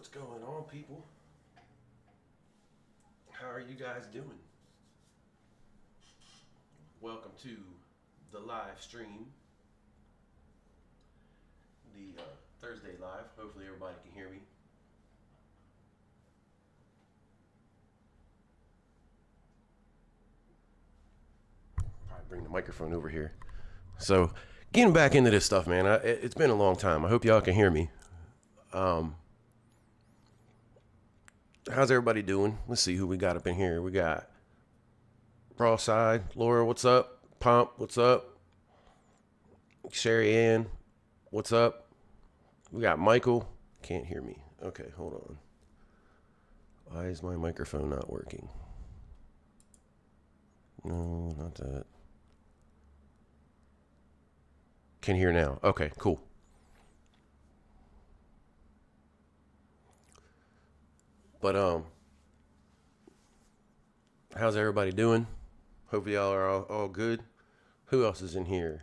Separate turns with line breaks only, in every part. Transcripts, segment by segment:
What's going on, people? How are you guys doing? Welcome to the live stream, the Thursday live. Hopefully, everybody can hear me. Probably bring the microphone over here. So, getting back into this stuff, man. It's been a long time. I hope y'all can hear me. How's everybody doing? Let's see who we got up in here. We got Rawside, Laura, what's up? Pomp, what's up? Sherry Ann, what's up? We got Michael. Can't hear me. Okay, hold on. Why is my microphone not working? No, not that. Can hear now. Okay, cool. But how's everybody doing? Hope y'all are all good. Who else is in here?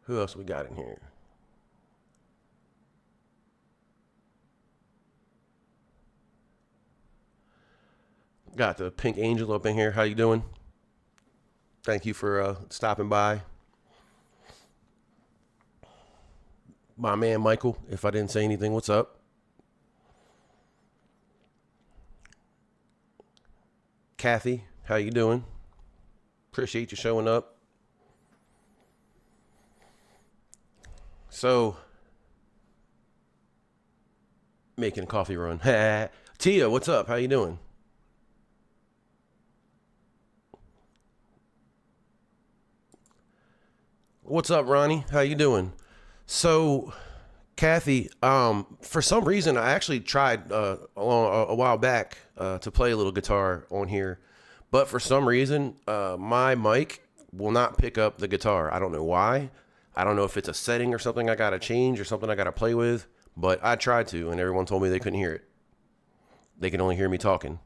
Who else we got in here? Got the Pink Angel up in here. How you doing? Thank you for stopping by. My man Michael, if I didn't say anything, what's up? Kathy, how you doing? Appreciate you showing up. So, making a coffee run. Tia, what's up? How you doing? What's up, Ronnie? How you doing? So, Kathy, for some reason, I actually tried a while back to play a little guitar on here, but for some reason, my mic will not pick up the guitar. I don't know why. I don't know if it's a setting or something I gotta change or something I gotta play with, but I tried to, and everyone told me they couldn't hear it. They can only hear me talking.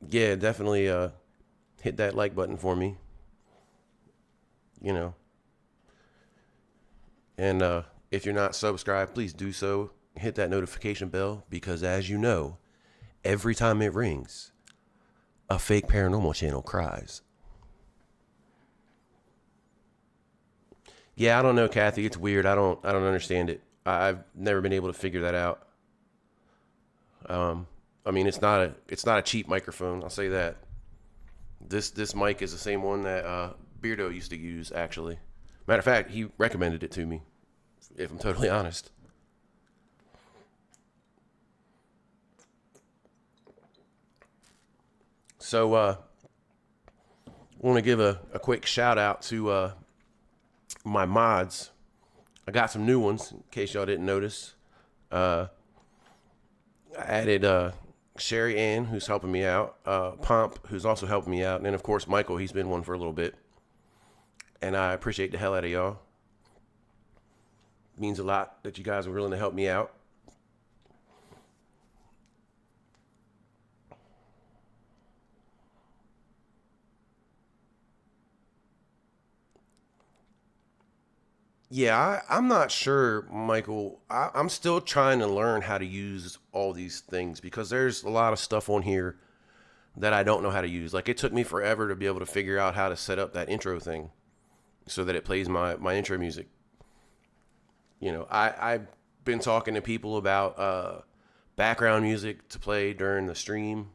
Yeah, definitely hit that like button for me, you know. And if you're not subscribed, please do so. Hit that notification bell because, as you know, every time it rings, a fake paranormal channel cries. Yeah, I don't know, Kathy. It's weird. I don't understand it. I've never been able to figure that out. I mean, it's not a cheap microphone. I'll say that. This mic is the same one that Beardo used to use. Actually, matter of fact, he recommended it to me. If I'm totally honest. So, want to give a quick shout out to my mods. I got some new ones in case y'all didn't notice. I added Sherry Ann, who's helping me out, Pomp, who's also helping me out, and then of course Michael. He's been one for a little bit, and I appreciate the hell out of y'all. It means a lot that you guys are willing to help me out. Yeah, I'm not sure, Michael. I'm still trying to learn how to use all these things because there's a lot of stuff on here that I don't know how to use. Like it took me forever to be able to figure out how to set up that intro thing so that it plays my intro music. I've been talking to people about background music to play during the stream,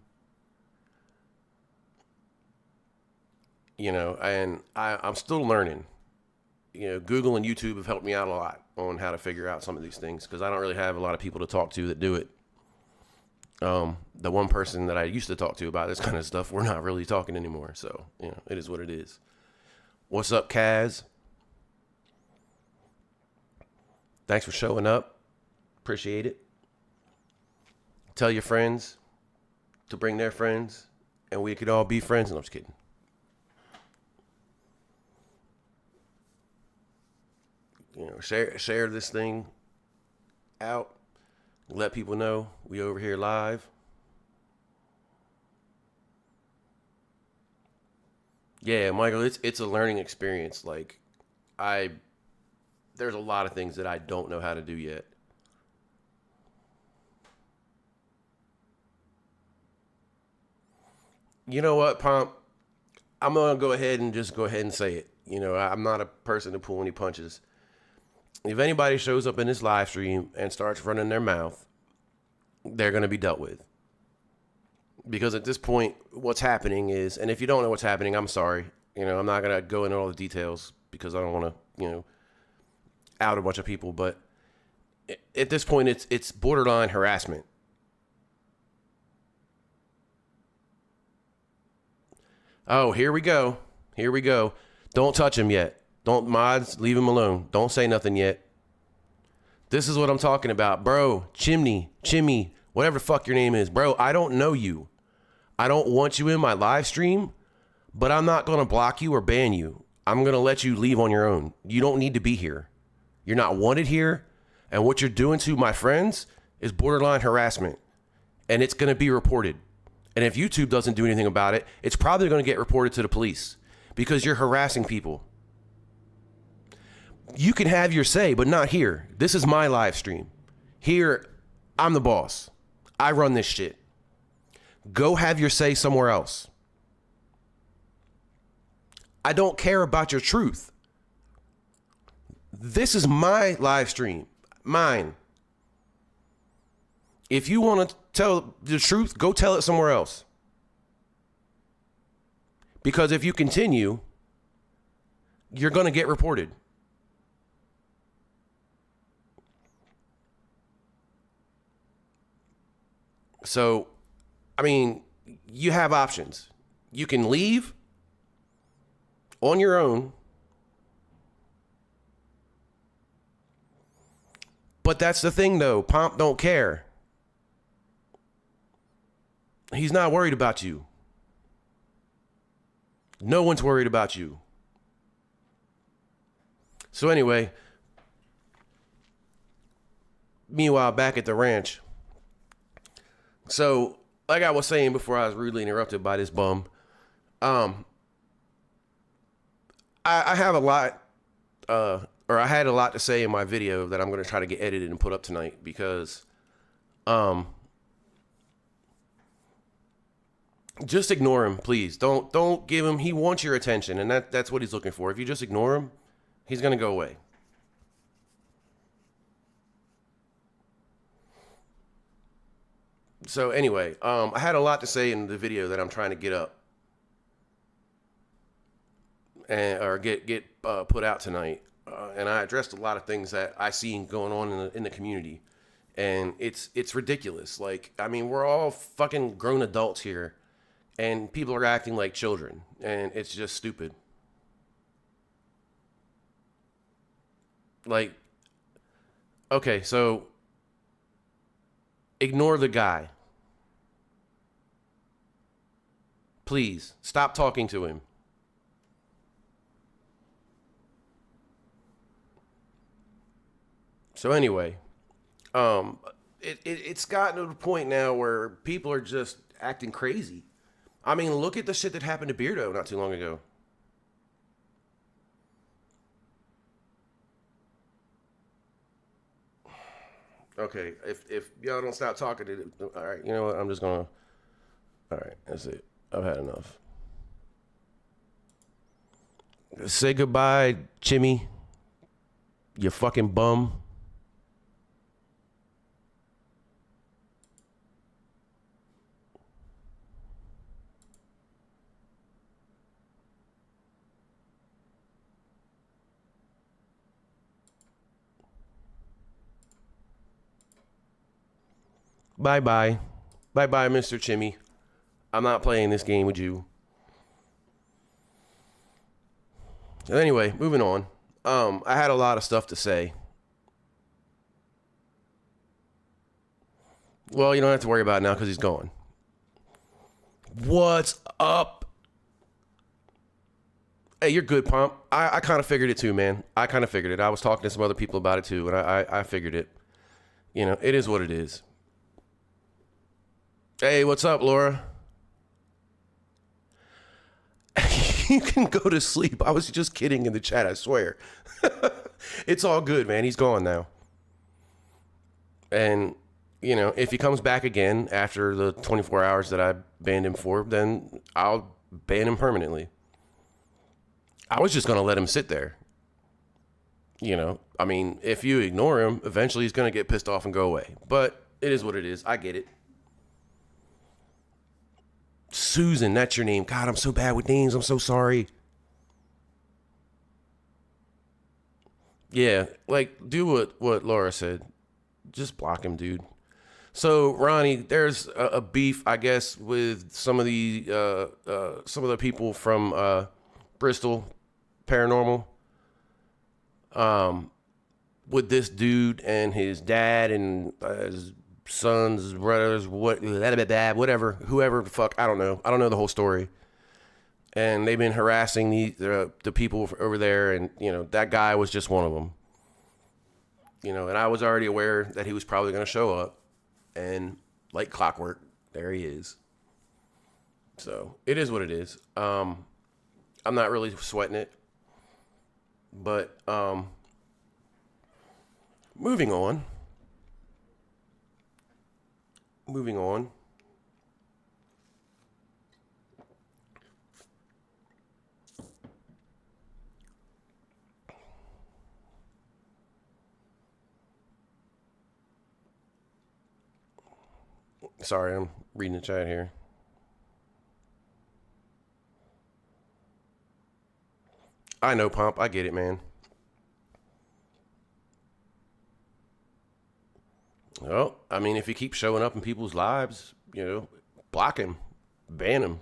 and I'm still learning. Google and YouTube have helped me out a lot on how to figure out some of these things because I don't really have a lot of people to talk to that do it. The one person that I used to talk to about this kind of stuff, we're not really talking anymore. So, it is what it is. What's up, Kaz? Thanks for showing up. Appreciate it. Tell your friends to bring their friends, and we could all be friends. And I'm just kidding. Share this thing out. Let people know we over here live. Yeah, Michael, it's a learning experience. Like I there's a lot of things that I don't know how to do yet. You know what, Pomp? I'm gonna go ahead and just go ahead and say it. You know, I'm not a person to pull any punches. If anybody shows up in this live stream and starts running their mouth, they're gonna be dealt with. Because at this point, what's happening is, and if you don't know what's happening, I'm sorry. You know, I'm not gonna go into all the details because I don't want to, out a bunch of people. But at this point, it's borderline harassment. Oh, here we go. Here we go. Don't touch him yet. Don't mods, leave him alone. Don't say nothing yet. This is what I'm talking about, bro. Chimney, whatever the fuck your name is, bro. I don't know you. I don't want you in my live stream, but I'm not going to block you or ban you. I'm going to let you leave on your own. You don't need to be here. You're not wanted here. And what you're doing to my friends is borderline harassment. And it's going to be reported. And if YouTube doesn't do anything about it, it's probably going to get reported to the police because you're harassing people. You can have your say, but not here. This is my live stream. Here, I'm the boss. I run this shit. Go have your say somewhere else. I don't care about your truth. This is my live stream. Mine. If you want to tell the truth, go tell it somewhere else. Because if you continue, you're going to get reported. So, I mean, you have options. You can leave on your own. But that's the thing, though. Pomp don't care. He's not worried about you. No one's worried about you. So anyway, meanwhile, back at the ranch. So, like I was saying before I was rudely interrupted by this bum, I have a lot, or I had a lot to say in my video that I'm going to try to get edited and put up tonight because, just ignore him, please. Don't give him. He wants your attention, and that's what he's looking for. If you just ignore him, he's going to go away. So anyway, I had a lot to say in the video that I'm trying to get up or get put out tonight, and I addressed a lot of things that I see going on in the community, and it's ridiculous. Like, I mean, we're all fucking grown adults here, and people are acting like children, and it's just stupid. Like, okay, so ignore the guy. Please, stop talking to him. So anyway, it's gotten to the point now where people are just acting crazy. I mean, look at the shit that happened to Beardo not too long ago. Okay, if y'all don't stop talking, all right, you know what? I'm just gonna. All right, that's it. I've had enough. Say goodbye, Chimmy. You fucking bum. Bye bye. Bye bye, Mr. Chimmy. I'm not playing this game with you. So anyway, moving on. I had a lot of stuff to say. Well, you don't have to worry about it now because he's gone. What's up? Hey, you're good, Pomp. I kind of figured it too, man. I kind of figured it. I was talking to some other people about it too, and I figured it. You know, it is what it is. Hey, what's up, Laura? You can go to sleep. I was just kidding in the chat, I swear. It's all good, man. He's gone now. And, you know, if he comes back again after the 24 hours that I banned him for, then I'll ban him permanently. I was just going to let him sit there. You know, I mean, if you ignore him, eventually he's going to get pissed off and go away. But it is what it is. I get it. Susan, that's your name. God, I'm so bad with names. I'm so sorry. Yeah, like, do what Laura said. Just block him, dude. So, Ronnie, there's a beef, I guess, with some of the people from Bristol Paranormal. With this dude and his dad and his sons, his brothers, whatever, whoever the fuck, I don't know. I don't know the whole story. And they've been harassing the people over there, and, you know, that guy was just one of them. You know, and I was already aware that he was probably going to show up, and like clockwork, there he is. So, it is what it is. I'm not really sweating it. But, moving on. Sorry, I'm reading the chat here. I know, Pomp. I get it, man. Well, I mean, if he keeps showing up in people's lives, you know, block him, ban him.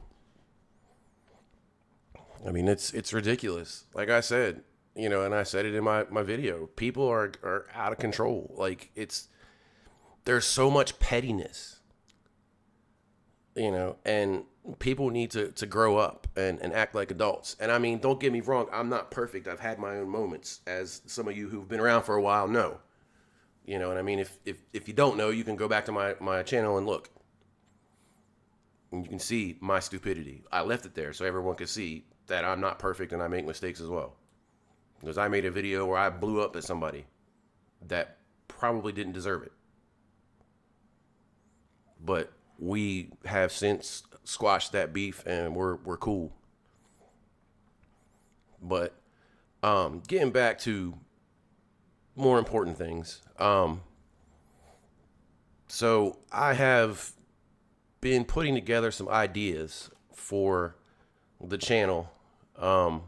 I mean, it's ridiculous. Like I said, you know, and I said it in my video. People are out of control. Like, there's so much pettiness, you know, and people need to grow up and act like adults. And I mean, don't get me wrong, I'm not perfect. I've had my own moments, as some of you who've been around for a while know. You know, and I mean, if you don't know, you can go back to my channel and look. And you can see my stupidity. I left it there so everyone could see that I'm not perfect and I make mistakes as well. Because I made a video where I blew up at somebody that probably didn't deserve it. But we have since squashed that beef and we're cool. But getting back to more important things. So I have been putting together some ideas for the channel. I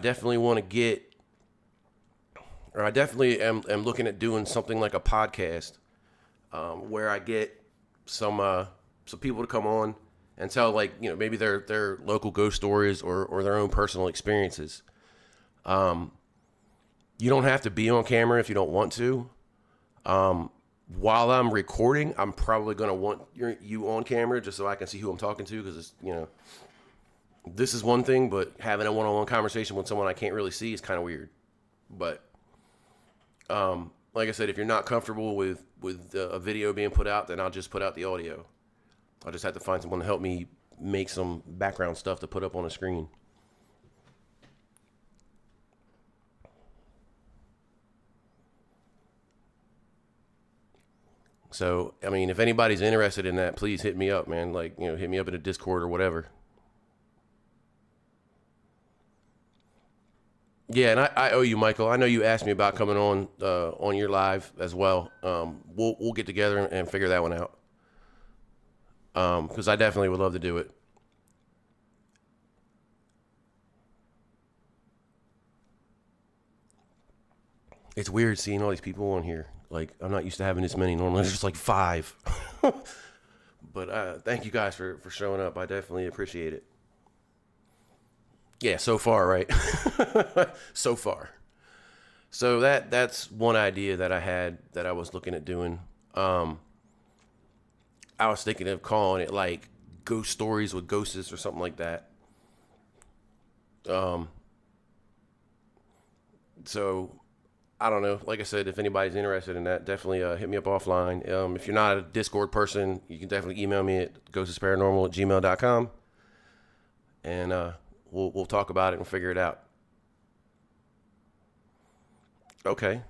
definitely want to get, or I definitely am looking at doing something like a podcast, where I get some people to come on and tell, like, you know, maybe their local ghost stories or their own personal experiences. You don't have to be on camera if you don't want to. While I'm recording, I'm probably going to want you on camera just so I can see who I'm talking to, because it's, you know, this is one thing, but having a one-on-one conversation with someone I can't really see is kind of weird. But like I said, if you're not comfortable with a video being put out, then I'll just put out the audio. I'll just have to find someone to help me make some background stuff to put up on the screen. So, I mean, if anybody's interested in that, please hit me up, man. Like, you know, hit me up in a Discord or whatever. Yeah, and I owe you, Michael. I know you asked me about coming on your live as well. We'll get together and figure that one out. Because I definitely would love to do it. It's weird seeing all these people on here. Like, I'm not used to having this many. Normally there's just like 5. But thank you guys for showing up. I definitely appreciate it. Yeah, so far, right? So far. So that's one idea that I had that I was looking at doing. I was thinking of calling it like Ghost Stories with Ghosts or something like that. So I don't know. Like I said, if anybody's interested in that, definitely hit me up offline. If you're not a Discord person, you can definitely email me at ghostesparanormal@gmail.com. and we'll talk about it and figure it out. Okay.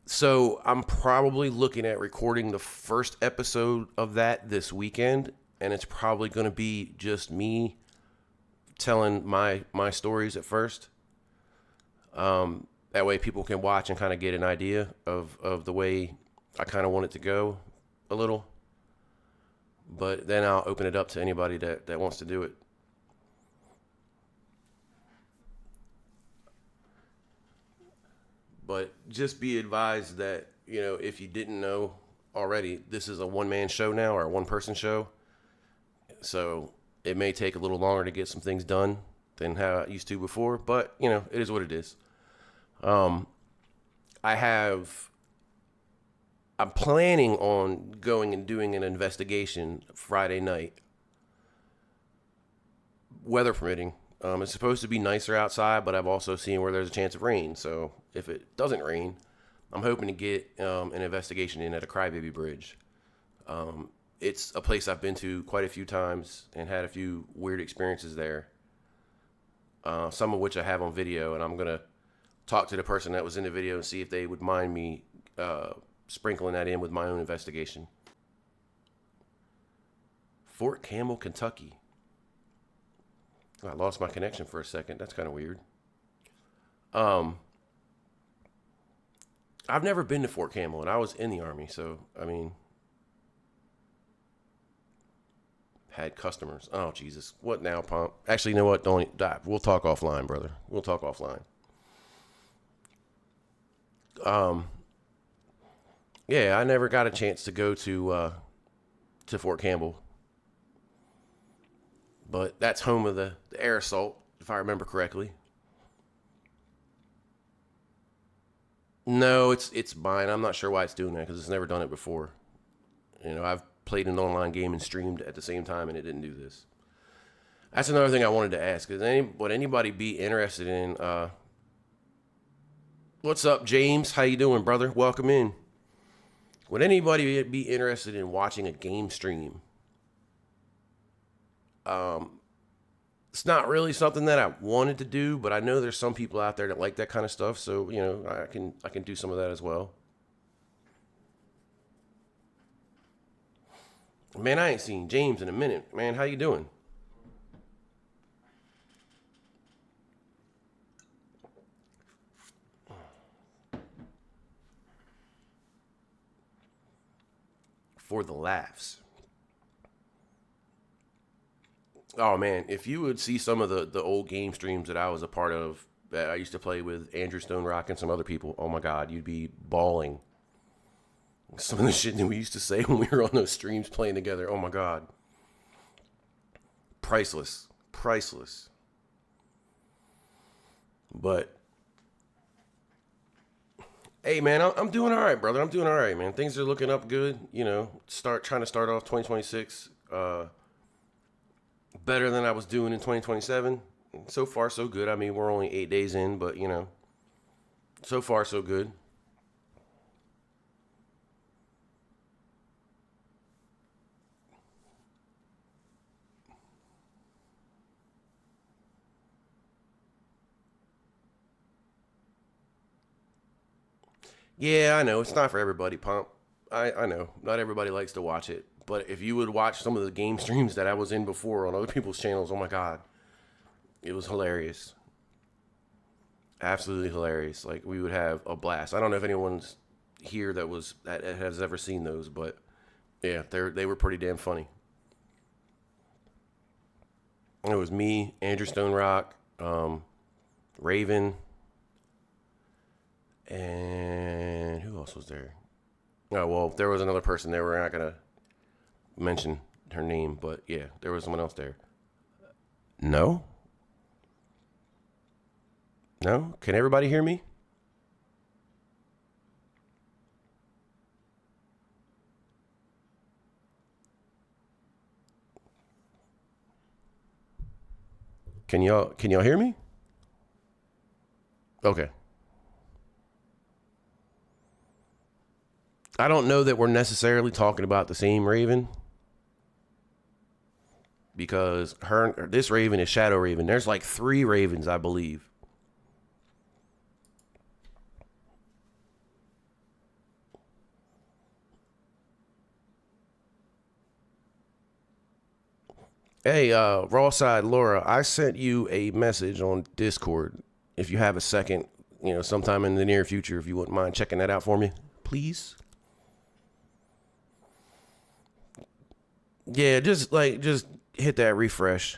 So I'm probably looking at recording the first episode of that this weekend, and it's probably going to be just me telling my stories at first. That way people can watch and kind of get an idea of the way I kind of want it to go a little. But then I'll open it up to anybody that wants to do it. But just be advised that, if you didn't know already, this is a one-man show now, or a one-person show. So it may take a little longer to get some things done than how it used to before, but, it is what it is. I have I'm planning on going and doing an investigation Friday night, weather permitting. It's supposed to be nicer outside, but I've also seen where there's a chance of rain. So if it doesn't rain, I'm hoping to get an investigation in at a Crybaby Bridge. It's a place I've been to quite a few times and had a few weird experiences there, some of which I have on video, and I'm going to talk to the person that was in the video and see if they would mind me sprinkling that in with my own investigation. Fort Campbell, Kentucky. I lost my connection for a second. That's kind of weird. I've never been to Fort Campbell, and I was in the Army, so, had customers. Oh, Jesus. What now, Pomp? Actually, you know what? Don't die. We'll talk offline, brother. We'll talk offline. Yeah, I never got a chance to go to Fort Campbell. But that's home of the air assault, if I remember correctly. No, it's mine. I'm not sure why it's doing that because it's never done it before. I've played an online game and streamed at the same time, and it didn't do this. That's another thing I wanted to ask. Would anybody be interested in? What's up, James? How you doing, brother? Welcome in. Would anybody be interested in watching a game stream? It's not really something that I wanted to do, but I know there's some people out there that like that kind of stuff. So, I can do some of that as well. Man, I ain't seen James in a minute. Man, how you doing? For the laughs. Oh man, if you would see some of the old game streams that I was a part of, that I used to play with Andrew Stone Rock and some other people, oh my God, you'd be bawling. Some of the shit that we used to say when we were on those streams playing together, oh my God. Priceless. Priceless. But, hey man, I'm doing all right, brother. I'm doing all right, man. Things are looking up good. Trying to start off 2026 better than I was doing in 2027. So far, so good. I mean, we're only 8 days in, but so far, so good. Yeah, I know. It's not for everybody, Pump. I know. Not everybody likes to watch it. But if you would watch some of the game streams that I was in before on other people's channels, oh my God. It was hilarious. Absolutely hilarious. Like, we would have a blast. I don't know if anyone's here that has ever seen those, but yeah, they were pretty damn funny. It was me, Andrew Stone Rock, Raven, and who else was there? Oh, well, there was another person there. We're not going to mention her name, but yeah, there was someone else there. No? No? Can everybody hear me? Can y'all hear me? Okay. I don't know that we're necessarily talking about the same Raven, because this Raven is Shadow Raven. There's like 3 Ravens, I believe. Hey, Raw Side Laura, I sent you a message on Discord. If you have a second, sometime in the near future, if you wouldn't mind checking that out for me, please. Yeah, just hit that refresh,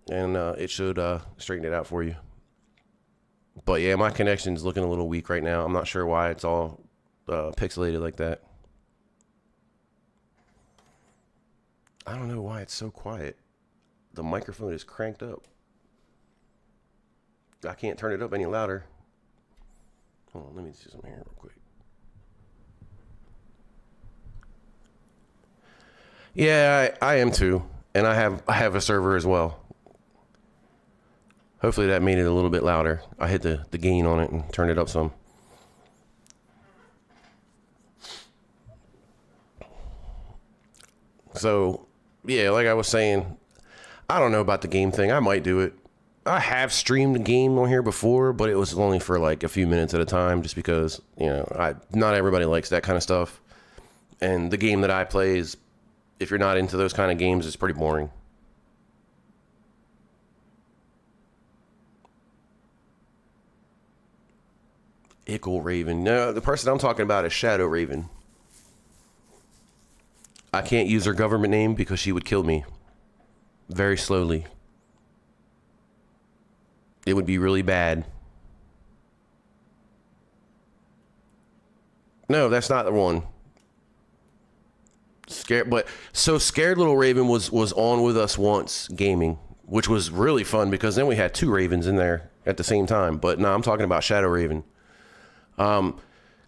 and it should straighten it out for you. But yeah, my connection's looking a little weak right now. I'm not sure why it's all pixelated like that. I don't know why it's so quiet. The microphone is cranked up. I can't turn it up any louder. Hold on, let me see something here real quick. Yeah, I am too, and I have a server as well. Hopefully that made it a little bit louder. I hit the gain on it and turned it up some. So, yeah, like I was saying, I don't know about the game thing. I might do it. I have streamed a game on here before, but it was only for like a few minutes at a time, just because, not everybody likes that kind of stuff. And the game that I play is, if you're not into those kind of games, it's pretty boring. Ickle Raven. No, the person I'm talking about is Shadow Raven. I can't use her government name because she would kill me. Very slowly. It would be really bad. No, that's not the one. Scared Little Raven was on with us once gaming, which was really fun because then we had 2 Ravens in there at the same time. But no, I'm talking about Shadow Raven.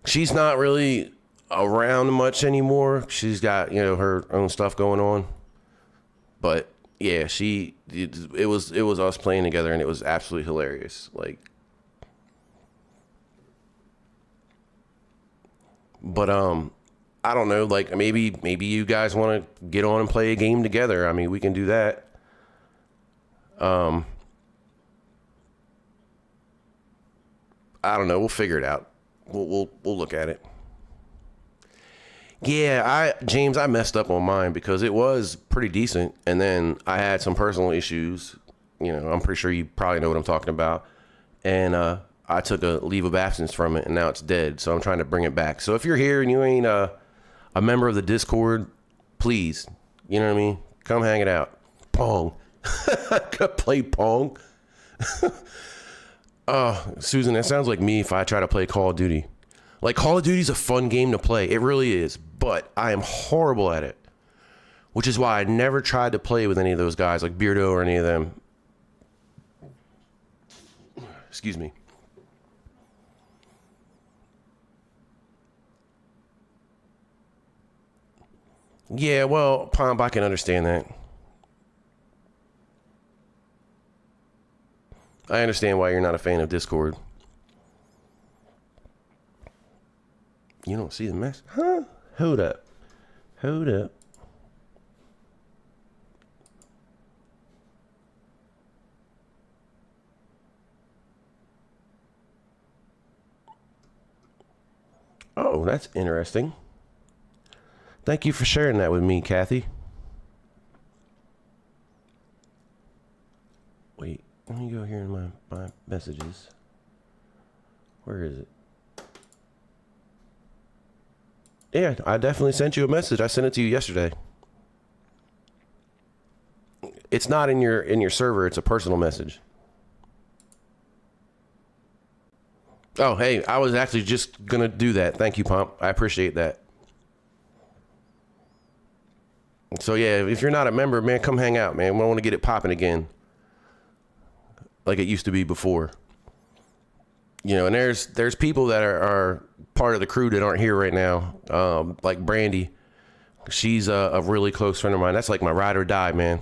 She's not really around much anymore. She's got, her own stuff going on. But yeah, it was us playing together, and it was absolutely hilarious. But I don't know, maybe you guys want to get on and play a game together. I mean, we can do that. I don't know, we'll figure it out. We'll look at it. Yeah, James, I messed up on mine because it was pretty decent, and then I had some personal issues. I'm pretty sure you probably know what I'm talking about. And I took a leave of absence from it, and now it's dead. So I'm trying to bring it back. So if you're here and you ain't a member of the Discord, please, you know what I mean? Come hang it out. Pong. Play Pong. Oh, Susan, that sounds like me if I try to play Call of Duty. Like, Call of Duty's a fun game to play. It really is. But I am horrible at it. Which is why I never tried to play with any of those guys, like Beardo or any of them. Excuse me. Yeah, well, Pomp, I can understand that. I understand why you're not a fan of Discord. You don't see the mess? Huh? Hold up. Hold up. Oh, that's interesting. Thank you for sharing that with me, Kathy. Wait, let me go here in my messages. Where is it? Yeah, I definitely sent you a message. I sent it to you yesterday. It's not in your server. It's a personal message. Oh, hey, I was actually just gonna do that. Thank you, Pomp. I appreciate that. So yeah, if you're not a member, man, come hang out, man. We want to get it popping again, like it used to be before. And there's people that are part of the crew that aren't here right now. Like Brandy, she's a really close friend of mine. That's like my ride or die, man.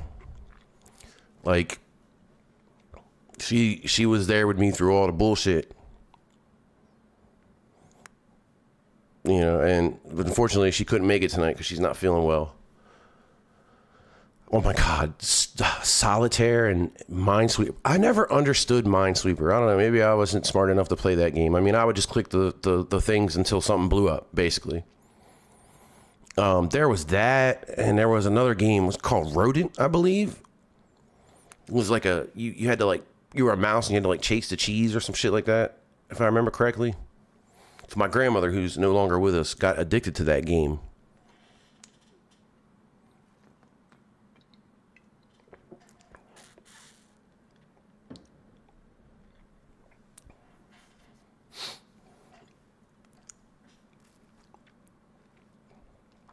Like, she was there with me through all the bullshit. And unfortunately she couldn't make it tonight because she's not feeling well. Oh my God, Solitaire and Minesweeper. I never understood Minesweeper. I don't know. Maybe I wasn't smart enough to play that game. I mean, I would just click the things until something blew up, basically. There was that, and there was another game. It was called Rodent, I believe. It was like you had to like, you were a mouse and you had to like chase the cheese or some shit like that, if I remember correctly. So my grandmother, who's no longer with us, got addicted to that game.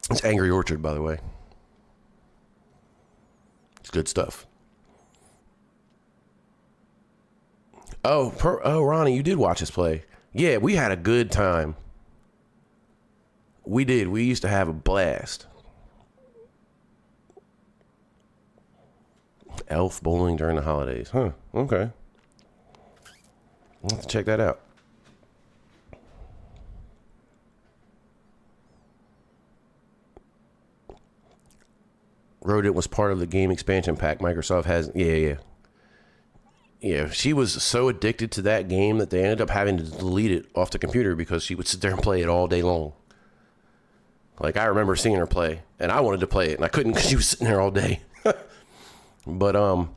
It's Angry Orchard, by the way. It's good stuff. Oh, Ronnie, you did watch us play. Yeah, we had a good time. We did. We used to have a blast. Elf bowling during the holidays. Huh. Okay. I'll have to check that out. Rodent was part of the game expansion pack Microsoft has. Yeah, she was so addicted to that game that they ended up having to delete it off the computer because she would sit there and play it all day long. Like, I remember seeing her play, and I wanted to play it, and I couldn't because she was sitting there all day. But,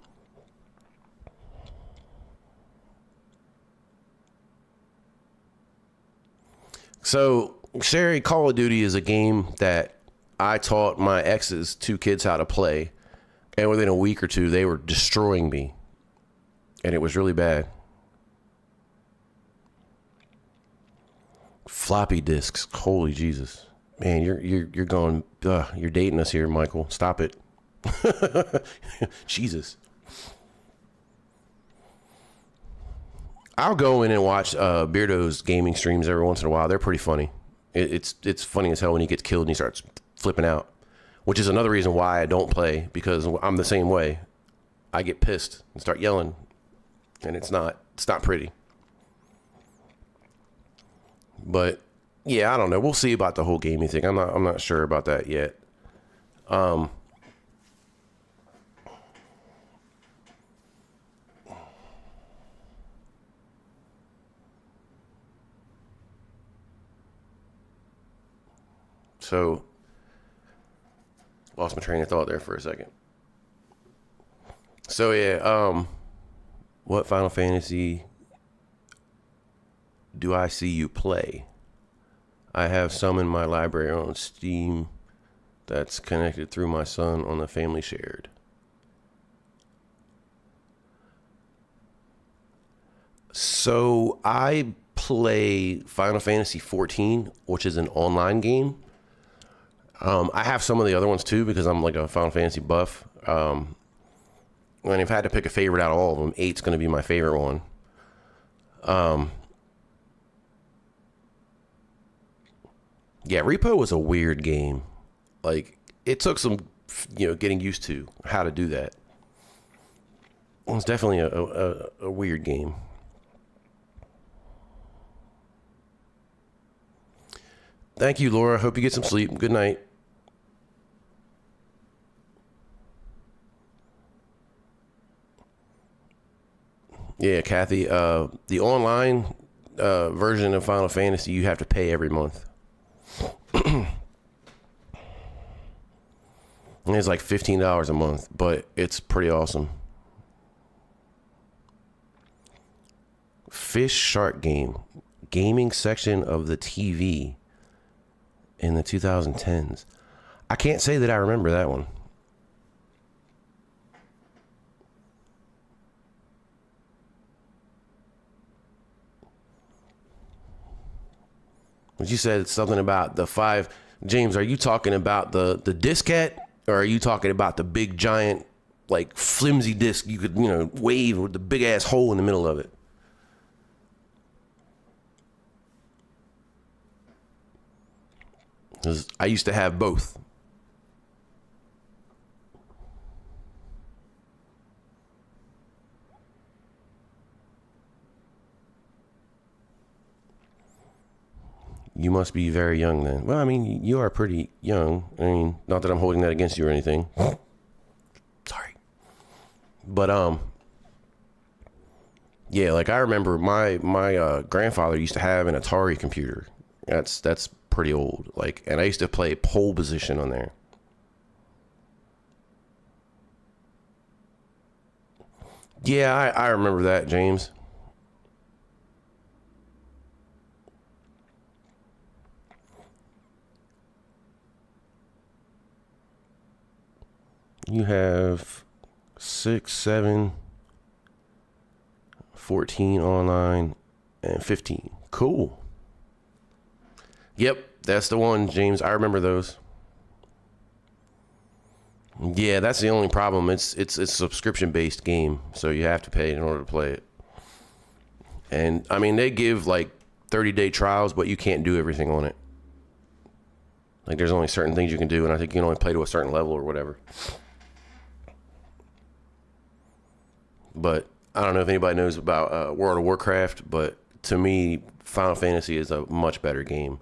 so, Sherry, Call of Duty is a game that I taught my ex's 2 kids how to play, and within a week or two, they were destroying me, and it was really bad. Floppy disks, holy Jesus, man! You're going, you're dating us here, Michael. Stop it, Jesus. I'll go in and watch Beardo's gaming streams every once in a while. They're pretty funny. It's funny as hell when he gets killed and he starts flipping out, which is another reason why I don't play, because I'm the same way. I get pissed and start yelling, and it's not pretty. But yeah, I don't know. We'll see about the whole gaming thing. I'm not sure about that yet. So lost my train of thought there for a second. So yeah, what Final Fantasy do I see you play? I have some in my library on Steam that's connected through my son on the family shared. So I play Final Fantasy 14, which is an online game. I have some of the other ones too because I'm like a Final Fantasy buff. And if I had to pick a favorite out of all of them, 8's going to be my favorite one. Yeah, Repo was a weird game. Like, it took some, getting used to how to do that. It was definitely a weird game. Thank you, Laura. Hope you get some sleep. Good night. Yeah, Kathy. The online version of Final Fantasy, you have to pay every month. And it's like $15 a month, but it's pretty awesome. Fish Shark Game. Gaming section of the TV in the 2010s. I can't say that I remember that one. But you said something about the 5. James, are you talking about the diskette, or are you talking about the big giant, like, flimsy disc you could, wave with the big ass hole in the middle of it? Because I used to have both. You must be very young then. Well, I mean, you are pretty young. I mean, not that I'm holding that against you or anything. Sorry. But yeah, like I remember my grandfather used to have an Atari computer. That's pretty old. Like, and I used to play pole position on there. Yeah, I remember that, James. You have 6, 7, 14 online, and 15. Cool. Yep, that's the one, James. I remember those. Yeah, that's the only problem. It's a subscription based game, so you have to pay in order to play it. And I mean, they give like 30-day trials, but you can't do everything on it. Like, there's only certain things you can do, and I think you can only play to a certain level or whatever. But I don't know if anybody knows about World of Warcraft, but to me, Final Fantasy is a much better game.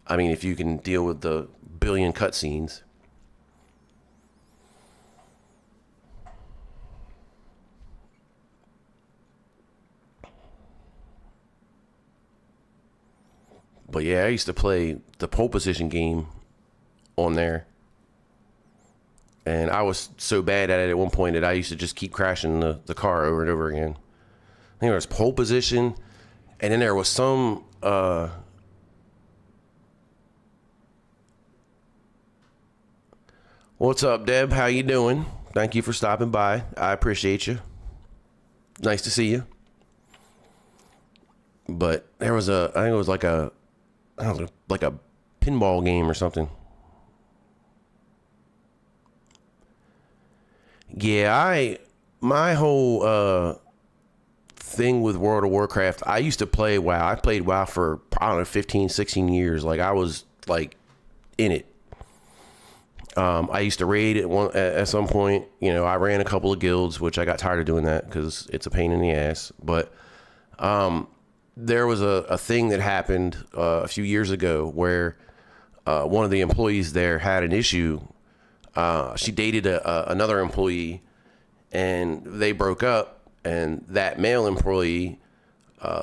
I mean, if you can deal with the billion cutscenes. But yeah, I used to play the pole position game on there. And I was so bad at it at one point that I used to just keep crashing the car over and over again. I think there was pole position, and then there was some. What's up, Deb? How you doing? Thank you for stopping by. I appreciate you. Nice to see you. But there was I think it was like I don't know, like a pinball game or something. Yeah, my whole thing with World of Warcraft, I used to play WoW. I played WoW for, I don't know, 15, 16 years. Like, I was like in it. I used to raid at some point. You know, I ran a couple of guilds, which I got tired of doing that because it's a pain in the ass. But there was a thing that happened a few years ago where one of the employees there had an issue. She dated another employee, and they broke up, and that male employee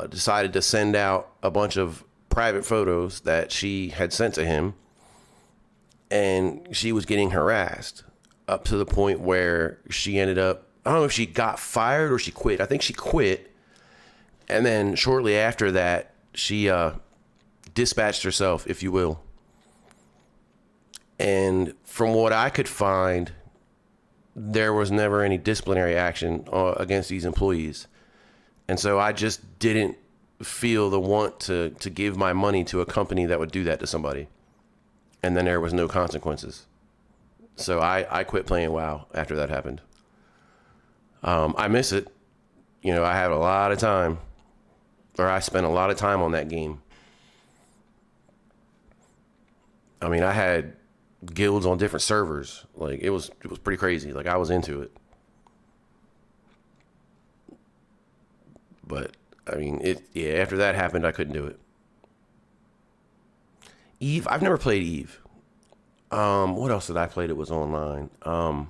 decided to send out a bunch of private photos that she had sent to him, and she was getting harassed up to the point where she ended up, I don't know if she got fired or she quit. I think she quit. And then shortly after that, she dispatched herself, if you will. And from what I could find, there was never any disciplinary action against these employees. And so I just didn't feel the want to give my money to a company that would do that to somebody. And then there was no consequences. So I quit playing WoW after that happened. I miss it. You know, I had a lot of time, or I spent a lot of time on that game. I mean, I had guilds on different servers. Like, it was pretty crazy. Like, I was into it. But I mean, after that happened, I couldn't do it. Eve, I've never played Eve. What else did I play that was online? I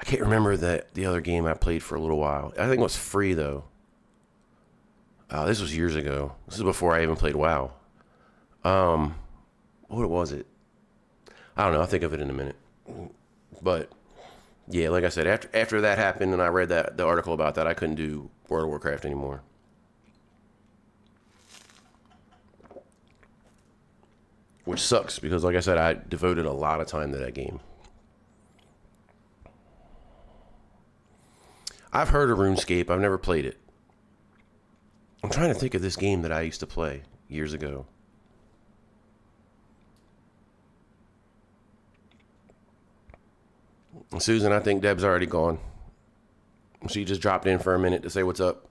can't remember the other game I played for a little while. I think it was free though. This was years ago. This is before I even played WoW. What was it? I don't know. I'll think of it in a minute. But yeah, like I said, after that happened and I read the article about that, I couldn't do World of Warcraft anymore. Which sucks because, like I said, I devoted a lot of time to that game. I've heard of RuneScape. I've never played it. I'm trying to think of this game that I used to play years ago. Susan, I think Deb's already gone. She just dropped in for a minute to say what's up.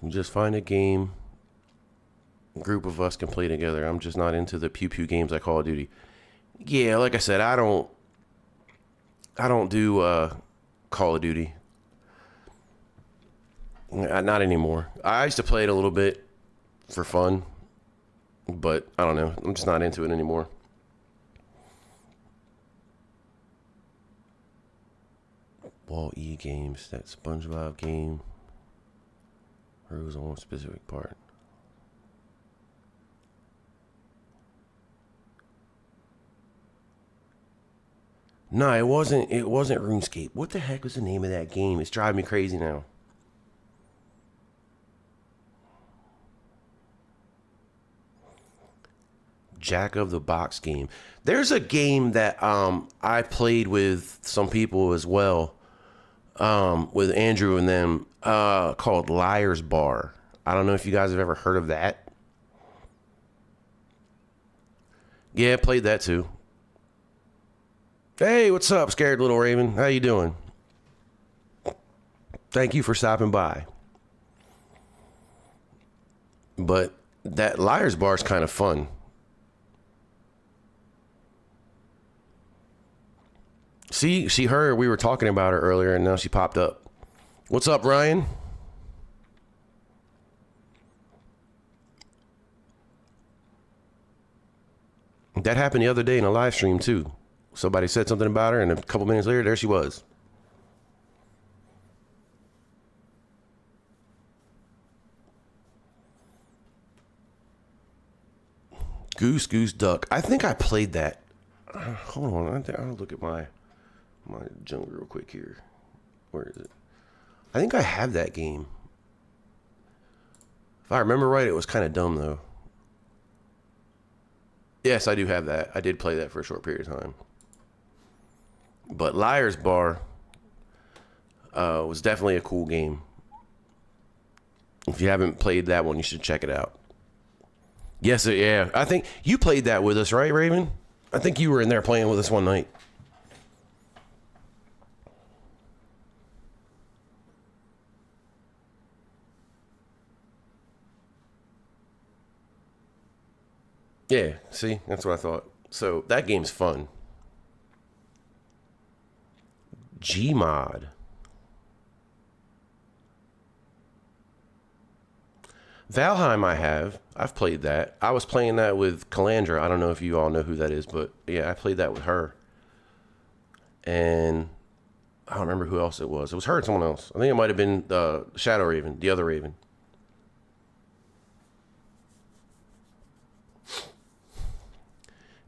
Just find a game a group of us can play together. I'm just not into the pew pew games like Call of Duty. Yeah, like I said, I don't do Call of Duty. Not anymore. I used to play it a little bit for fun. but I don't know. I'm just not into it anymore. Wall E games, that SpongeBob game. Or it was on one specific part. No, it wasn't. It wasn't RuneScape. What the heck was the name of that game? It's driving me crazy now. Jack of the Box game. There's a game that I played with some people as well, with Andrew and them, called Liar's Bar. I don't know if you guys have ever heard of that. Yeah, played that too. Hey, what's up, scared little raven? How you doing? Thank you for stopping by. But that Liar's Bar is kind of fun. See, she heard we were talking about her earlier, and now she popped up. What's up, Ryan? That happened the other day in a live stream too. Somebody said something about her, and a couple minutes later, there she was. Goose Goose Duck. I think I played that. Hold on, I'll look at my junk real quick here. Where is it? I think I have that game. If I remember right, it was kind of dumb though. Yes, I do have that. I did play that for a short period of time. But Liar's Bar was definitely a cool game. If you haven't played that one, you should check it out. Yes, yeah. I think you played that with us, right, Raven? I think you were in there playing with us one night. Yeah, see? That's what I thought. So that game's fun. Gmod. Valheim I have. I've played that. I was playing that with Calandra. I don't know if you all know who that is, but yeah, I played that with her. And I don't remember who else it was. It was her and someone else. I think it might have been Shadow Raven, the other Raven.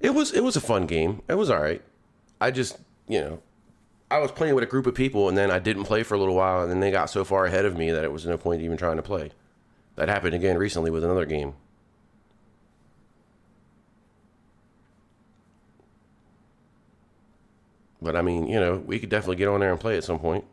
It was a fun game. It was all right. I just, I was playing with a group of people, and then I didn't play for a little while, and then they got so far ahead of me that it was no point even trying to play. That happened again recently with another game. But I mean, we could definitely get on there and play at some point.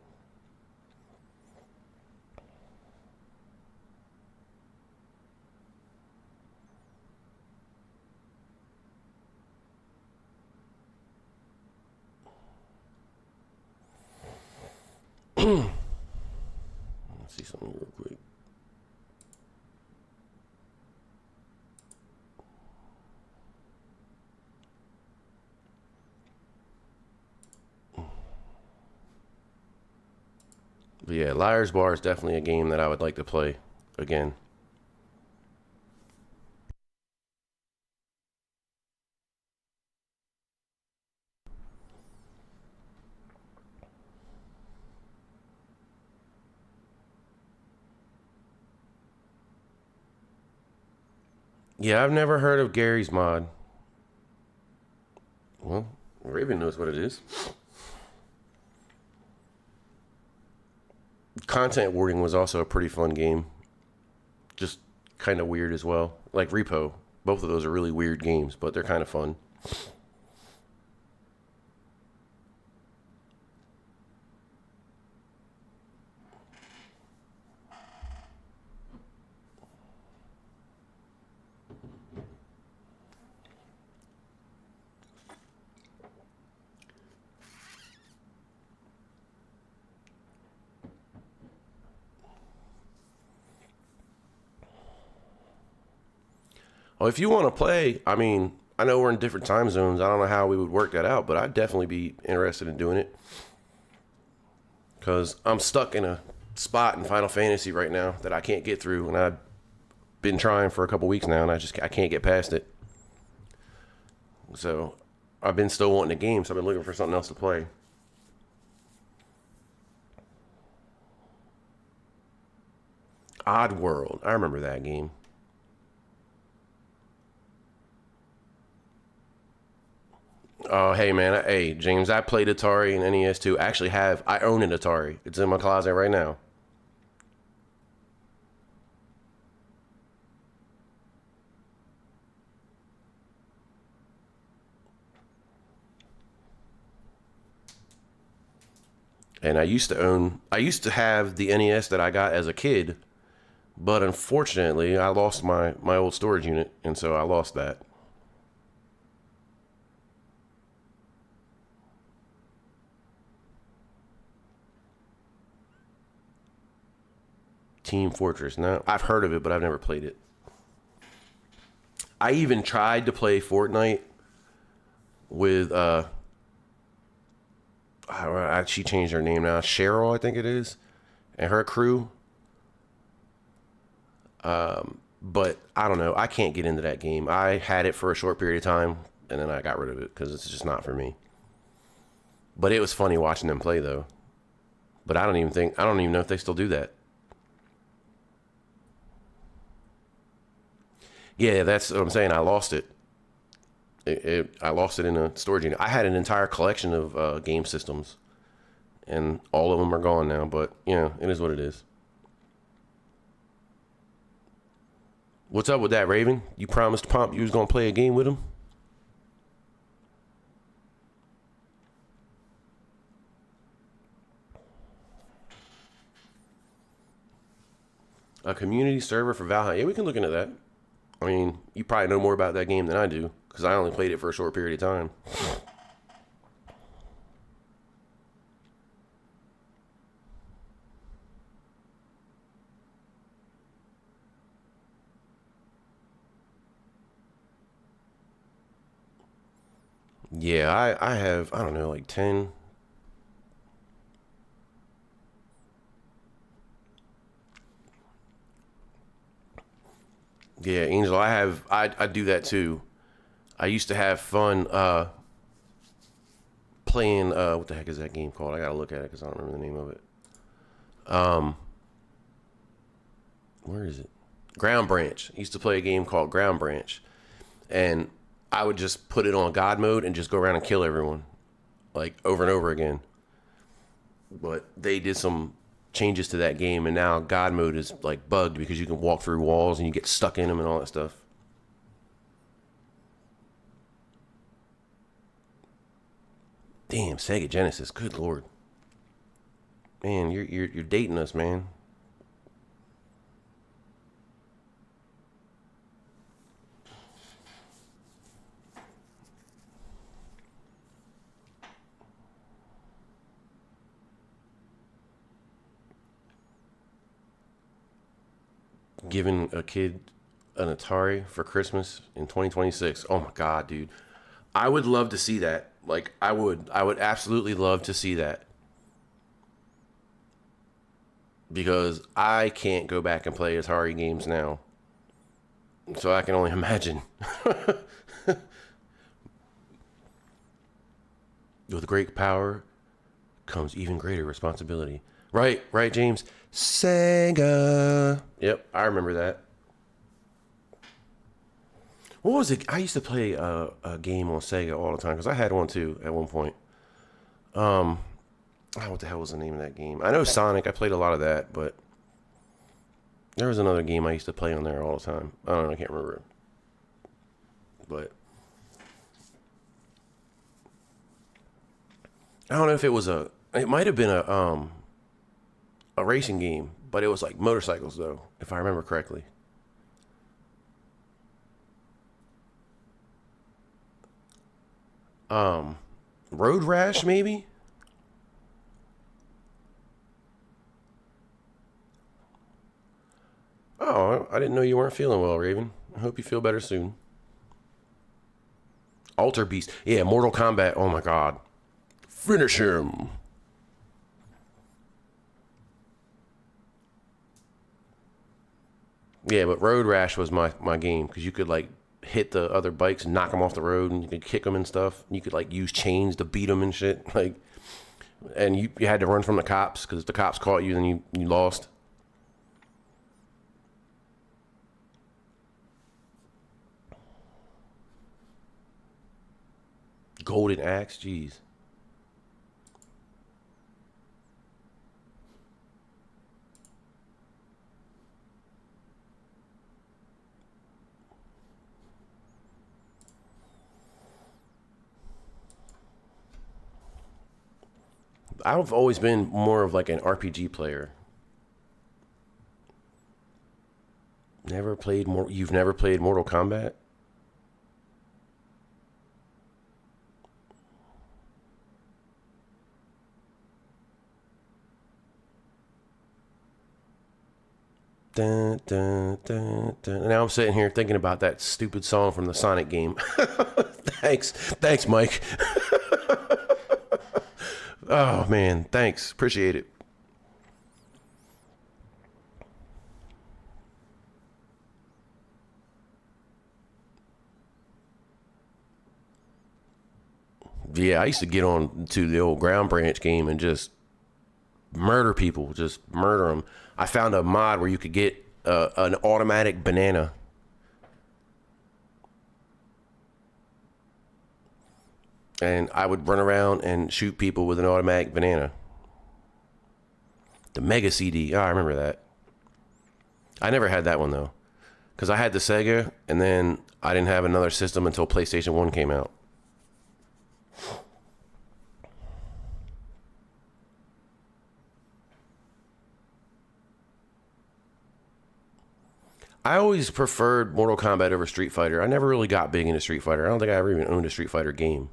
Let's see something real quick. But yeah, Liar's Bar is definitely a game that I would like to play again. Yeah, I've never heard of Gary's Mod. Well, Raven knows what it is. Content Warning was also a pretty fun game. Just kind of weird as well. Like Repo. Both of those are really weird games, but they're kind of fun. Well, if you want to play, I mean, I know we're in different time zones. I don't know how we would work that out, but I'd definitely be interested in doing it. Because I'm stuck in a spot in Final Fantasy right now that I can't get through, and I've been trying for a couple weeks now, and I can't get past it. So I've been still wanting a game, so I've been looking for something else to play. Oddworld, I remember that game. Oh, hey man, hey James, I played Atari and NES too. I own an Atari. It's in my closet right now. And I used to have the NES that I got as a kid, but unfortunately, I lost my old storage unit, and so I lost that. Team Fortress. No, I've heard of it, but I've never played it. I even tried to play Fortnite with she changed her name now. Cheryl, I think it is, and her crew. But I don't know. I can't get into that game. I had it for a short period of time, and then I got rid of it because it's just not for me. But it was funny watching them play, though. But I don't even know if they still do that. Yeah, that's what I'm saying. I lost it. I lost it in a storage unit. I had an entire collection of game systems, and all of them are gone now. But it is what it is. What's up with that, Raven? You promised Pomp you was gonna play a game with him. A community server for Valheim. Yeah, we can look into that. I mean, you probably know more about that game than I do because I only played it for a short period of time. Yeah, I have, I don't know, like 10. Yeah, Angel, I do that too. I used to have fun playing what the heck is that game called? I gotta look at it because I don't remember the name of it. Um, where is it? Ground Branch. I used to play a game called Ground Branch, and I would just put it on God mode and just go around and kill everyone, like over and over again. But they did some changes to that game, and now God mode is like bugged because you can walk through walls and you get stuck in them and all that stuff. Damn, Sega Genesis. Good lord, man, you're dating us, man. Giving a kid an Atari for Christmas in 2026. Oh my god, dude. I would love to see that. Like I would absolutely love to see that because I can't go back and play Atari games now. So I can only imagine. With great power comes even greater responsibility. Right, James. Sega. Yep, I remember that. What was it? I used to play a game on Sega all the time because I had one too at one point. Um, what the hell was the name of that game? I know Sonic. I played a lot of that, but there was another game I used to play on there all the time. I don't know. I can't remember. But I don't know if it was a. It might have been a racing game, but it was like motorcycles though, if I remember correctly. Um, Road Rash maybe. Oh, I didn't know you weren't feeling well, Raven. I hope you feel better soon. Alter Beast. Yeah, Mortal Kombat. Oh my god. Finish him. Yeah, but Road Rash was my game because you could like hit the other bikes and knock them off the road, and you could kick them and stuff. And you could like use chains to beat them and shit. Like, and you had to run from the cops because if the cops caught you, then you lost. Golden Axe, jeez. I've always been more of like an RPG player. Never played more. You've never played Mortal Kombat? Dun, dun, dun, dun. Now I'm sitting here thinking about that stupid song from the Sonic game. Thanks, Mike. Oh man, thanks, appreciate it. Yeah, I used to get on to the old Ground Branch game and just murder people, just murder them. I found a mod where you could get an automatic banana, and I would run around and shoot people with an automatic banana. The Mega CD, oh, I remember that. I never had that one though, because I had the Sega, and then I didn't have another system until PlayStation 1 came out. I always preferred Mortal Kombat over Street Fighter. I never really got big into Street Fighter. I don't think I ever even owned a Street Fighter game.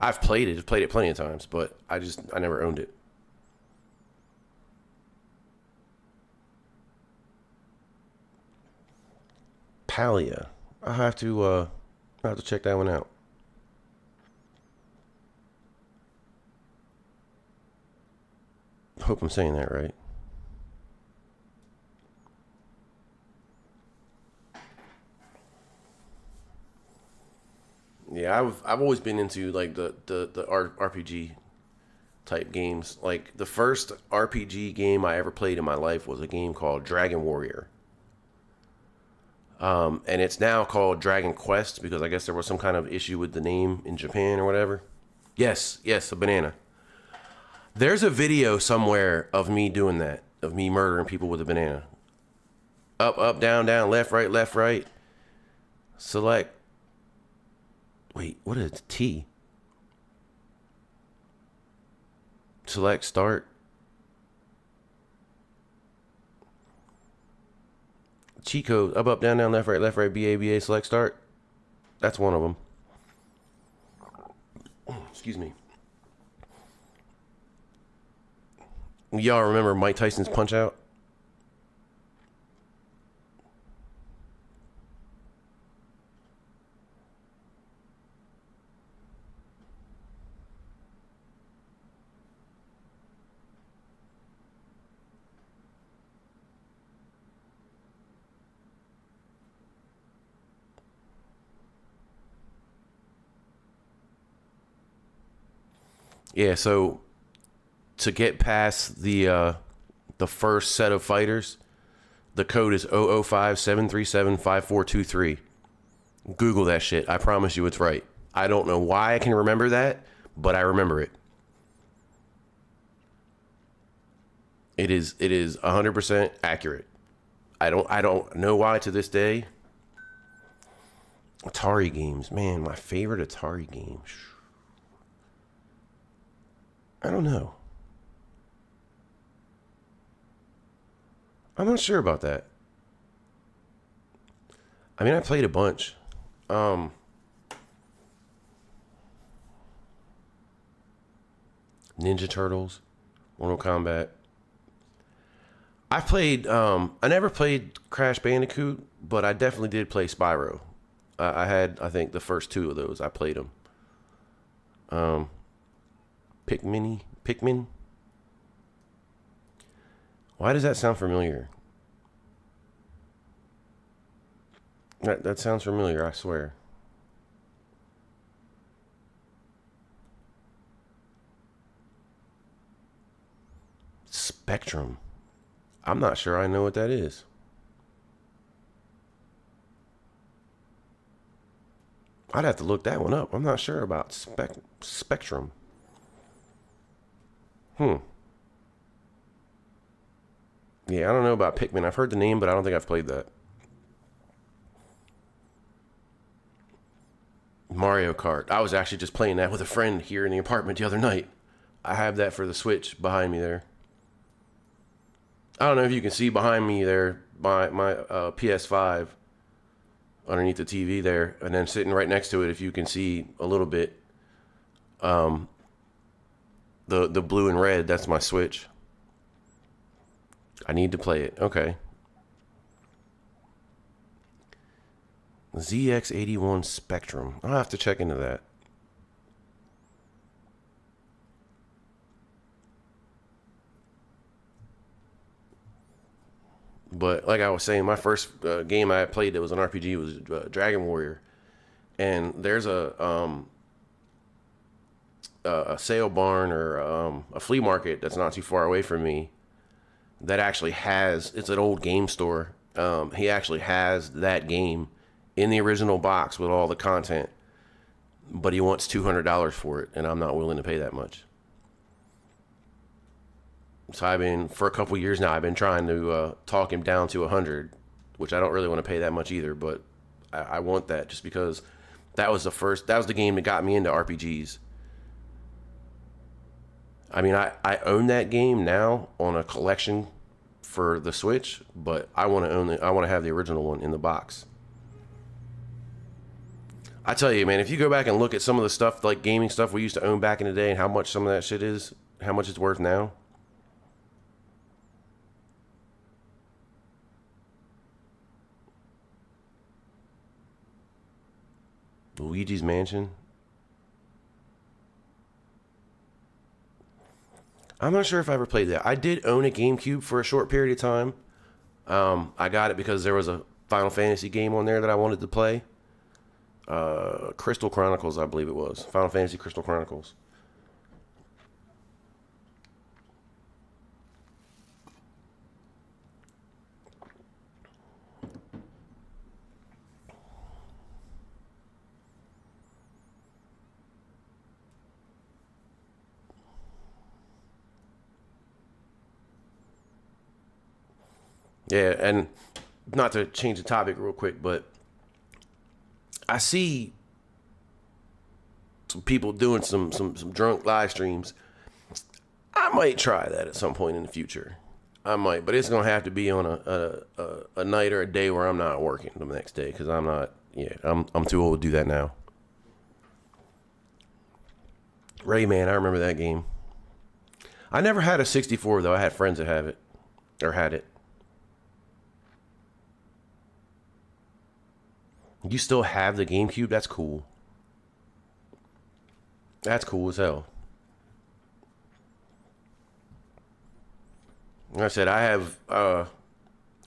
I've played it plenty of times, but I never owned it. Palia. I have to check that one out. Hope I'm saying that right. Yeah, I've always been into like the RPG type games. Like the first RPG game I ever played in my life was a game called Dragon Warrior. And it's now called Dragon Quest because I guess there was some kind of issue with the name in Japan or whatever. Yes, a banana. There's a video somewhere of me doing that, of me murdering people with a banana. Up, up, down, down, left, right, left, right. Select. Wait, what is T? Select start. Cheat code. Up, up, down, down, left, right, B, A, B, A, select start. That's one of them. Excuse me. Y'all remember Mike Tyson's Punch Out? Yeah, so to get past the first set of fighters, the code is 005-737-5423. Google that shit. I promise you it's right. I don't know why I can remember that, but I remember it. It is 100% accurate. I don't know why to this day. Atari games, man, my favorite Atari game. I don't know. I'm not sure about that. I mean, I played a bunch. Um, Ninja Turtles, Mortal Kombat. I never played Crash Bandicoot, but I definitely did play Spyro. I had, I think, the first two of those. I played them. Um, Pikmin. Why does that sound familiar? That sounds familiar, I swear. Spectrum. I'm not sure I know what that is. I'd have to look that one up. I'm not sure about Spectrum. Hmm. Yeah, I don't know about Pikmin. I've heard the name, but I don't think I've played that. Mario Kart. I was actually just playing that with a friend here in the apartment the other night. I have that for the Switch behind me there. I don't know if you can see behind me there my PS5 underneath the TV there, and then sitting right next to it, if you can see a little bit, the blue and red. That's my Switch. I need to play it. Okay. ZX81 Spectrum. I'll have to check into that. But like I was saying, my first game I played that was an RPG was Dragon Warrior, and there's a sale barn or a flea market that's not too far away from me that actually has, it's an old game store. He actually has that game in the original box with all the content, but he wants $200 for it, and I'm not willing to pay that much. So I've been, for a couple years now, I've been trying to talk him down to 100, which I don't really want to pay that much either, but I want that just because that was the game that got me into RPGs. I mean, I own that game now on a collection for the Switch, but I want to own it. I want to have the original one in the box. I tell you, man, if you go back and look at some of the stuff, like gaming stuff we used to own back in the day and how much some of that shit is, how much it's worth now. Luigi's Mansion. I'm not sure if I ever played that. I did own a GameCube for a short period of time. I got it because there was a Final Fantasy game on there that I wanted to play. Crystal Chronicles, I believe it was. Final Fantasy Crystal Chronicles. Yeah, and not to change the topic real quick, but I see some people doing some drunk live streams. I might try that at some point in the future. I might, but it's gonna have to be on a night or a day where I'm not working the next day because I'm not. Yeah, I'm too old to do that now. Rayman, I remember that game. I never had a 64 though. I had friends that have it or had it. You still have the GameCube? That's cool. That's cool as hell. Like I said, I have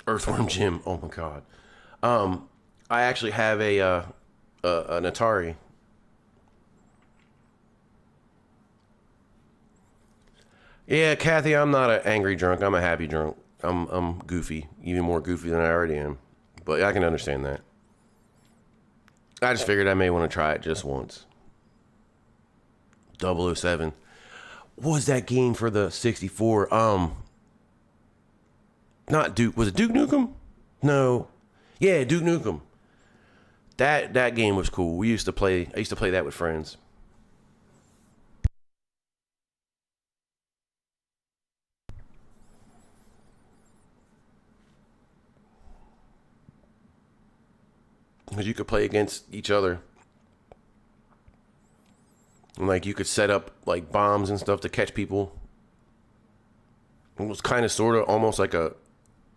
Earthworm Jim. Oh my god. I actually have an Atari. Yeah, Kathy, I'm not an angry drunk. I'm a happy drunk. I'm goofy, even more goofy than I already am. But I can understand that. I just figured I may want to try it just once. 007. What was that game for the 64? Not Duke. Was it Duke Nukem? No. Yeah, Duke Nukem. That game was cool. We used to play. I used to play that with friends. Because you could play against each other. And like you could set up like bombs and stuff to catch people. It was kind of sort of almost like a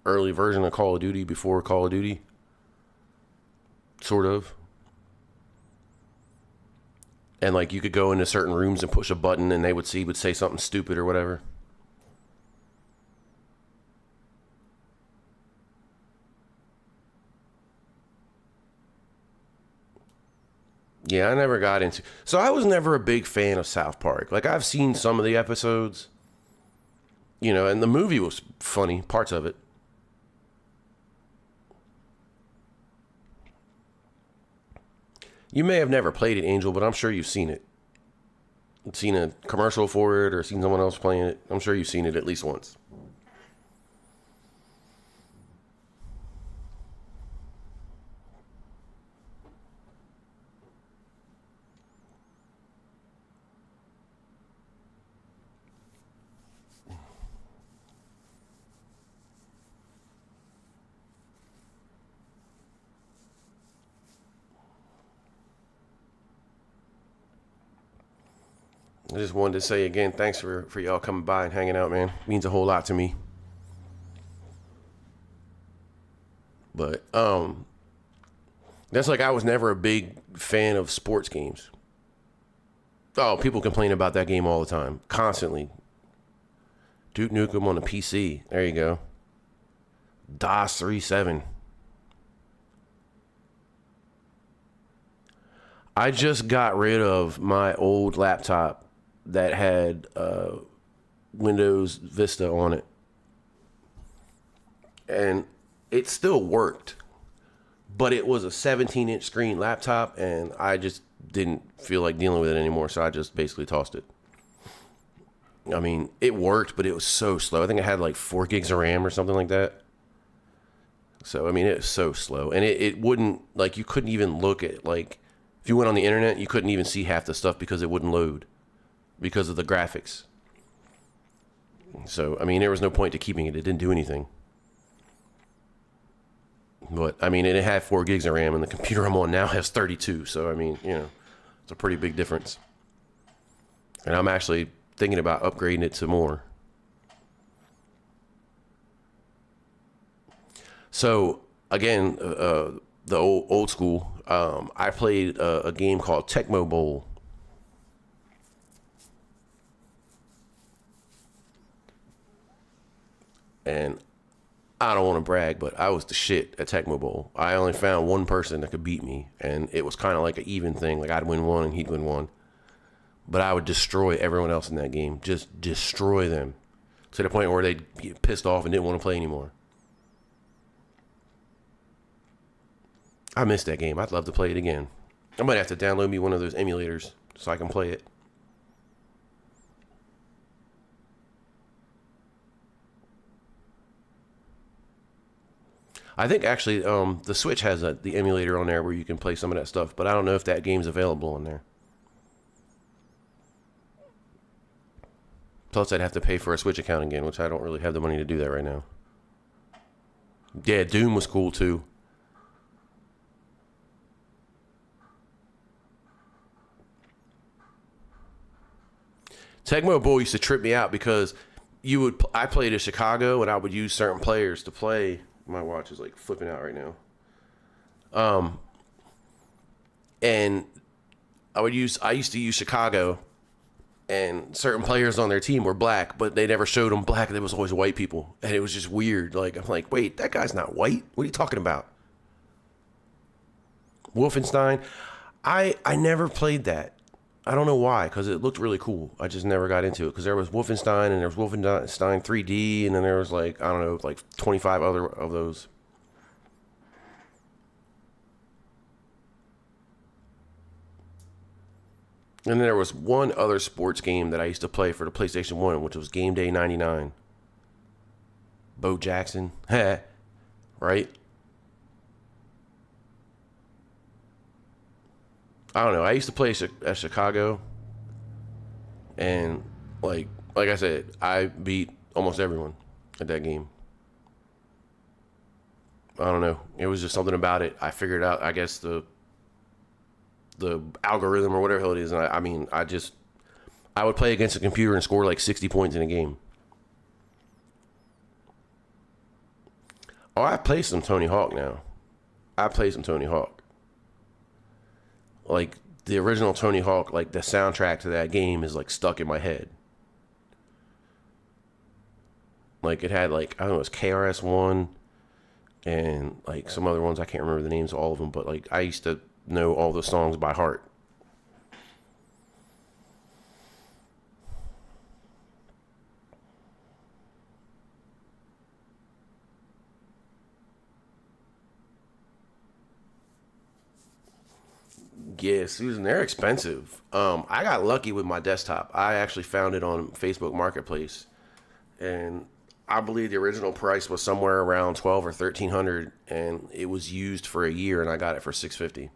early version of Call of Duty before Call of Duty. Sort of. And like you could go into certain rooms and push a button and they would say something stupid or whatever. Yeah, I never got into. So I was never a big fan of South Park. Like I've seen some of the episodes, and the movie was funny, parts of it. You may have never played it, Angel, but I'm sure you've seen it. Seen a commercial for it or seen someone else playing it. I'm sure you've seen it at least once. I just wanted to say again, thanks for y'all coming by and hanging out, man. Means a whole lot to me. But that's like I was never a big fan of sports games. Oh, people complain about that game all the time, constantly. Duke Nukem on the PC. There you go. DOS 3.7. I just got rid of my old laptop that had Windows Vista on it. And it still worked. But it was a 17-inch screen laptop, and I just didn't feel like dealing with it anymore, so I just basically tossed it. I mean, it worked, but it was so slow. I think it had like 4 gigs of RAM or something like that. So, I mean, it was so slow. And it wouldn't, like, you couldn't even look at, like, if you went on the internet, you couldn't even see half the stuff because it wouldn't load because of the graphics. So, I mean, there was no point to keeping it. It didn't do anything. But, I mean, it had 4 gigs of RAM, and the computer I'm on now has 32. So, I mean, it's a pretty big difference. And I'm actually thinking about upgrading it to more. So, again, the old school, I played a game called Tecmo Bowl. And I don't want to brag, but I was the shit at Tecmo Bowl. I only found one person that could beat me, and it was kind of like an even thing. Like I'd win one and he'd win one. But I would destroy everyone else in that game. Just destroy them. To the point where they'd get pissed off and didn't want to play anymore. I missed that game. I'd love to play it again. I might have to download me one of those emulators so I can play it. I think actually the Switch has the emulator on there where you can play some of that stuff, but I don't know if that game's available on there. Plus, I'd have to pay for a Switch account again, which I don't really have the money to do that right now. Yeah, Doom was cool too. Tecmo Bowl used to trip me out because I played in Chicago and I would use certain players to play. My watch is like flipping out right now. And I used to use Chicago, and certain players on their team were black, but they never showed them black. There was always white people, and it was just weird. Like I'm like, wait, that guy's not white. What are you talking about? Wolfenstein. I never played that. I don't know why, because it looked really cool. I just never got into it because there was Wolfenstein and there was Wolfenstein 3D, and then there was like, I don't know, like 25 other of those. And then there was one other sports game that I used to play for the PlayStation 1, which was Game Day 99. Bo Jackson. Right? I don't know. I used to play at Chicago, and like I said, I beat almost everyone at that game. I don't know. It was just something about it. I figured out, I guess, the algorithm or whatever the hell it is. And I mean, I would play against a computer and score like 60 points in a game. Oh, I play some Tony Hawk now. I play some Tony Hawk. Like the original Tony Hawk, like the soundtrack to that game is like stuck in my head. Like it had like, I don't know, it was KRS-One and like some other ones. I can't remember the names of all of them, but like I used to know all the songs by heart Yeah, Susan, they're expensive. I got lucky with my desktop. I actually found it on Facebook Marketplace, and I believe the original price was somewhere around 12 or 1300, and it was used for a year, and I got it for 650.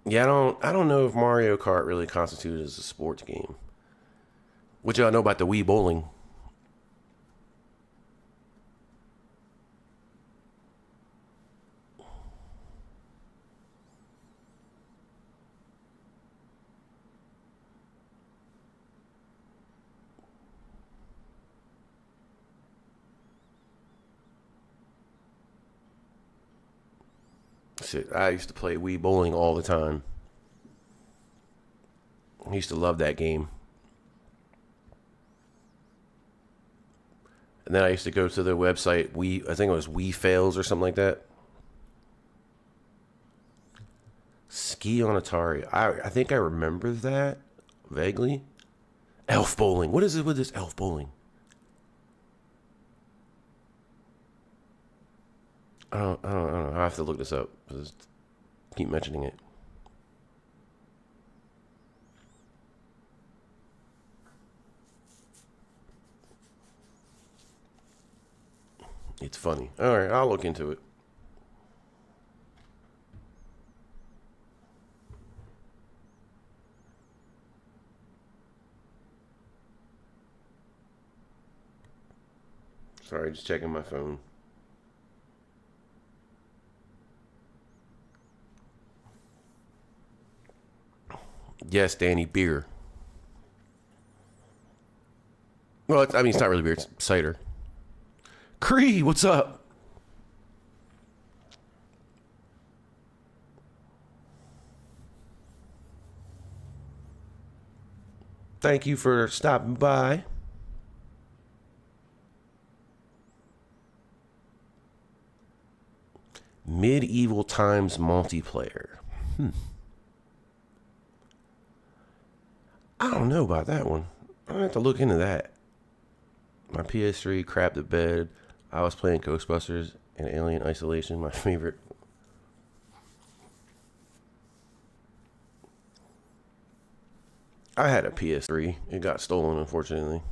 Yeah, I don't know if Mario Kart really constituted as a sports game. What y'all know about the Wii Bowling? Shit, I used to play Wii Bowling all the time. I used to love that game. And then I used to go to the website I think it was Wii Fails or something like that. Ski on Atari. I think I remember that vaguely. Elf bowling. What is it with this elf bowling? I don't know. I have to look this up. Just keep mentioning it. It's funny. All right, I'll look into it. Sorry, just checking my phone. Yes, Danny, beer. Well, I mean, it's not really beer, it's cider. Cree, what's up? Thank you for stopping by. Medieval Times multiplayer. I don't know about that one. I have to look into that. My PS3 crapped the bed. I was playing Ghostbusters and Alien Isolation, my favorite. I had a PS3. It got stolen, unfortunately.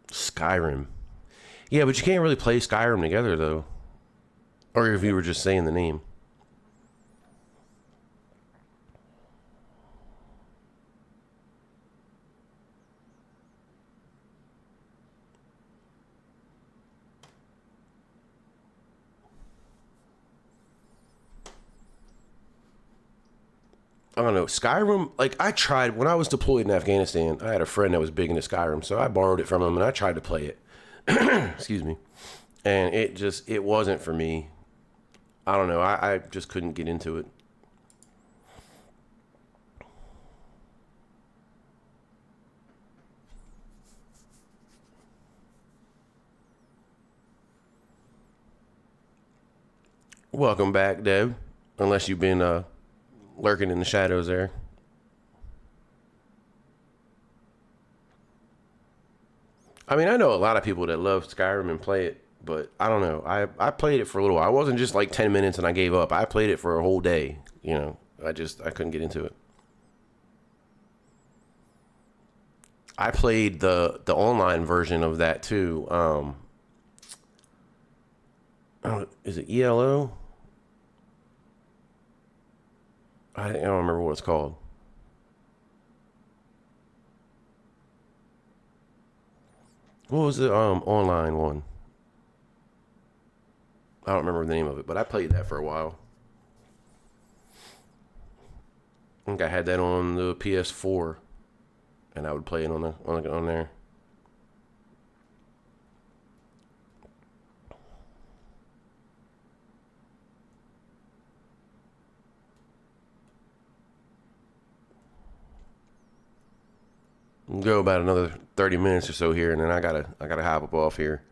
Skyrim. Yeah, but you can't really play Skyrim together, though. Or if you were just saying the name. I don't know. Skyrim, like, I tried when I was deployed in Afghanistan. I had a friend that was big into Skyrim, so I borrowed it from him and I tried to play it. Excuse me. And it wasn't for me. I don't know. I just couldn't get into it. Welcome back, Deb. Unless you've been lurking in the shadows there. I mean, I know a lot of people that love Skyrim and play it, but I don't know. I played it for a little while. I wasn't just like 10 minutes and I gave up. I played it for a whole day. I couldn't get into it. I played the online version of that too. Is it ELO? I don't remember what it's called. What was the online one? I don't remember the name of it, but I played that for a while. I think I had that on the PS4, and I would play it on there. Go about another 30 minutes or so here, and then I gotta hop up off here.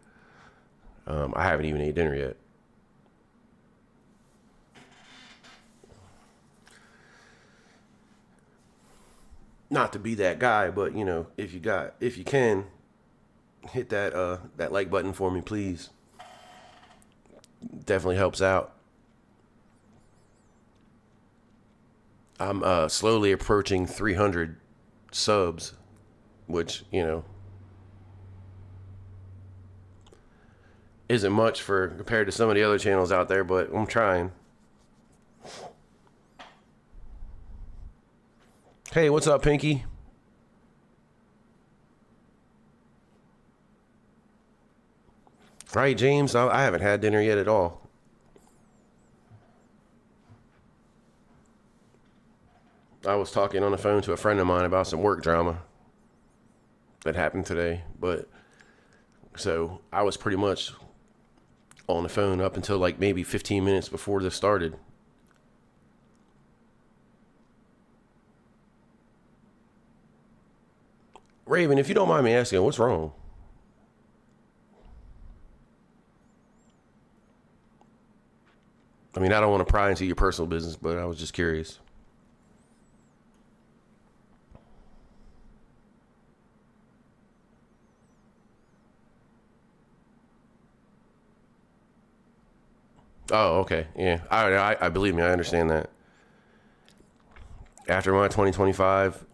I haven't even ate dinner yet. Not to be that guy, but you know, if you can, hit that like button for me, please. Definitely helps out. I'm slowly approaching 300 subs, which you know isn't much for compared to some of the other channels out there, but I'm trying. Hey, what's up, Pinky? Right, James? I haven't had dinner yet at all. I was talking on the phone to a friend of mine about some work drama that happened today, but so I was pretty much on the phone up until like maybe 15 minutes before this started. Raven, if you don't mind me asking, what's wrong? I mean, I don't want to pry into your personal business, but I was just curious. Oh, okay. Yeah. I believe me, I understand that. After my 2025,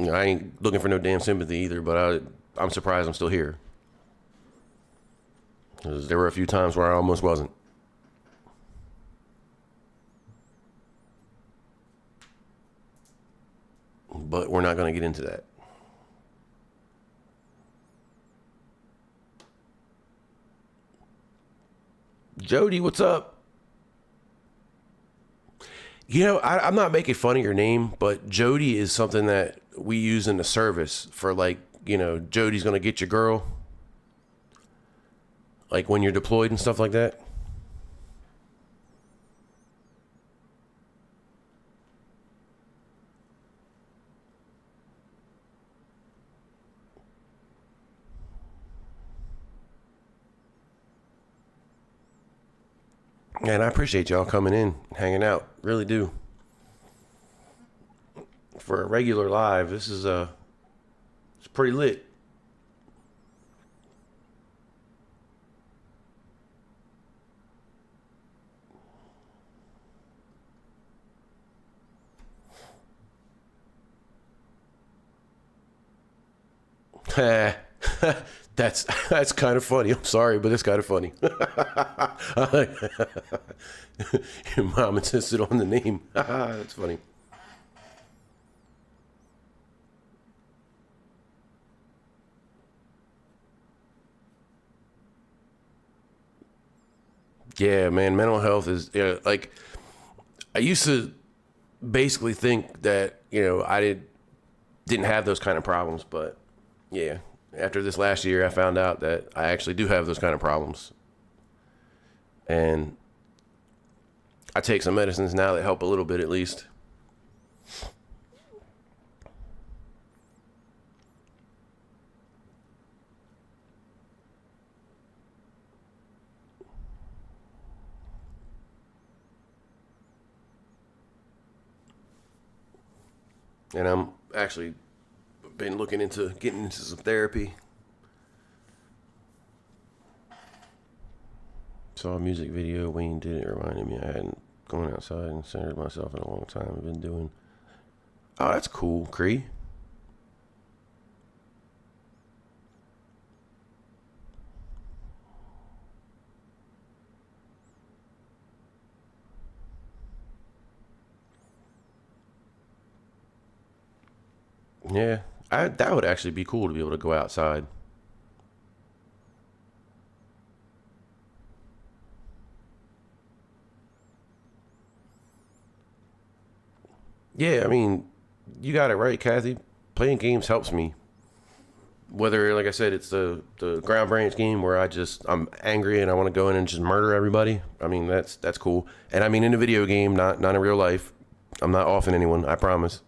I ain't looking for no damn sympathy either, but I'm surprised I'm still here. 'Cause there were a few times where I almost wasn't. But we're not going to get into that. Jody, what's up? I'm not making fun of your name, but Jody is something that we use in the service for like, Jody's going to get your girl. Like when you're deployed and stuff like that. And I appreciate y'all coming in, hanging out. Really do. For a regular live, this is it's pretty lit. That's kind of funny. I'm sorry, but it's kind of funny. Your mom insisted on the name. That's funny. Yeah, man, mental health is like I used to basically think that I didn't have those kind of problems, but yeah, after this last year, I found out that I actually do have those kind of problems, and I take some medicines now that help a little bit at least. And I'm actually been looking into getting into some therapy. Saw a music video Wayne did. It reminded me I hadn't gone outside and centered myself in a long time. I've been doing. Oh, that's cool, Cree. Yeah, that would actually be cool to be able to go outside. Yeah, I mean, you got it right, Kathy. Playing games helps me. Whether, like I said, it's the ground branch game where I'm angry and I want to go in and just murder everybody. I mean, that's cool. And I mean, in a video game, not in real life. I'm not offing anyone. I promise.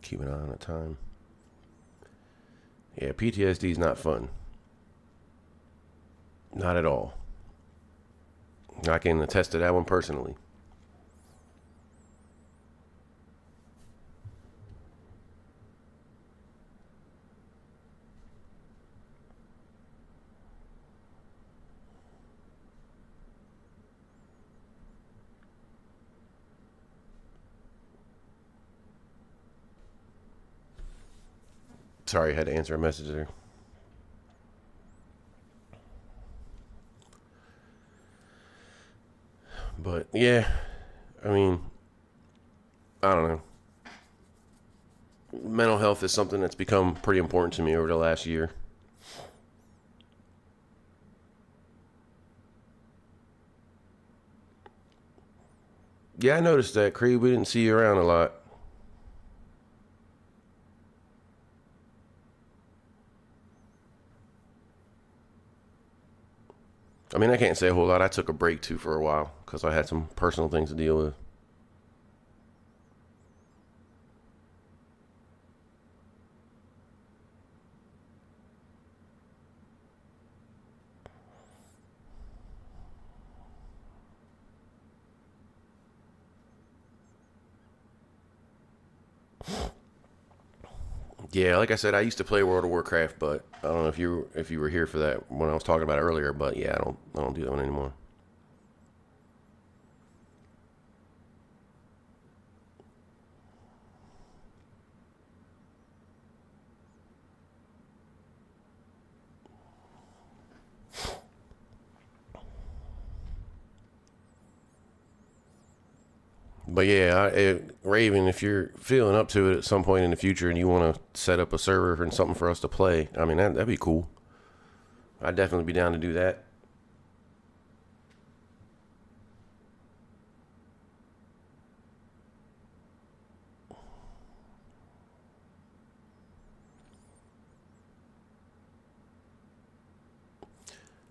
Keep an eye on the time. Yeah, PTSD is not fun. Not at all. I can attest to that one personally. Sorry, I had to answer a message there. But yeah, I mean, I don't know. Mental health is something that's become pretty important to me over the last year. Yeah, I noticed that, Creed. We didn't see you around a lot. I mean, I can't say a whole lot. I took a break too for a while because I had some personal things to deal with. Yeah, like I said, I used to play World of Warcraft, but I don't know if you were here for that when I was talking about it earlier. But yeah, I don't do that one anymore. But yeah, Raven, if you're feeling up to it at some point in the future and you want to set up a server and something for us to play, I mean that'd be cool. I'd definitely be down to do that.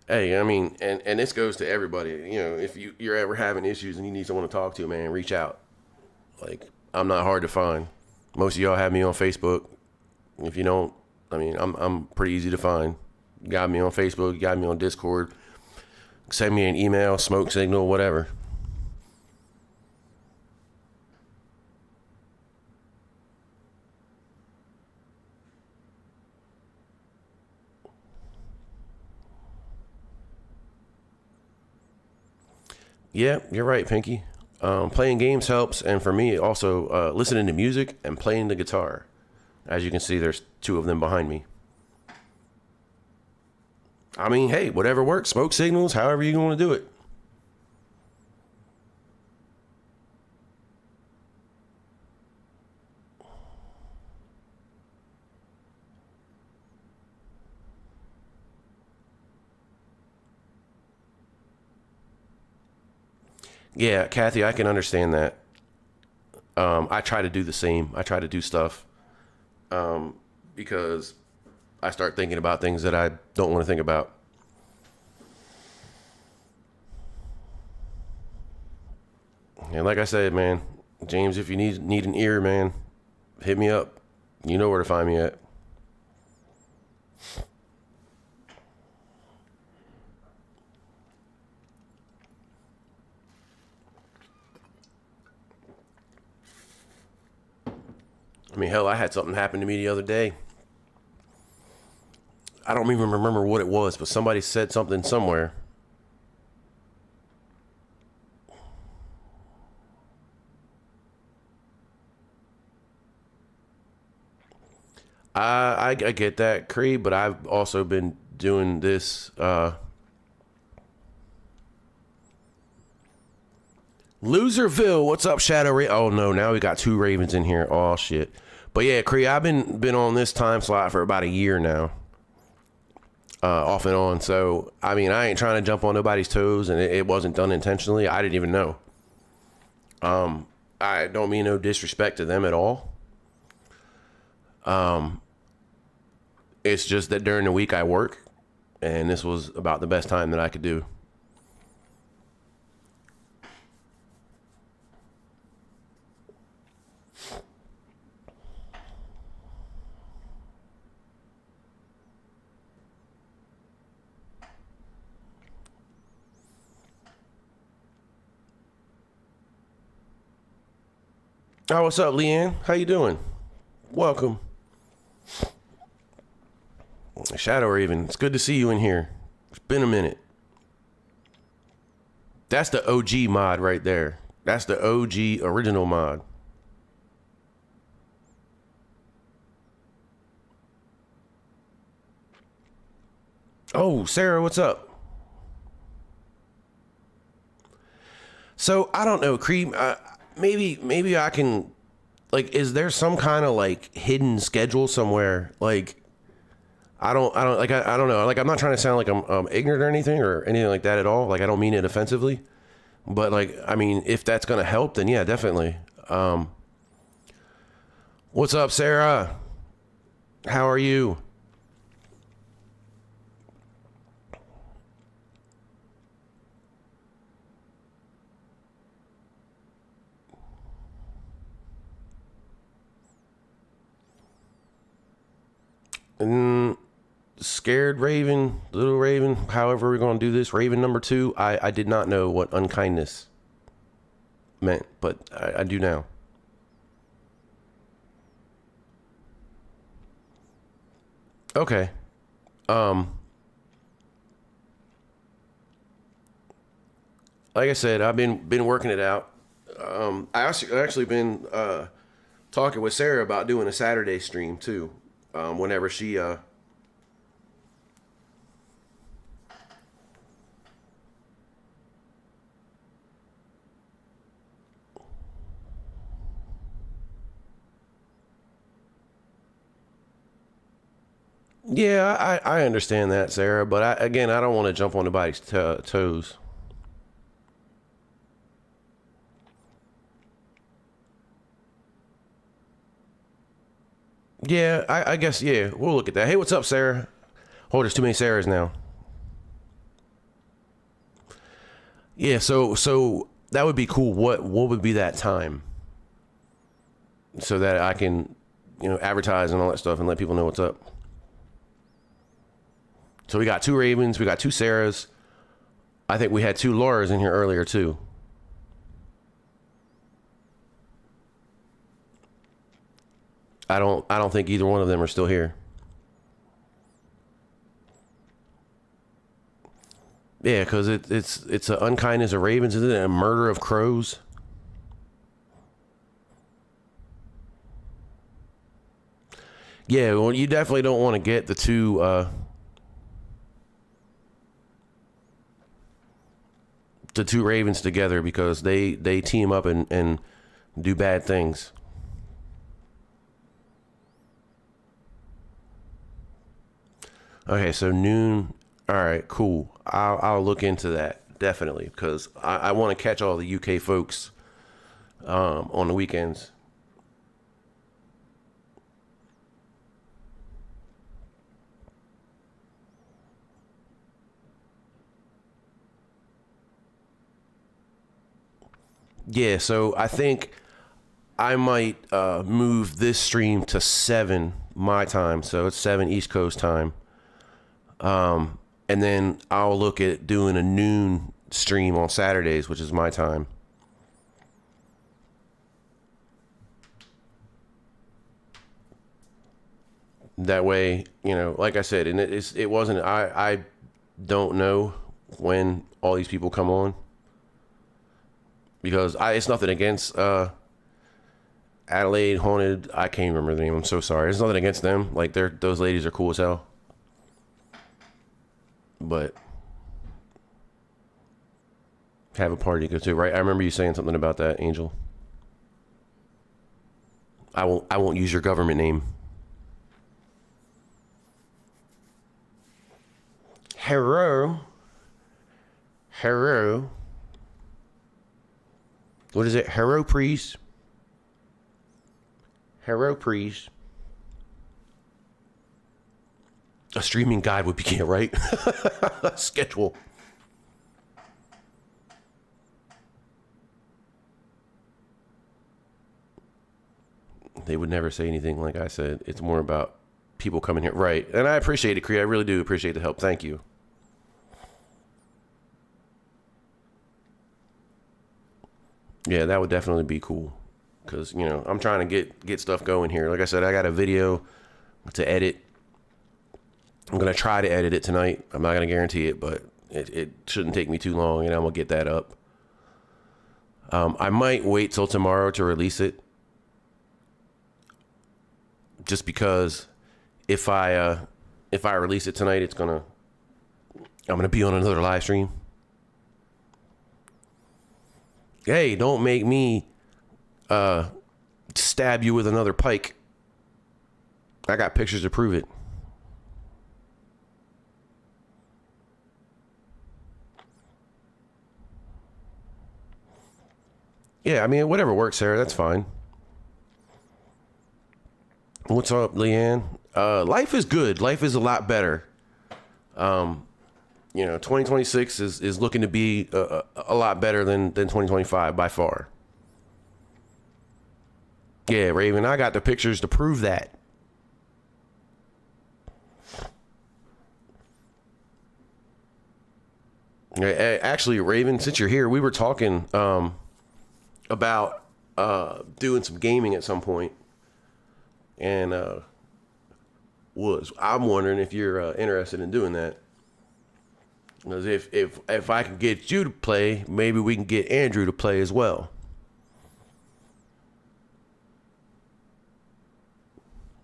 Hey, I mean, and this goes to everybody. You know, if you're ever having issues and you need someone to talk to, man, reach out. Like I'm not hard to find. Most of y'all have me on Facebook. If you don't, I mean, I'm pretty easy to find. You got me on Facebook. You got me on Discord. Send me an email, smoke signal, whatever. Yeah, you're right, Pinky. Playing games helps, and for me, also listening to music and playing the guitar. As you can see, there's two of them behind me. I mean, hey, whatever works. Smoke signals, however you want to do it. Yeah, Kathy, I can understand that. I try to do the same. I try to do stuff because I start thinking about things that I don't want to think about. And like I said, man, James, if you need an ear, man, hit me up. You know where to find me at. I mean, hell, I had something happen to me the other day. I don't even remember what it was, but somebody said something somewhere. I get that, Creed, but I've also been doing this. Loserville, what's up, Shadow Oh no, now we got two Ravens in here. Oh shit. But yeah, Creed, I've been on this time slot for about a year now, off and on. So I mean, I ain't trying to jump on nobody's toes, and it wasn't done intentionally. I didn't even know. I don't mean no disrespect to them at all. It's just that during the week I work, and this was about the best time that I could do. Oh, what's up, Leanne? How you doing? Welcome. Shadow Raven, it's good to see you in here. It's been a minute. That's the OG mod right there. That's the OG original mod. Oh, Sarah, what's up? So I don't know, Cream. Maybe I can. Like, is there some kind of like hidden schedule somewhere? Like, I don't know. Like, I'm not trying to sound like I'm ignorant or anything like that at all. Like, I don't mean it offensively, but like, I mean, if that's gonna help, then yeah, definitely. What's up, Sarah? How are you? Mm, Scared Raven, Little Raven, however we're going to do this. Raven number two, I did not know what unkindness meant, but I do now. Okay. Um, like I said, I've been working it out. Actually been talking with Sarah about doing a Saturday stream too. Whenever she Yeah, I understand that, Sarah, but again, I don't want to jump on anybody's toes. Yeah, I guess, yeah, we'll look at that. Hey, what's up, Sarah? Oh, there's too many Sarahs now. Yeah, so that would be cool. What would be that time so that I can, advertise and all that stuff and let people know what's up. So we got two Ravens, we got two Sarahs. I think we had two Lauras in here earlier too. I don't think either one of them are still here. Yeah, because it's an unkindness of ravens, isn't it? A murder of crows. Yeah, well, you definitely don't want to get the two ravens together because they team up and do bad things. Okay, so noon. All right, cool. I'll look into that definitely because I want to catch all the UK folks on the weekends. Yeah, so I think I might move this stream to 7 my time, so it's 7 East Coast time. And then I'll look at doing a noon stream on Saturdays, which is my time. That way, like I said, and it wasn't. I don't know when all these people come on because it's nothing against Adelaide Haunted. I can't remember the name. I'm so sorry. It's nothing against them. Like those ladies are cool as hell. But have a party to go to, right? I remember you saying something about that, Angel. I won't use your government name. Hello. Hello. What is it? Hero priest. Hero priest. A streaming guide would be right. Schedule. They would never say anything like I said. It's more about people coming here. Right. And I appreciate it, Cree. I really do appreciate the help. Thank you. Yeah, that would definitely be cool. because I'm trying to get stuff going here. Like I said, I got a video to edit. I'm gonna try to edit it tonight. I'm not gonna guarantee it, but it shouldn't take me too long, and I'm gonna get that up. I might wait till tomorrow to release it, just because if I release it tonight, I'm gonna be on another live stream. Hey, don't make me stab you with another pike. I got pictures to prove it. Yeah, I mean, whatever works, Sarah. That's fine. What's up, Leanne? Life is good. Life is a lot better. 2026 is looking to be a lot better than 2025 by far. Yeah, Raven, I got the pictures to prove that. Actually, Raven, since you're here, we were talking about doing some gaming at some point, and I'm wondering if you're interested in doing that. Because if I can get you to play, maybe we can get Andrew to play as well.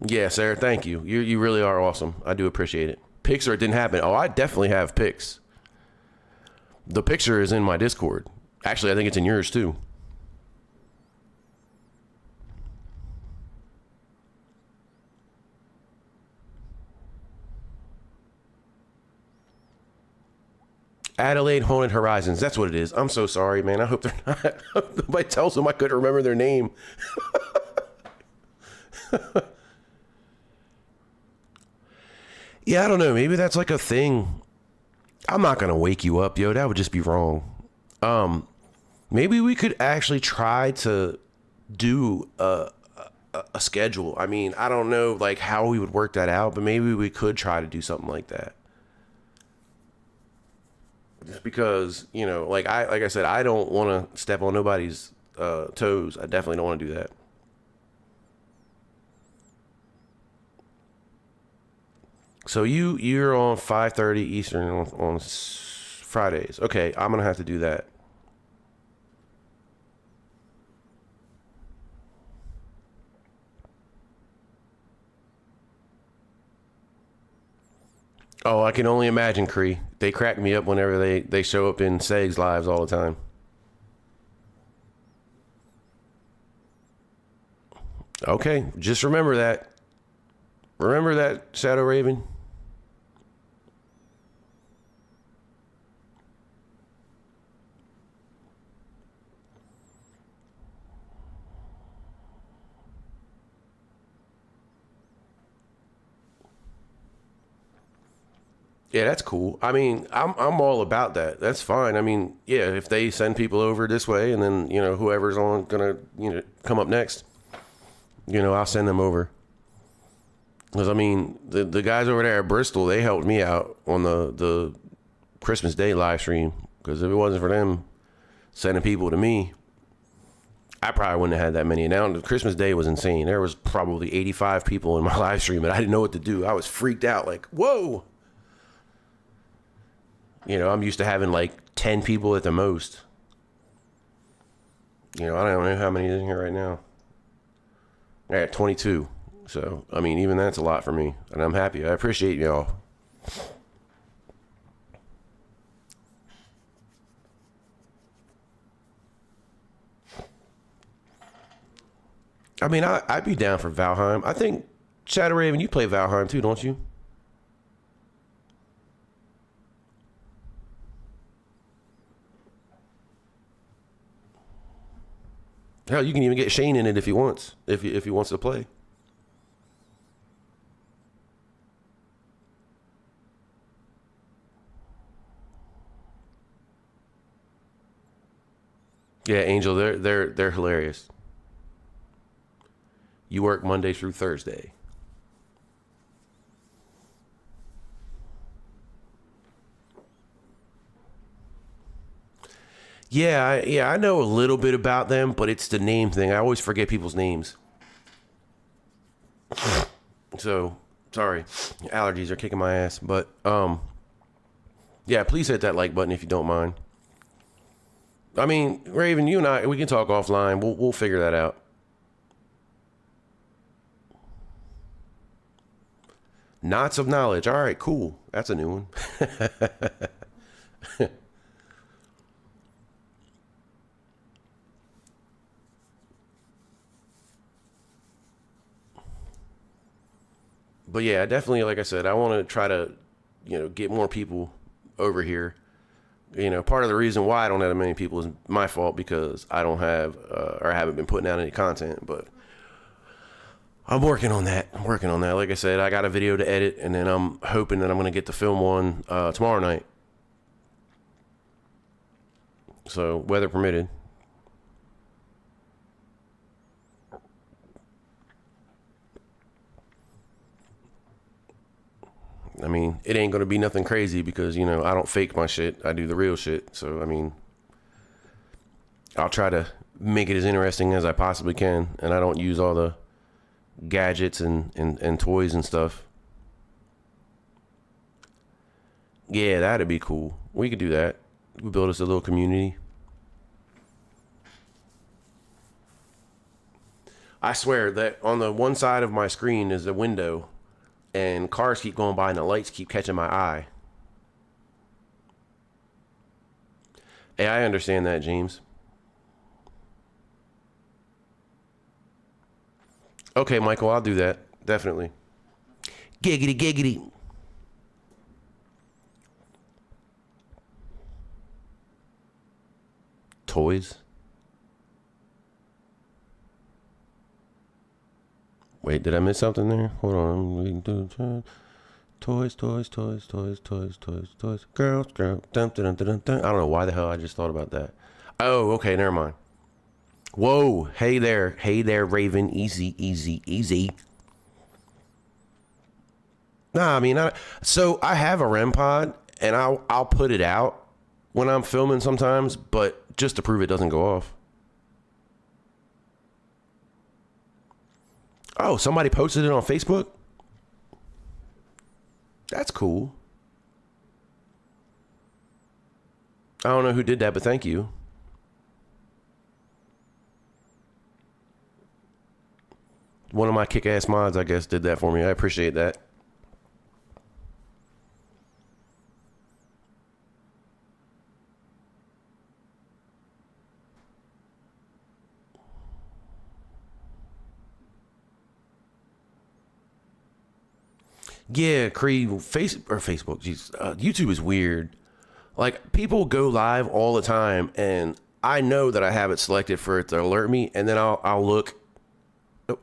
Yeah, Sarah, thank you. You really are awesome. I do appreciate it. Picks or it didn't happen. Oh, I definitely have pics. The picture is in my Discord. Actually, I think it's in yours too. Adelaide Haunted Horizons. That's what it is. I'm so sorry, man. I hope they're not. I hope nobody tells them I couldn't remember their name. Yeah, I don't know. Maybe that's like a thing. I'm not going to wake you up, yo. That would just be wrong. Maybe we could actually try to do a schedule. I mean, I don't know like how we would work that out, but maybe we could try to do something like that. Just because, like I said, I don't want to step on nobody's toes. I definitely don't want to do that. So you're on 5:30 Eastern on Fridays. Okay, I'm gonna have to do that. Oh, I can only imagine, Cree. They crack me up whenever they show up in Seg's lives all the time. Okay, just remember that. Remember that, Shadow Raven. Yeah, that's cool. I mean, I'm all about that. That's fine. I mean, yeah, if they send people over this way, and then whoever's on gonna come up next, I'll send them over. Because I mean, the guys over there at Bristol, they helped me out on the Christmas Day live stream. Because if it wasn't for them sending people to me, I probably wouldn't have had that many. Now, Christmas Day was insane. There was probably 85 people in my live stream, and I didn't know what to do. I was freaked out, like, whoa. I'm used to having like 10 people at the most. I don't know how many is in here right now. I got 22. So, I mean, even that's a lot for me. And I'm happy. I appreciate y'all. I mean, I'd be down for Valheim. I think, Shadow Raven, you play Valheim too, don't you? Hell, you can even get Shane in it if he wants. If he wants to play. Yeah, Angel, they're hilarious. You work Monday through Thursday. Yeah, I know a little bit about them, but it's the name thing. I always forget people's names. So, sorry. Allergies are kicking my ass, but yeah, please hit that like button if you don't mind. I mean, Raven, you and I, we can talk offline. We'll figure that out. Knots of knowledge. All right, cool. That's a new one. But yeah, definitely, like I said, I want to try to, get more people over here. Part of the reason why I don't have that many people is my fault because I don't have or I haven't been putting out any content. But I'm working on that. Like I said, I got a video to edit, and then I'm hoping that I'm going to get to film one tomorrow night. So, weather permitted. I mean, it ain't going to be nothing crazy because, I don't fake my shit. I do the real shit. So, I mean, I'll try to make it as interesting as I possibly can. And I don't use all the gadgets and toys and stuff. Yeah, that'd be cool. We could do that. We build us a little community. I swear that on the one side of my screen is a window, and cars keep going by and the lights keep catching my eye. Hey, I understand that, James. Okay, Michael, I'll do that. Definitely. Giggity, giggity. Toys? Wait, did I miss something there? Hold on. Toys, toys, toys, toys, toys, toys, toys. Girls, girl. Dun, dun, dun, dun, dun. I don't know why the hell I just thought about that. Oh, okay, never mind. Whoa, hey there, Raven. Easy, easy, easy. Nah, I mean, so I have a REM pod, and I'll put it out when I'm filming sometimes, but just to prove it doesn't go off. Oh, somebody posted it on Facebook? That's cool. I don't know who did that, but thank you. One of my kick-ass mods, I guess, did that for me. I appreciate that. Yeah, Creed, Facebook, geez, YouTube is weird. Like, people go live all the time, and I know that I have it selected for it to alert me, and then I'll look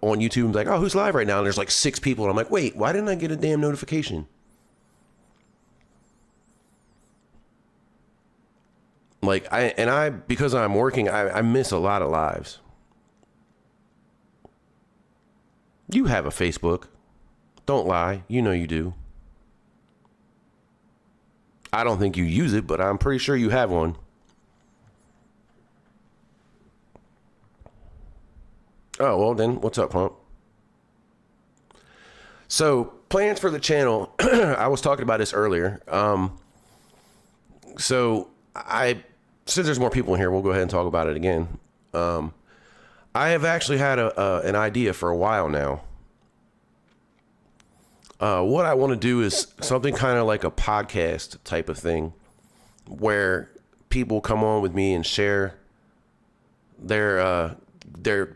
on YouTube and be like, oh, who's live right now? And there's like 6 people, and I'm like, wait, why didn't I get a damn notification? Like, because I'm working, I miss a lot of lives. You have a Facebook. Don't lie. You know you do. I don't think you use it, but I'm pretty sure you have one. Oh, well then, what's up, Pump? So, plans for the channel. I was talking about this earlier. So, since there's more people in here, we'll go ahead and talk about it again. I have actually had an idea for a while now. What I want to do is something kind of like a podcast type of thing where people come on with me and share their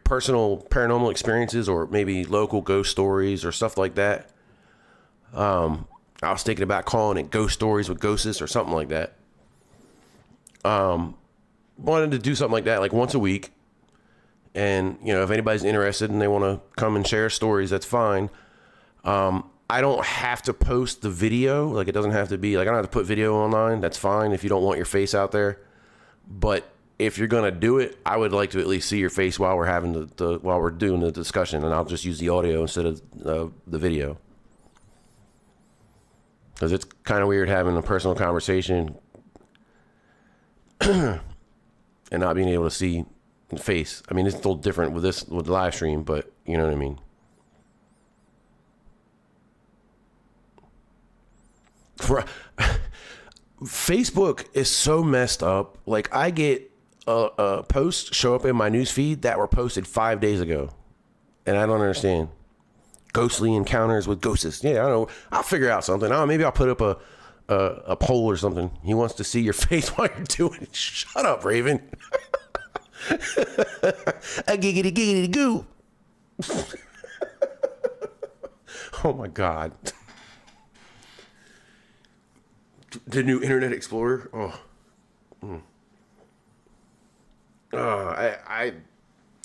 personal paranormal experiences or maybe local ghost stories or stuff like that. I was thinking about calling it Ghost Stories with Ghosts or something like that. Wanted to do something like that like once a week. And, if anybody's interested and they want to come and share stories, that's fine. I don't have to post the video. Like, it doesn't have to be like, I don't have to put video online. That's fine if you don't want your face out there. But if you're going to do it, I would like to at least see your face while we're having while we're doing the discussion, and I'll just use the audio instead of the video. Because it's kind of weird having a personal conversation and not being able to see the face. I mean, it's still different with the live stream, but you know what I mean. Facebook is so messed up. Like, I get a post show up in my news feed that were posted 5 days ago, and I don't understand. Ghostly encounters with ghosts. Yeah, I don't know. I'll figure out something. Maybe I'll put up a poll or something. He wants to see your face while you're doing it. Shut up, Raven. A giggity giggity goo. Oh my God. The new Internet Explorer. Oh.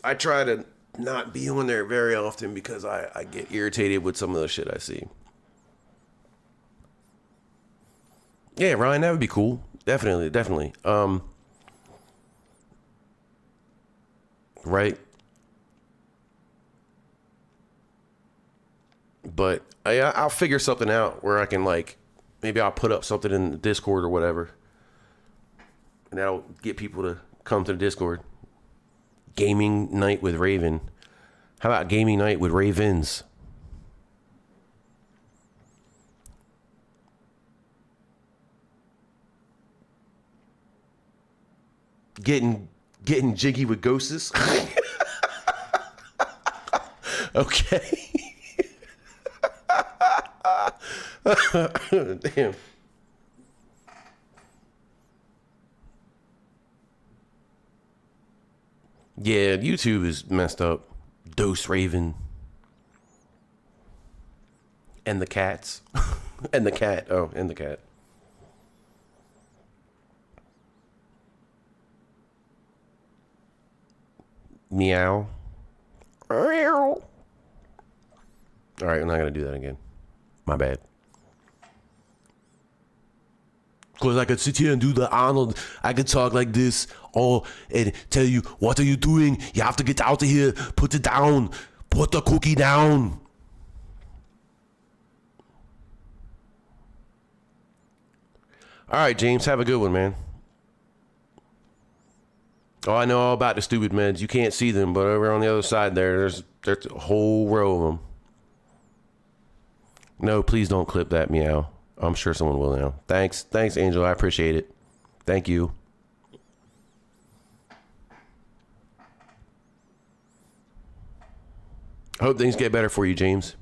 I try to not be on there very often because I get irritated with some of the shit I see. Yeah, Ryan, that would be cool. Definitely. Right. But I'll figure something out where I can, like, maybe I'll put up something in the Discord or whatever, and that'll get people to come to the Discord. Gaming night with Raven. How about gaming night with Ravens? Getting jiggy with ghosts. Okay. Damn. Yeah, YouTube is messed up. Dose Raven. And the cats. And the cat. Oh, and the cat. Meow. All right, I'm not going to do that again. My bad. Because I could sit here and do the Arnold. I could talk like this. Oh, and tell you, what are you doing? You have to get out of here. Put it down. Put the cookie down. All right, James, have a good one, man. Oh, I know all about the stupid meds. You can't see them, but over on the other side there's a whole row of them. No, please don't clip that, meow. I'm sure someone will now. Thanks, Angel. I appreciate it. Thank you. I hope things get better for you, James.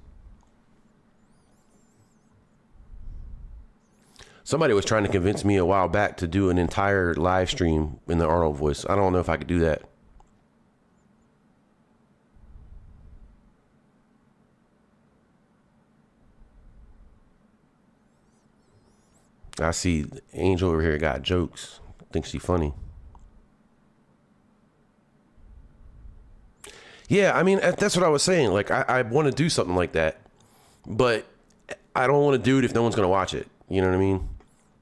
Somebody was trying to convince me a while back to do an entire live stream in the Arnold voice. I don't know if I could do that. I see Angel over here got jokes. Thinks she funny. Yeah, I mean, that's what I was saying. Like, I want to do something like that, but I don't want to do it if no one's going to watch it. You know what I mean?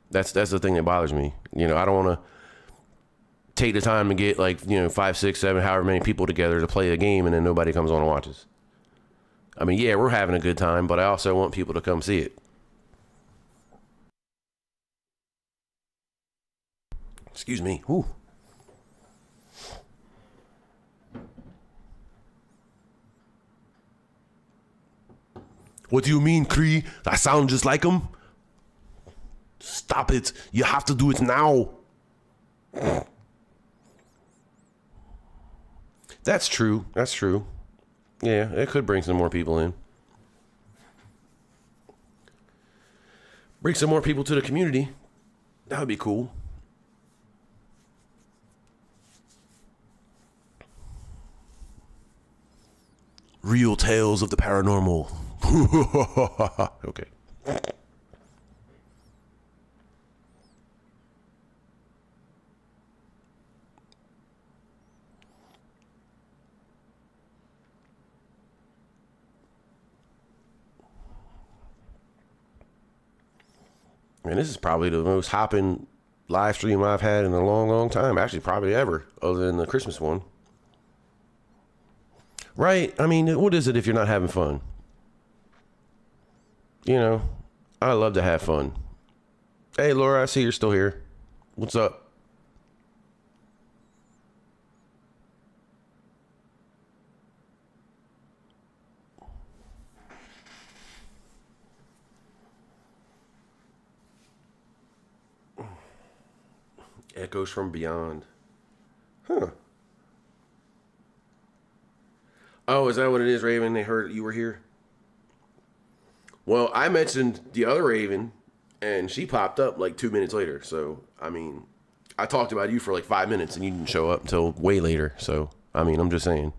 That's the thing that bothers me. You know, I don't want to take the time to get, like, 5, 6, 7, however many people together to play a game and then nobody comes on and watches. I mean, yeah, we're having a good time, but I also want people to come see it. Excuse me. Ooh. What do you mean, Cree? I sound just like him? Stop it. You have to do it now. That's true. Yeah, it could bring some more people in. Bring some more people to the community. That would be cool. Real tales of the paranormal. Okay. And this is probably the most hopping live stream I've had in a long, long time. Actually, probably ever, other than the Christmas one. Right? I mean, what is it if you're not having fun? I love to have fun. Hey, Laura, I see you're still here. What's up? Echoes from Beyond. Huh. Oh, is that what it is, Raven? They heard you were here? Well, I mentioned the other Raven, and she popped up like 2 minutes later. So, I mean, I talked about you for like 5 minutes, and you didn't show up until way later. So, I mean, I'm just saying.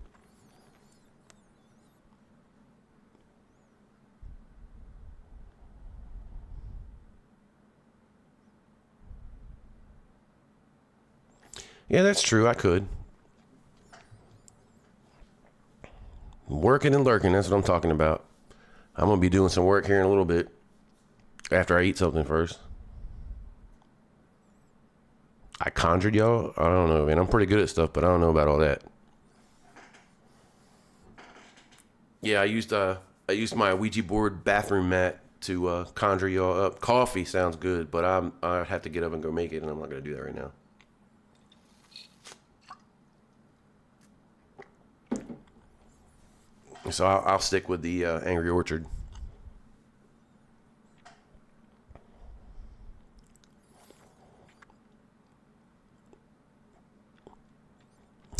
Yeah, that's true. I could. Working and lurking, that's what I'm talking about. I'm going to be doing some work here in a little bit after I eat something first. I conjured y'all? I don't know, man. I'm pretty good at stuff, but I don't know about all that. Yeah, I used my Ouija board bathroom mat to conjure y'all up. Coffee sounds good, but I have to get up and go make it, and I'm not going to do that right now. So I'll stick with the Angry Orchard.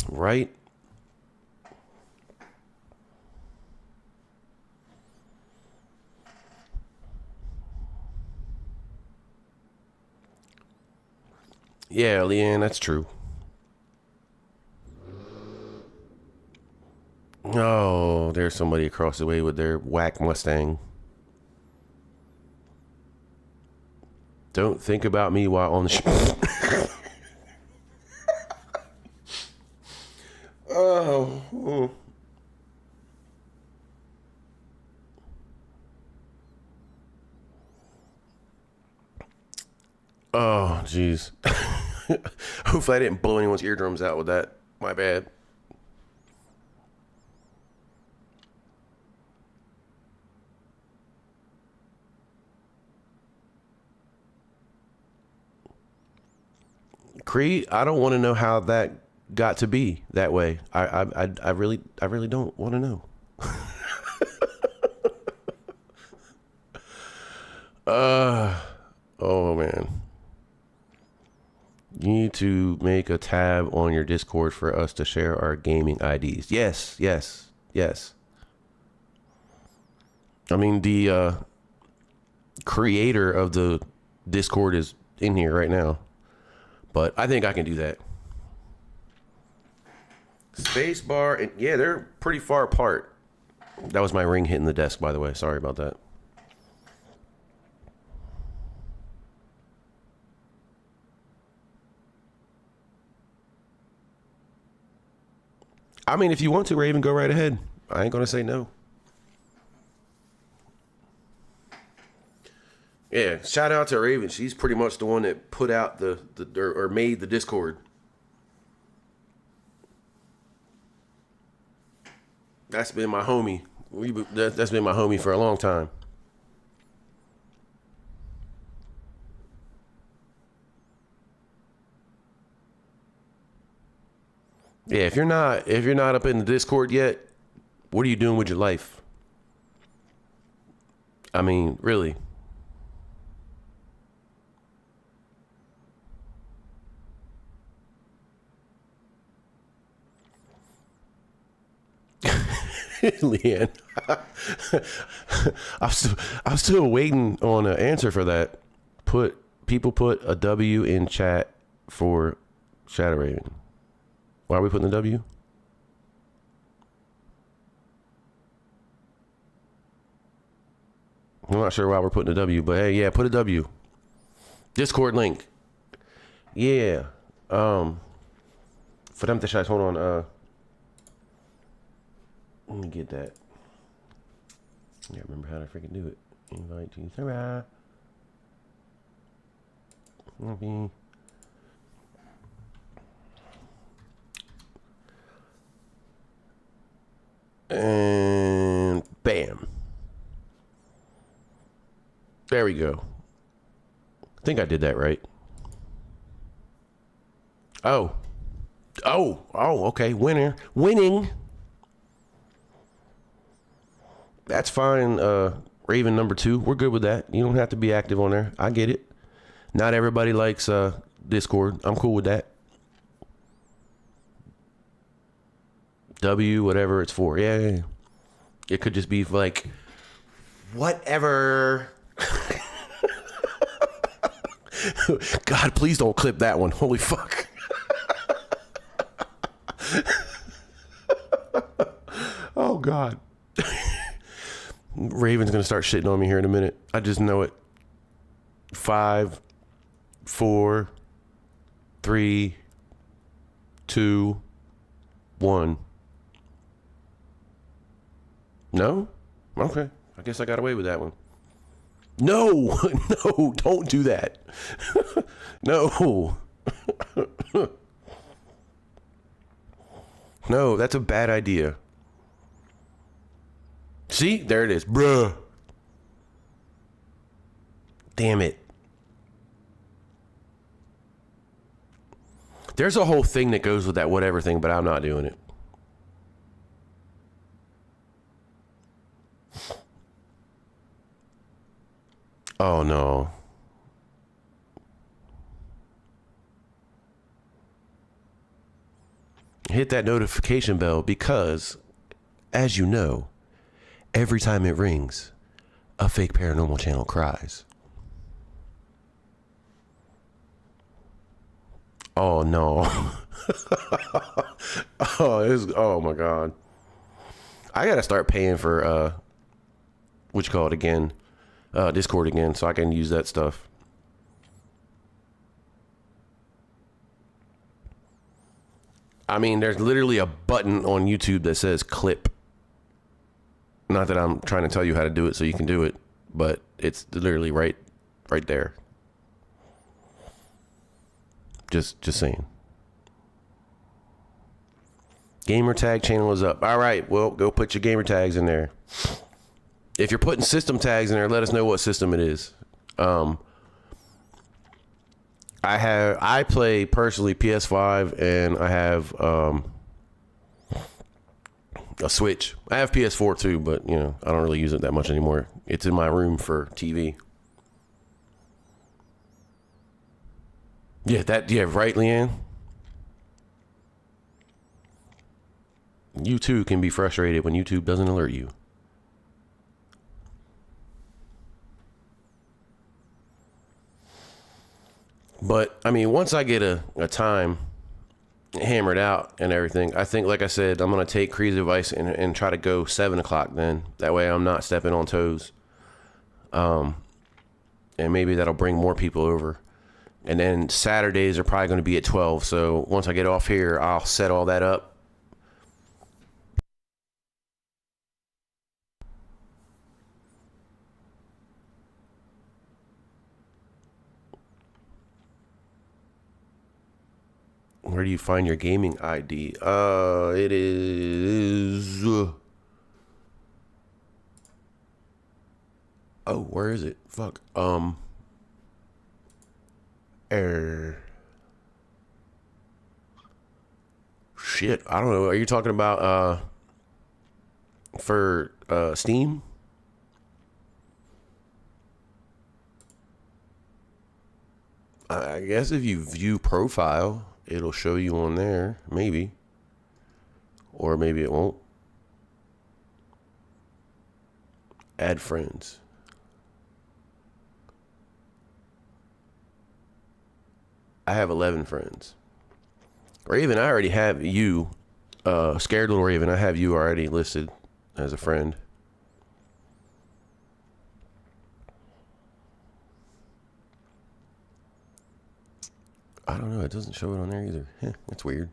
Right? Yeah, Leanne, that's true. Oh, there's somebody across the way with their whack Mustang. Don't think about me while on the oh. Oh, jeez. Hopefully I didn't blow anyone's eardrums out with that. My bad. Creed, I don't want to know how that got to be that way. I really don't want to know. Oh man. You need to make a tab on your Discord for us to share our gaming IDs. Yes, yes, yes. I mean, the creator of the Discord is in here right now, but I think I can do that. Space bar, and yeah, they're pretty far apart. That was my ring hitting the desk, by the way. Sorry about that. I mean, if you want to, Raven, go right ahead. I ain't gonna say no. Yeah, shout out to Raven. She's pretty much the one that put out or made the Discord. That's been my homie. That's been my homie for a long time. Yeah, if you're not up in the Discord yet, what are you doing with your life? I mean, really. Leanne. I'm still waiting on an answer for that. Put a W in chat for Shadow Raven. Why are we putting the W? I'm not sure why we're putting a W, but hey, yeah, put a W. Discord link. Yeah. For them to shots, hold on. Let me get that. I can't remember how to freaking do it. Invite to Sarah. And bam. There we go. I think I did that right. Oh. Okay. Winning. That's fine. Raven number 2. We're good with that. You don't have to be active on there. I get it. Not everybody likes Discord. I'm cool with that. W, whatever it's for. Yeah. It could just be like, whatever. God, please don't clip that one. Holy fuck. Oh, God. Raven's going to start shitting on me here in a minute. I just know it. 5, 4, 3, 2, 1. No? Okay. I guess I got away with that one. No, no, don't do that. No. No, that's a bad idea. See? There it is. Bruh. Damn it. There's a whole thing that goes with that whatever thing, but I'm not doing it. Oh, no. Hit that notification bell because, as you know, every time it rings, a fake paranormal channel cries. Oh, no. Oh, my God. I got to start paying for, what you call it again? Discord again, so I can use that stuff. I mean, there's literally a button on YouTube that says clip. Not that I'm trying to tell you how to do it so you can do it, but it's literally right there. Just saying. Gamer tag channel is up. All right, well, go put your gamer tags in there. If you're putting system tags in there, let us know what system it is. I play personally PS5 and I have a Switch. I have PS4 too, but you know, I don't really use it that much anymore. It's in my room for TV. Yeah, right, Leanne? You too can be frustrated when YouTube doesn't alert you. But, I mean, once I get a time hammered out and everything, I think, like I said, I'm going to take Creed's advice and try to go 7 o'clock then. That way I'm not stepping on toes. And maybe that'll bring more people over. And then Saturdays are probably going to be at 12. So once I get off here, I'll set all that up. Where do you find your gaming ID? It is... Oh, where is it? Fuck. Shit, I don't know. Are you talking about, for, Steam? I guess if you view profile, it'll show you on there, maybe. Or maybe it won't. Add friends. I have 11 friends. Raven, I already have you. Scared Little Raven, I have you already listed as a friend. I don't know. It doesn't show it on there either. That's weird.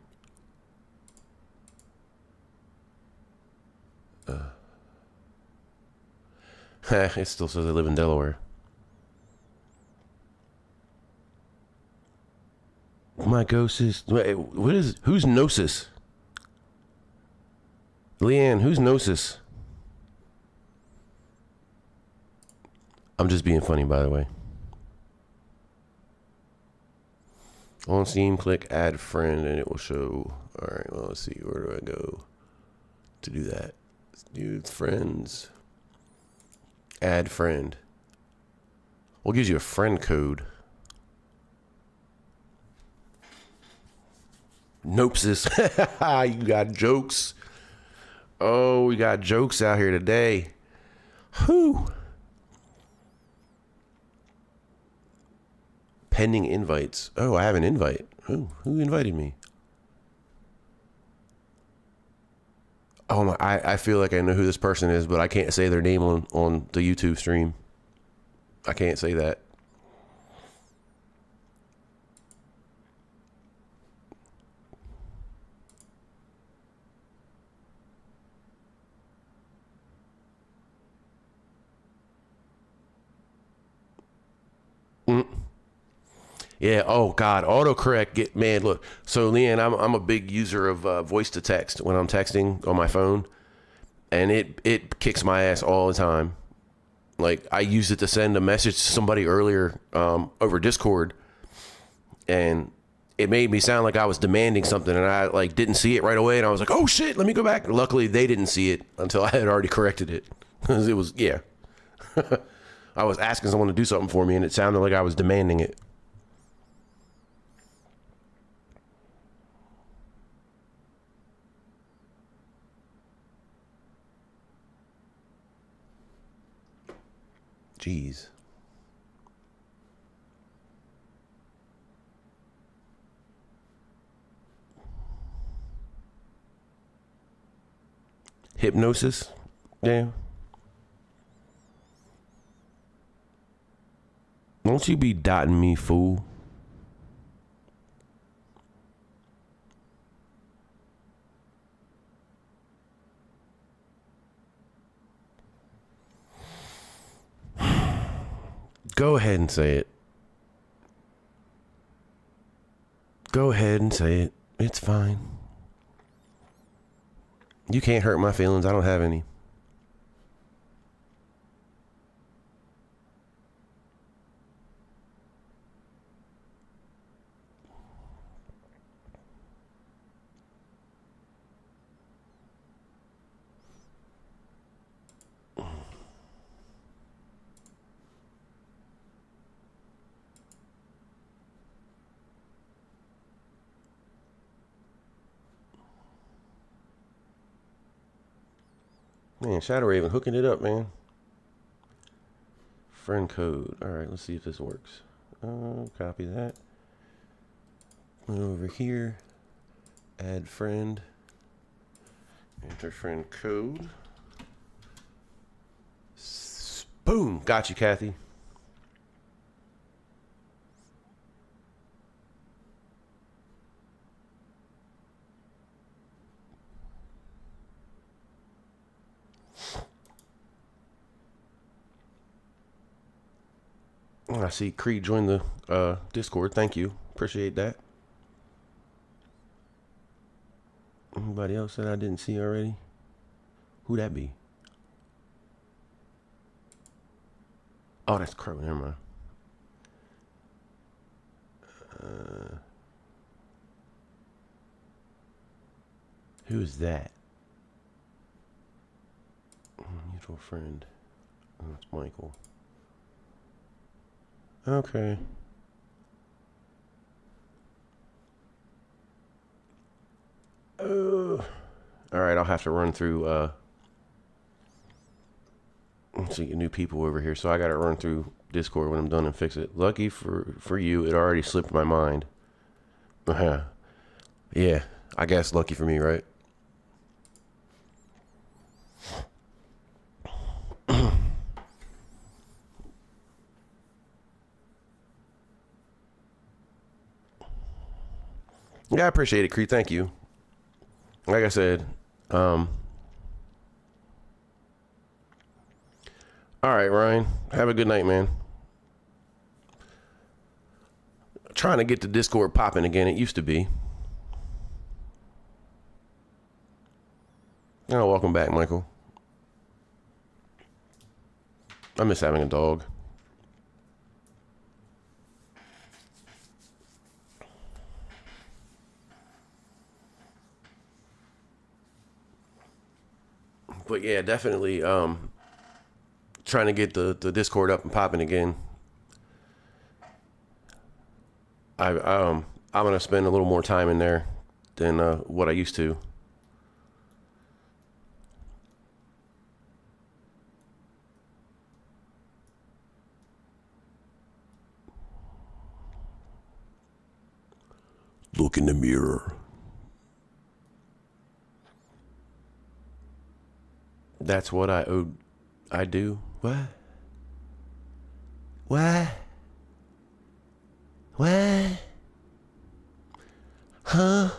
It still says I live in Delaware. My ghost is... Wait, what is... Who's Gnosis? Leanne, who's Gnosis? I'm just being funny, by the way. On Steam, click add friend and it will show. All right, well, let's see. Where do I go to do that? Let's do friends. Add friend. Well, it gives you a friend code. Nopesis. You got jokes. Oh, we got jokes out here today. Whew. Pending invites. Oh, I have an invite. Who invited me? Oh my! I feel like I know who this person is, but I can't say their name on the YouTube stream. I can't say that. Yeah. Oh God. Autocorrect. Man. Look. So Leanne, I'm a big user of voice to text when I'm texting on my phone, and it kicks my ass all the time. Like I used it to send a message to somebody earlier over Discord, and it made me sound like I was demanding something, and I like didn't see it right away, and I was like, oh shit, let me go back. Luckily, they didn't see it until I had already corrected it, because it was I was asking someone to do something for me, and it sounded like I was demanding it. Jeez. Hypnosis? Yeah. Don't you be dotting me, fool. Go ahead and say it. Go ahead and say it. It's fine. You can't hurt my feelings. I don't have any. Man, Shadow Raven hooking it up, man. Friend code. All right, let's see if this works. Copy that. Over here. Add friend. Enter friend code. Boom. Got you, Kathy. I see Creed joined the Discord. Thank you. Appreciate that. Anybody else that I didn't see already? Who that be? Oh, that's Crow. Never mind. Who is that? Mutual friend. Oh, it's Michael. Okay. All right, I'll have to run through let's see, new people over here. So I got to run through Discord when I'm done and fix it. Lucky for you, it already slipped my mind. Yeah, I guess lucky for me, right? Yeah, I appreciate it, Creed. Thank you. Like I said, all right, Ryan. Have a good night, man. Trying to get the Discord popping again. It used to be. Oh, welcome back, Michael. I miss having a dog. But yeah, definitely trying to get the Discord up and popping again. I'm gonna spend a little more time in there than what I used to. Look in the mirror. That's what I do. What? What? What? Huh?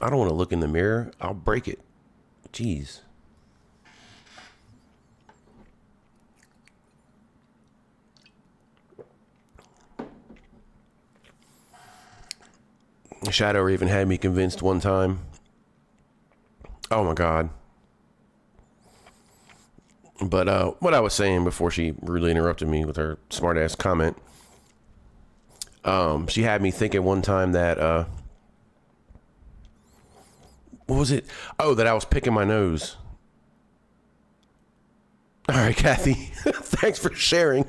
I don't want to look in the mirror. I'll break it. Jeez. Shadow even had me convinced one time. Oh my God. But what I was saying before she rudely interrupted me with her smart ass comment, she had me thinking one time that what was it? Oh, that I was picking my nose. All right, Kathy. Thanks for sharing.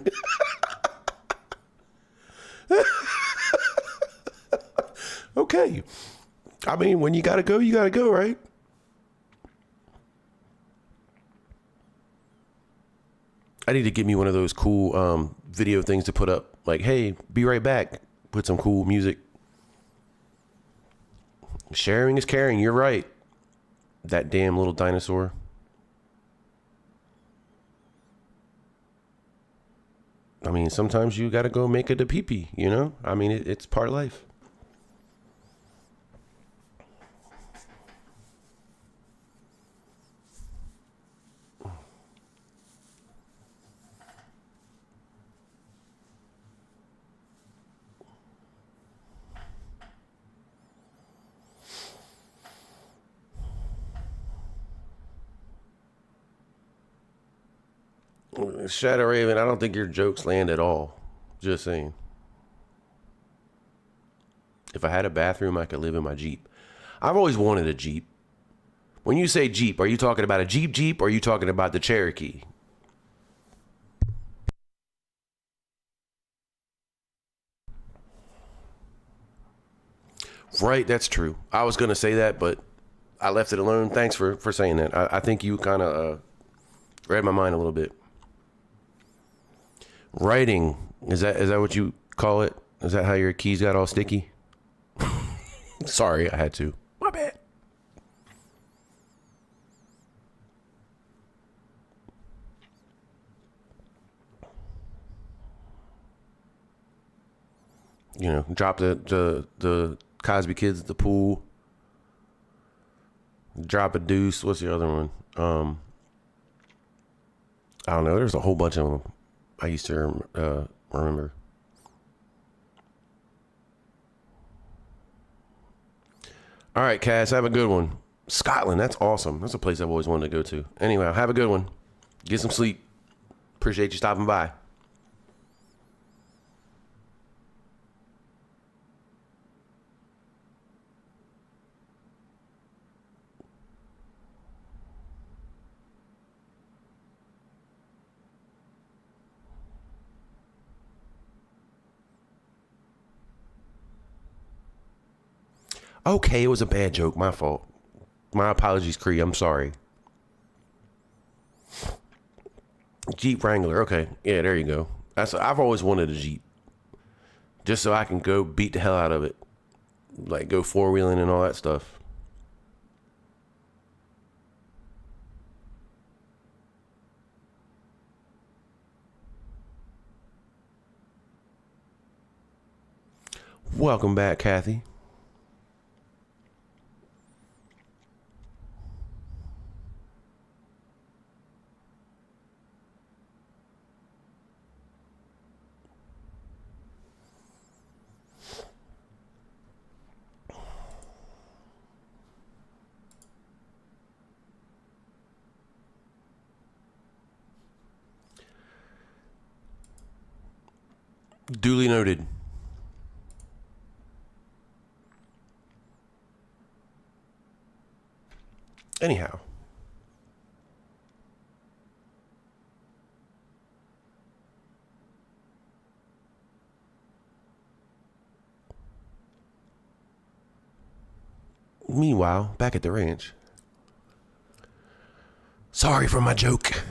Okay. I mean, when you gotta go, right? I need to get me one of those cool video things to put up. Like, hey, be right back. Put some cool music. Sharing is caring. You're right. That damn little dinosaur. I mean, sometimes you gotta go make it a pee-pee, you know? I mean, it's part of life. Shadow Raven, I don't think your jokes land at all. Just saying. If I had a bathroom, I could live in my Jeep. I've always wanted a Jeep. When you say Jeep, are you talking about a Jeep or are you talking about the Cherokee? Right, that's true. I was going to say that, but I left it alone. Thanks for saying that. I think you kind of read my mind a little bit. Writing, is that what you call it? Is that how your keys got all sticky? Sorry, I had to. My bad. You know, drop the Cosby Kids at the pool. Drop a deuce. What's the other one? I don't know. There's a whole bunch of them. I used to remember. All right, Cass, have a good one. Scotland, that's awesome. That's a place I've always wanted to go to. Anyway, have a good one. Get some sleep. Appreciate you stopping by. Okay, it was a bad joke. My fault. My apologies, Cree. I'm sorry. Jeep Wrangler. Okay. Yeah, there you go. I've always wanted a Jeep. Just so I can go beat the hell out of it. Like go four-wheeling and all that stuff. Welcome back, Kathy. Duly noted. Anyhow. Meanwhile, back at the ranch. Sorry for my joke.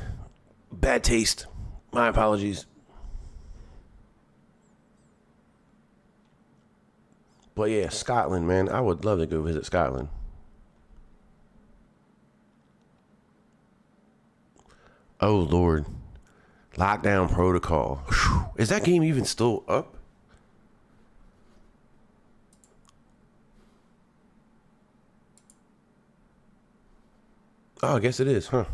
Bad taste. My apologies. But yeah, Scotland, man. I would love to go visit Scotland. Oh, Lord. Lockdown Protocol. Whew. Is that game even still up? Oh, I guess it is, huh?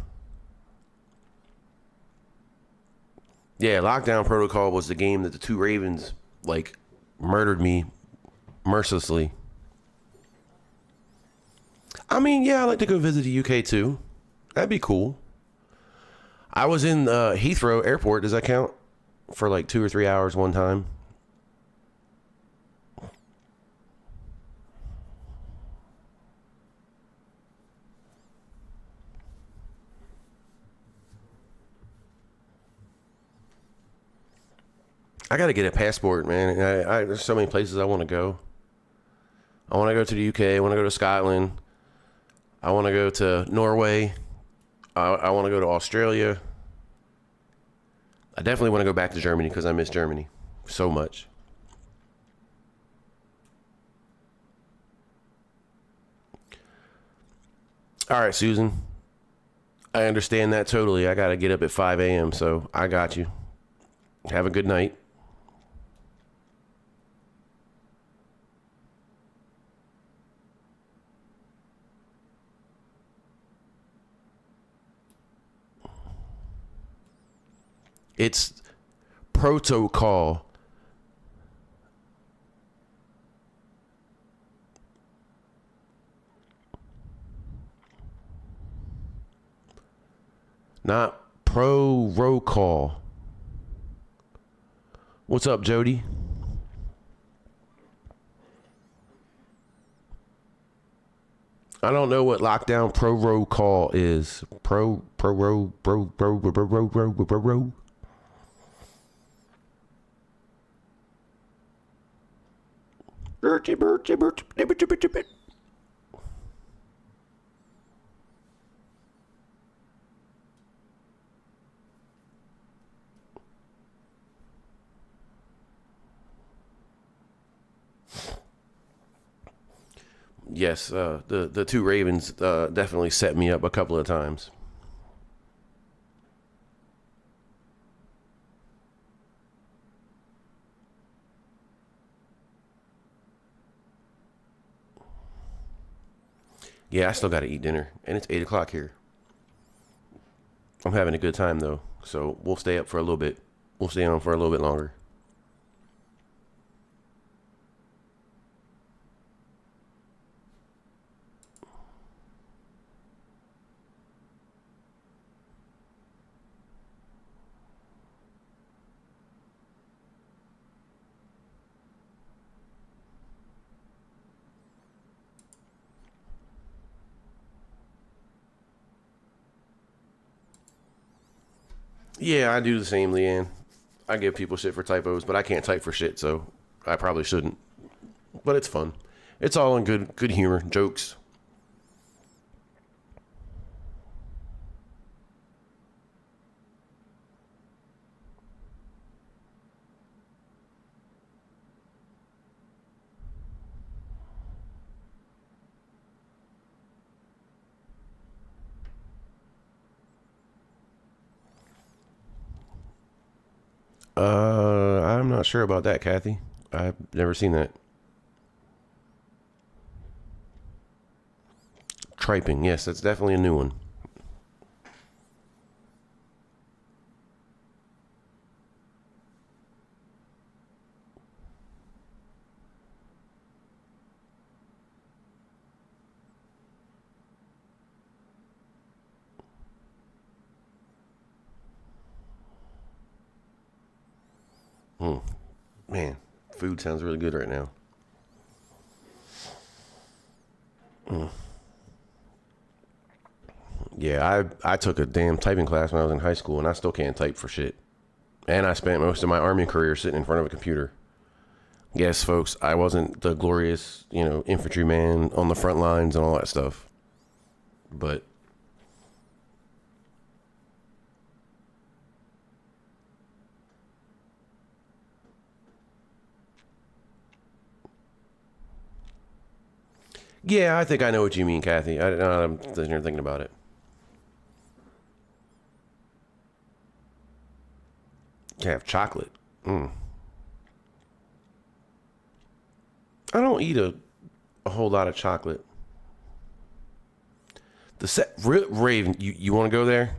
Yeah, Lockdown Protocol was the game that the two Ravens, like, murdered me mercilessly. I mean, yeah, I'd like to go visit the UK too. That'd be cool. I was in Heathrow Airport. Does that count? For like 2 or 3 hours one time. I got to get a passport, man. There's so many places I want to go. I want to go to the UK. I want to go to Scotland. I want to go to Norway. I want to go to Australia. I definitely want to go back to Germany because I miss Germany so much. All right, Susan. I understand that totally. I got to get up at 5 a.m., so I got you. Have a good night. It's protocol. Not pro-roll. What's up, Jody? I don't know what lockdown pro-roll is. Pro-roll. Yes, the two Ravens definitely set me up a couple of times. Yeah, I still got to eat dinner, and it's 8 o'clock here. I'm having a good time though, so we'll stay up for a little bit. We'll stay on for a little bit longer. Yeah, I do the same, Leanne. I give people shit for typos, but I can't type for shit, so I probably shouldn't. But it's fun. It's all in good humor, jokes. I'm not sure about that, Kathy. I've never seen that. Triping, yes, that's definitely a new one. Hmm. Man, food sounds really good right now. Yeah, I took a damn typing class when I was in high school, and I still can't type for shit. And I spent most of my army career sitting in front of a computer. Yes, folks, I wasn't the glorious, infantryman on the front lines and all that stuff. But yeah, I think I know what you mean, Kathy. I'm sitting here thinking about it. You have chocolate. I don't eat a whole lot of chocolate. Raven, you want to go there?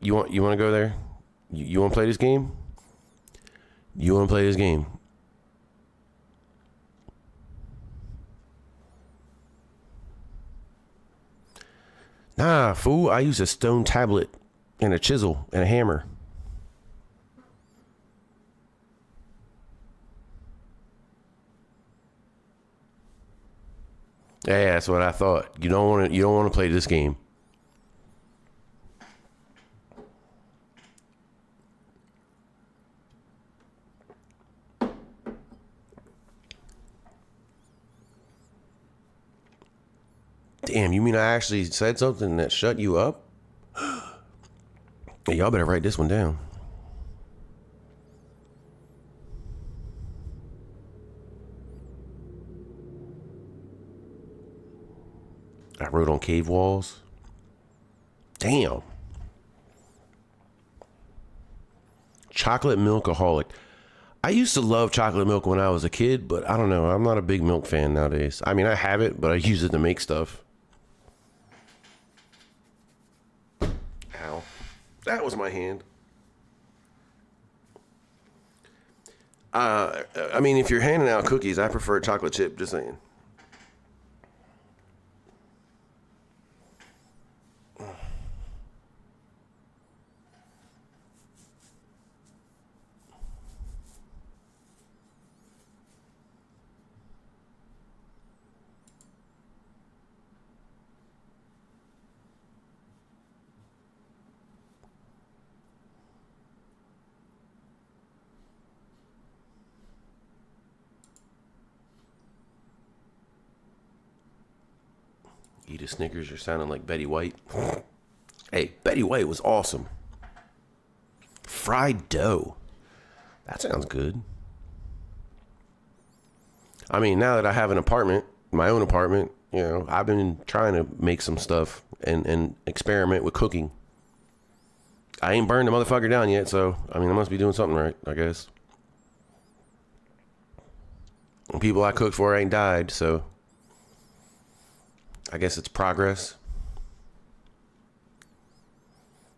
You want to go there? You want to play this game? You want to play this game? Nah, fool. I use a stone tablet and a chisel and a hammer. Yeah, that's what I thought. You don't want to. You don't want to play this game. Damn, you mean I actually said something that shut you up? Hey, y'all better write this one down. I wrote on cave walls. Damn. Chocolate milkaholic. I used to love chocolate milk when I was a kid, but I don't know. I'm not a big milk fan nowadays. I mean, I have it, but I use it to make stuff. Ow. That was my hand. I mean, if you're handing out cookies, I prefer chocolate chip, just saying. Eat a Snickers, you're sounding like Betty White. Hey, Betty White was awesome. Fried dough. That sounds good. I mean, now that I have an apartment, my own apartment, I've been trying to make some stuff and experiment with cooking. I ain't burned the motherfucker down yet, so, I mean, I must be doing something right, I guess. And people I cooked for ain't died, so I guess it's progress.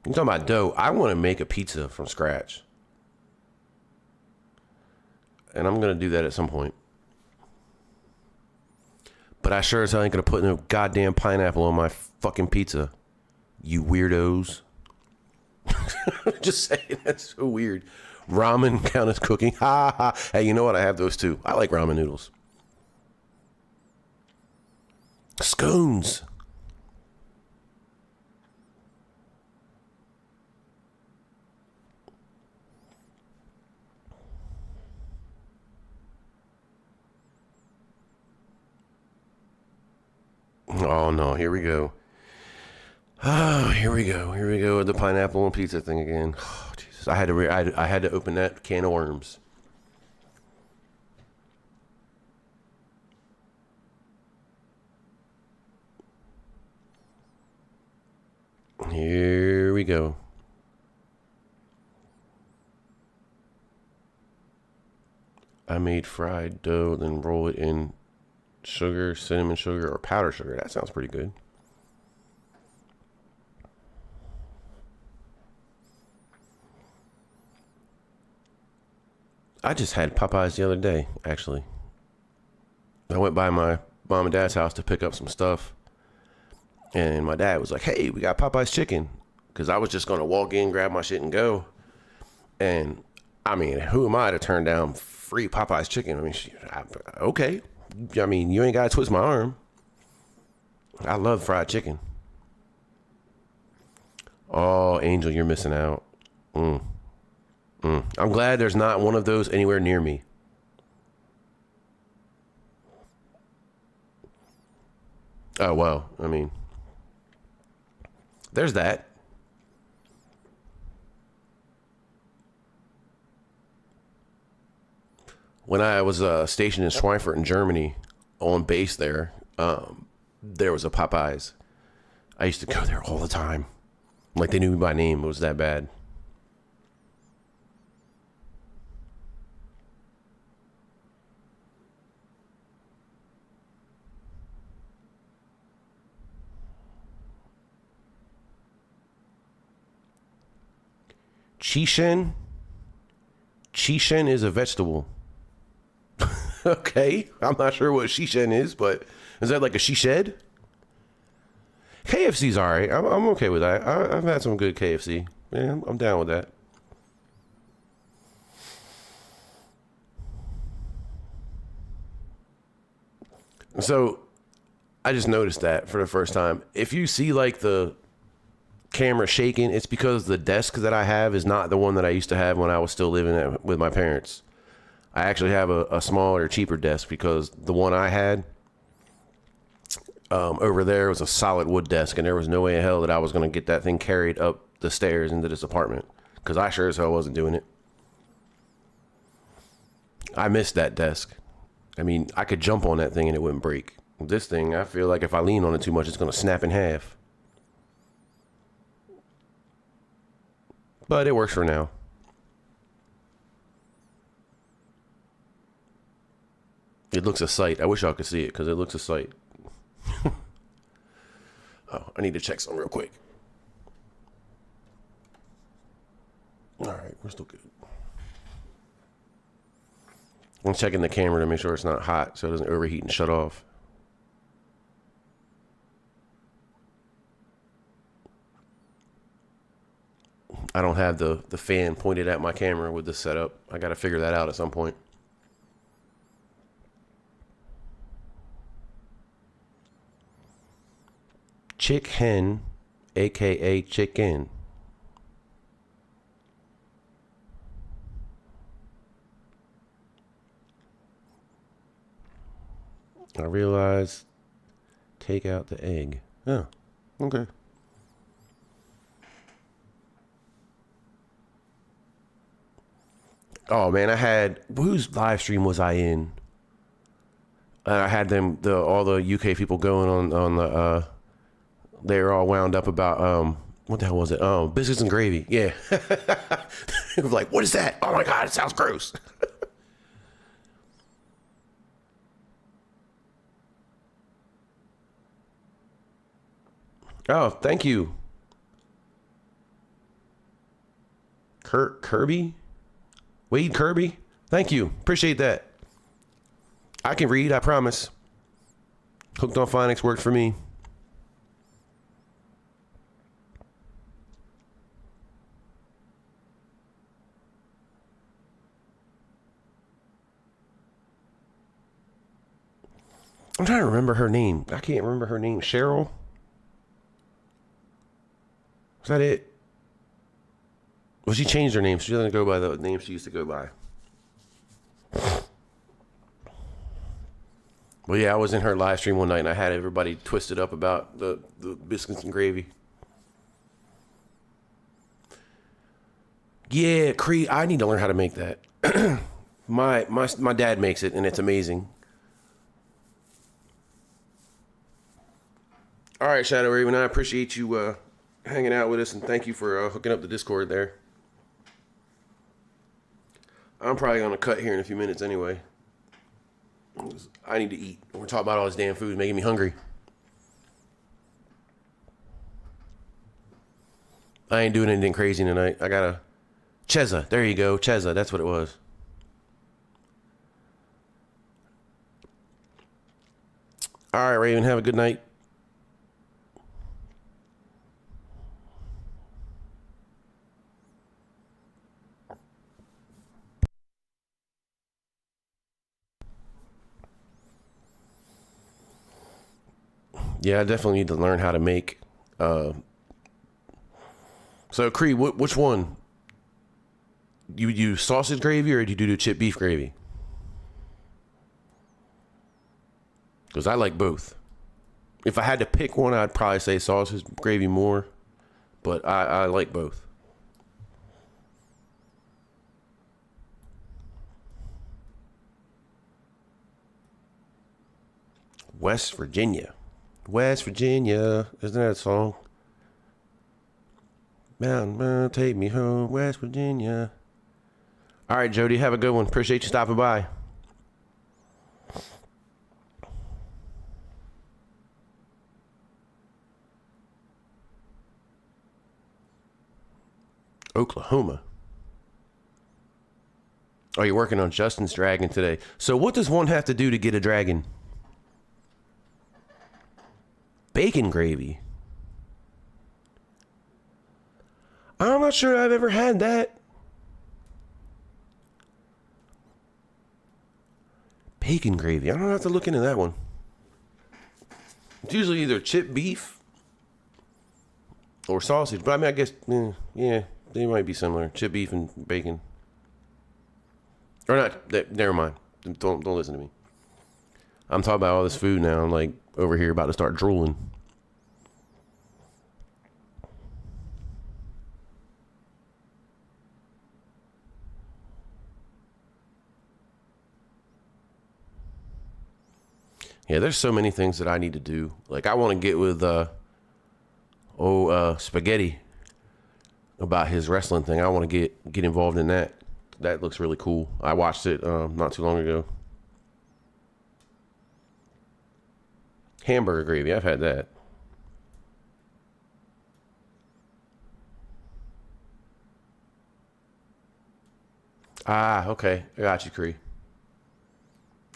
You're talking about dough. I want to make a pizza from scratch. And I'm going to do that at some point. But I sure as hell ain't going to put no goddamn pineapple on my fucking pizza. You weirdos. Just saying, that's so weird. Ramen count as cooking? Ha ha. Hey, you know what? I have those too. I like ramen noodles. Scones. Oh no, here we go. Oh, here we go. Here we go with the pineapple and pizza thing again. Oh, Jesus. I had to open that can of worms. Here we go. I made fried dough, then roll it in sugar, cinnamon sugar, or powdered sugar. That sounds pretty good. I just had Popeyes the other day, actually. I went by my mom and dad's house to pick up some stuff. And my dad was like, hey, we got Popeyes chicken. Because I was just going to walk in, grab my shit, and go. And, I mean, who am I to turn down free Popeyes chicken? I mean, okay. I mean, you ain't got to twist my arm. I love fried chicken. Oh, Angel, you're missing out. I'm glad there's not one of those anywhere near me. Oh, well, I mean, there's that. When I was stationed in Schweinfurt in Germany on base there was a Popeyes. I used to go there all the time. Like they knew me by name. It was that bad. Chishen. Chishen is a vegetable. Okay. I'm not sure what shishen is, but is that like a shished? KFC's all right. I'm okay with that. I've had some good KFC. Yeah, I'm down with that. So I just noticed that for the first time. If you see like the camera shaking, it's because the desk that I have is not the one that I used to have when I was still living with my parents. I actually have a smaller, cheaper desk because the one I had over there was a solid wood desk, and there was no way in hell that I was going to get that thing carried up the stairs into this apartment because I sure as hell wasn't doing it. I missed that desk. I mean, I could jump on that thing and it wouldn't break. This thing, I feel like if I lean on it too much, it's going to snap in half. But it works for now. It looks a sight. I wish y'all could see it because it looks a sight. Oh, I need to check something real quick. All right, we're still good. I'm checking the camera to make sure it's not hot so it doesn't overheat and shut off. I don't have the fan pointed at my camera with the setup. I got to figure that out at some point. Chick hen, aka chicken. I realized take out the egg. Oh, okay. Oh man, I had whose live stream was I in? I had all the UK people going on the they were all wound up about what the hell was it? Biscuits and gravy. Yeah. It was like, what is that? Oh my god, it sounds gross. Oh, thank you. Kurt Kirby? Wade Kirby? Thank you. Appreciate that. I can read, I promise. Hooked on Phonics worked for me. I'm trying to remember her name. I can't remember her name. Cheryl? Is that it? Well, she changed her name. She doesn't go by the name she used to go by. Well, yeah, I was in her live stream one night and I had everybody twisted up about the biscuits and gravy. Yeah, Cree, I need to learn how to make that. My dad makes it and it's amazing. All right, Shadow Raven, I appreciate you hanging out with us and thank you for hooking up the Discord there. I'm probably going to cut here in a few minutes anyway. I need to eat. We're talking about all this damn food making me hungry. I ain't doing anything crazy tonight. I got a Cheza. There you go. Cheza. That's what it was. All right, Raven. Have a good night. Yeah, I definitely need to learn how to make. So, Cree, which one? You use sausage gravy or do you do chip beef gravy? Because I like both. If I had to pick one, I'd probably say sausage gravy more, but I like both. West Virginia. West Virginia. Isn't that a song? Mountain, take me home, West Virginia. All right, Jody, have a good one. Appreciate you stopping by. Oklahoma. Oh, you're working on Justin's dragon today. So what does one have to do to get a dragon? Bacon gravy. I'm not sure I've ever had that. Bacon gravy. I don't have to look into that one. It's usually either chip beef or sausage. But I mean, I guess, yeah, they might be similar. Chip beef and bacon. Or not. Never mind. Don't listen to me. I'm talking about all this food now. I'm like over here about to start drooling. Yeah, there's so many things that I need to do. Like I want to get with Spaghetti about his wrestling thing. I want to get involved in that. That looks really cool. I watched it not too long ago. Hamburger gravy. I've had that. Ah, okay. I got you, Cree.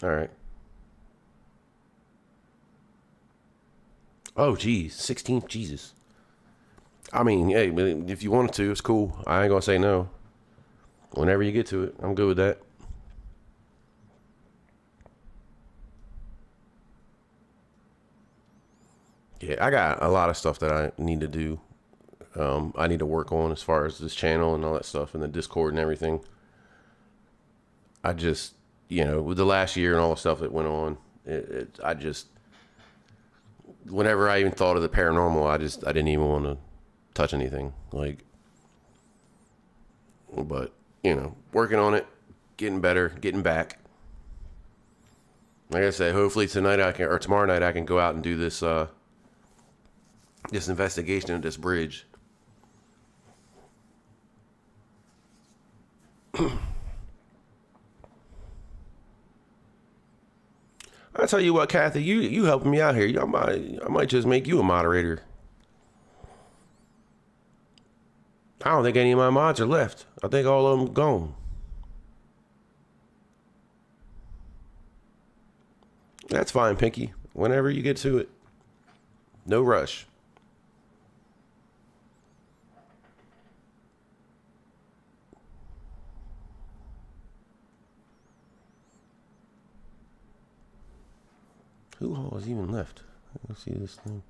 All right. Oh, geez. 16th. Jesus. I mean, hey, if you wanted to, it's cool. I ain't going to say no. Whenever you get to it, I'm good with that. Yeah, I got a lot of stuff that I need to do. I need to work on as far as this channel and all that stuff and the Discord and everything. I just, with the last year and all the stuff that went on, I just, whenever I even thought of the paranormal, I didn't even want to touch anything. Like, but, working on it, getting better, getting back. Like I said, hopefully tonight or tomorrow night I can go out and do this, this investigation of this bridge. I tell you what, Kathy, you helping me out here. I might just make you a moderator. I don't think any of my mods are left. I think all of them gone. That's fine, Pinky. Whenever you get to it. No rush. Who all is even left? Let's see this thing.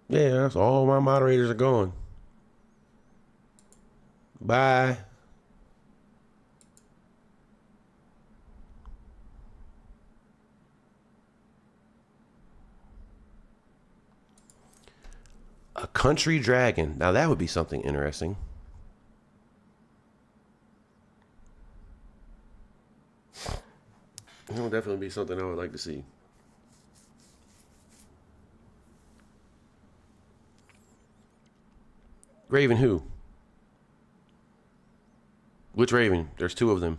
Yeah, that's all my moderators are going. Bye. A country dragon. Now that would be something interesting. It would definitely be something I would like to see. Raven who? Which Raven? There's two of them.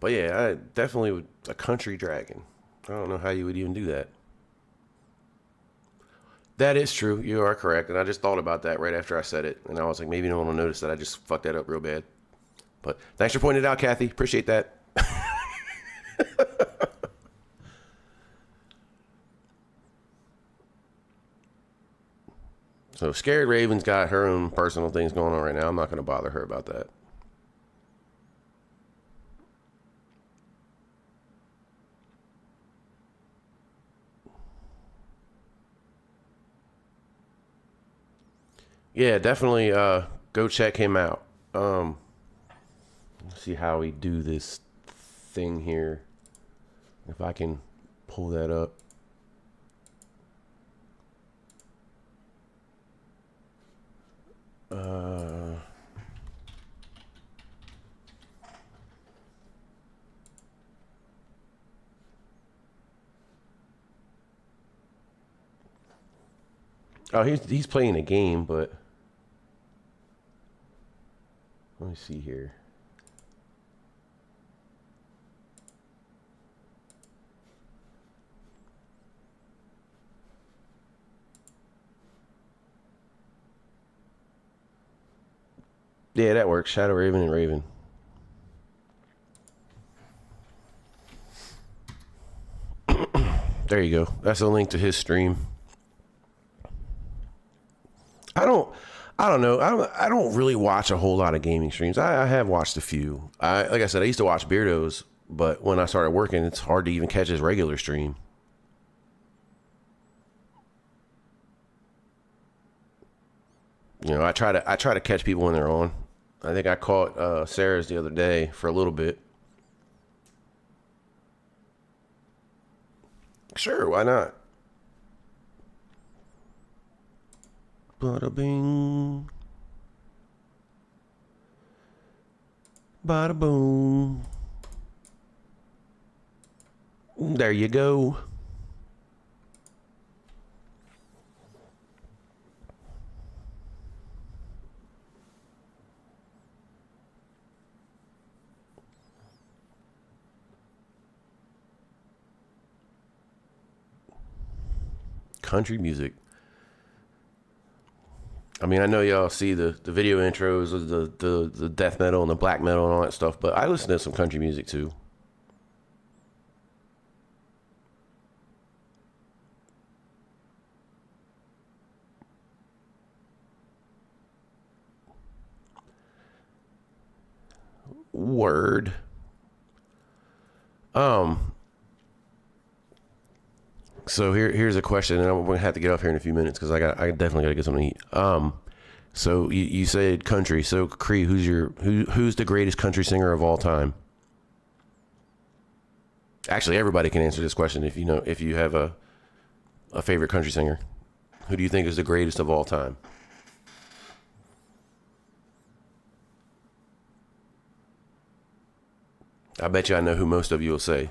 But yeah, I definitely would a country dragon. I don't know how you would even do that. That is true. You are correct. And I just thought about that right after I said it. And I was like, maybe no one will notice that I just fucked that up real bad. But thanks for pointing it out, Kathy. Appreciate that. So Scared Raven's got her own personal things going on right now. I'm not going to bother her about that. Yeah, definitely go check him out. Let's see how we do this thing here. If I can pull that up. Oh, he's playing a game, but let me see here. Yeah, that works. Shadow Raven and Raven. There you go. That's a link to his stream. I don't know. I don't really watch a whole lot of gaming streams. I have watched a few. Like I said, I used to watch Beardo's, but when I started working, it's hard to even catch his regular stream. You know, I try to catch people when they're on. I think I caught Sarah's the other day for a little bit. Sure, why not? Bada bing. Bada boom. There you go. Country music. I mean, I know y'all see the video intros of the death metal and the black metal and all that stuff, but I listen to some country music too. Word. So here's a question, and I'm gonna have to get off here in a few minutes because I definitely gotta get something to eat. So you said country. So Cree, who's the greatest country singer of all time? Actually, everybody can answer this question if you have a favorite country singer. Who do you think is the greatest of all time? I bet you I know who most of you will say.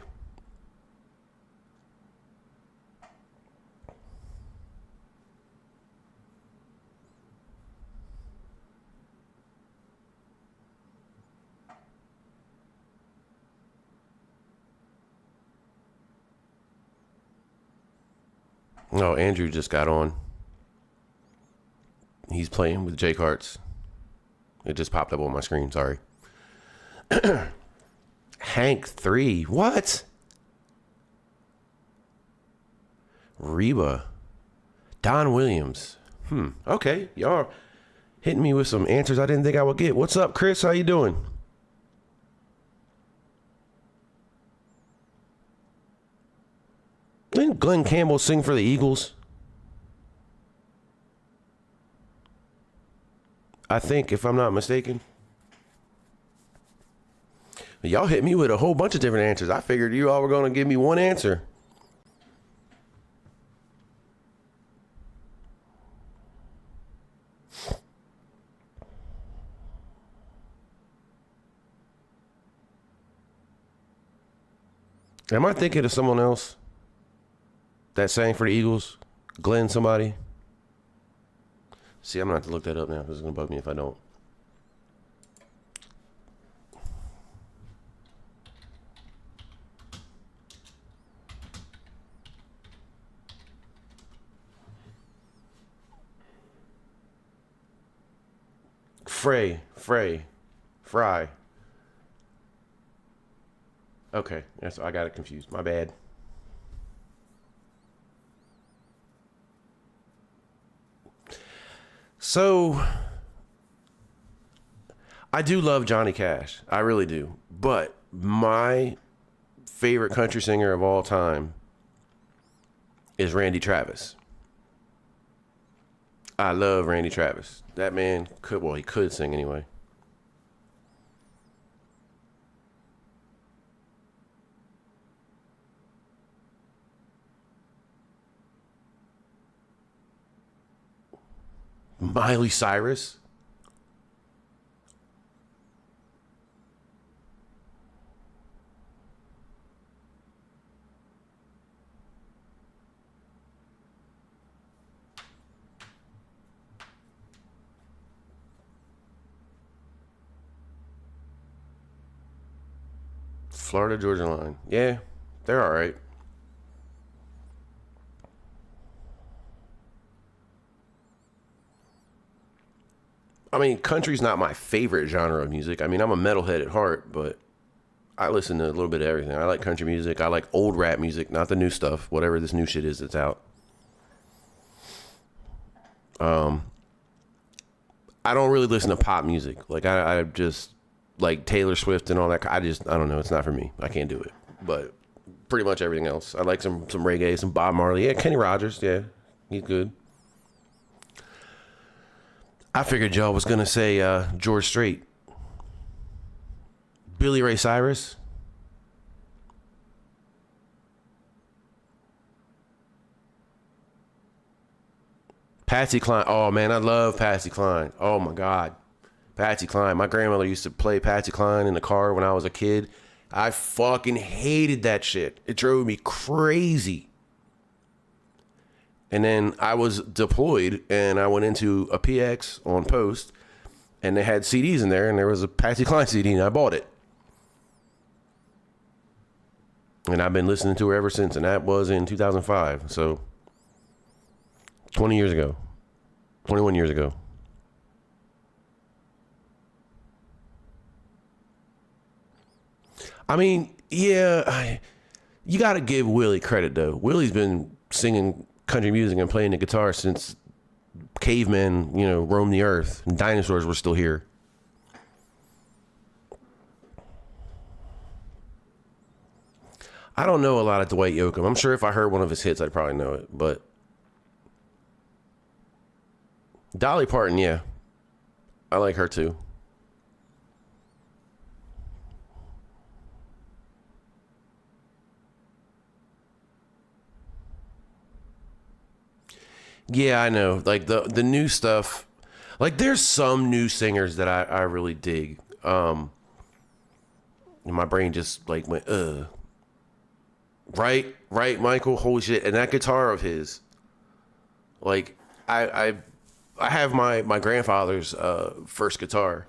Oh, Andrew just got on. He's playing with Jake Hartz. It just popped up on my screen. Sorry. Hank 3. What? Reba. Don Williams. Okay. Y'all hitting me with some answers I didn't think I would get. What's up, Chris? How you doing? Didn't Glenn Campbell sing for the Eagles? I think, if I'm not mistaken. Y'all hit me with a whole bunch of different answers. I figured you all were going to give me one answer. Am I thinking of someone else that sang for the Eagles? Glenn somebody? See, I'm going to have to look that up now because it's going to bug me if I don't. Fry. Okay, that's I got it confused. My bad. So I do love Johnny Cash. I really do. But my favorite country singer of all time is Randy Travis. I love Randy Travis. That man could, well, he could sing anyway. Miley Cyrus. Florida Georgia Line. Yeah, they're all right. I mean, country's not my favorite genre of music. I mean, I'm a metalhead at heart, but I listen to a little bit of everything. I like country music. I like old rap music, not the new stuff, whatever this new shit is that's out. I don't really listen to pop music. Like, I just like Taylor Swift and all that. I don't know. It's not for me. I can't do it. But pretty much everything else. I like some reggae, some Bob Marley. Yeah, Kenny Rogers. Yeah, he's good. I figured y'all was gonna say George Strait, Billy Ray Cyrus, Patsy Cline. Oh man, I love Patsy Cline. Oh my god, Patsy Cline. My grandmother used to play Patsy Cline in the car when I was a kid. I fucking hated that shit. It drove me crazy. And then I was deployed and I went into a PX on post and they had CDs in there and there was a Patsy Cline CD and I bought it. And I've been listening to her ever since, and that was in 2005. So 20 years ago, 21 years ago. I mean, yeah, you got to give Willie credit though. Willie's been singing country music and playing the guitar since cavemen, roamed the earth and dinosaurs were still here. I don't know a lot of Dwight Yoakam. I'm sure if I heard one of his hits, I'd probably know it. But Dolly Parton, yeah, I like her too. Yeah, I know. Like the new stuff. Like there's some new singers that I really dig. And my brain just like went, right, Michael. Holy shit! And that guitar of his, like, I have my grandfather's first guitar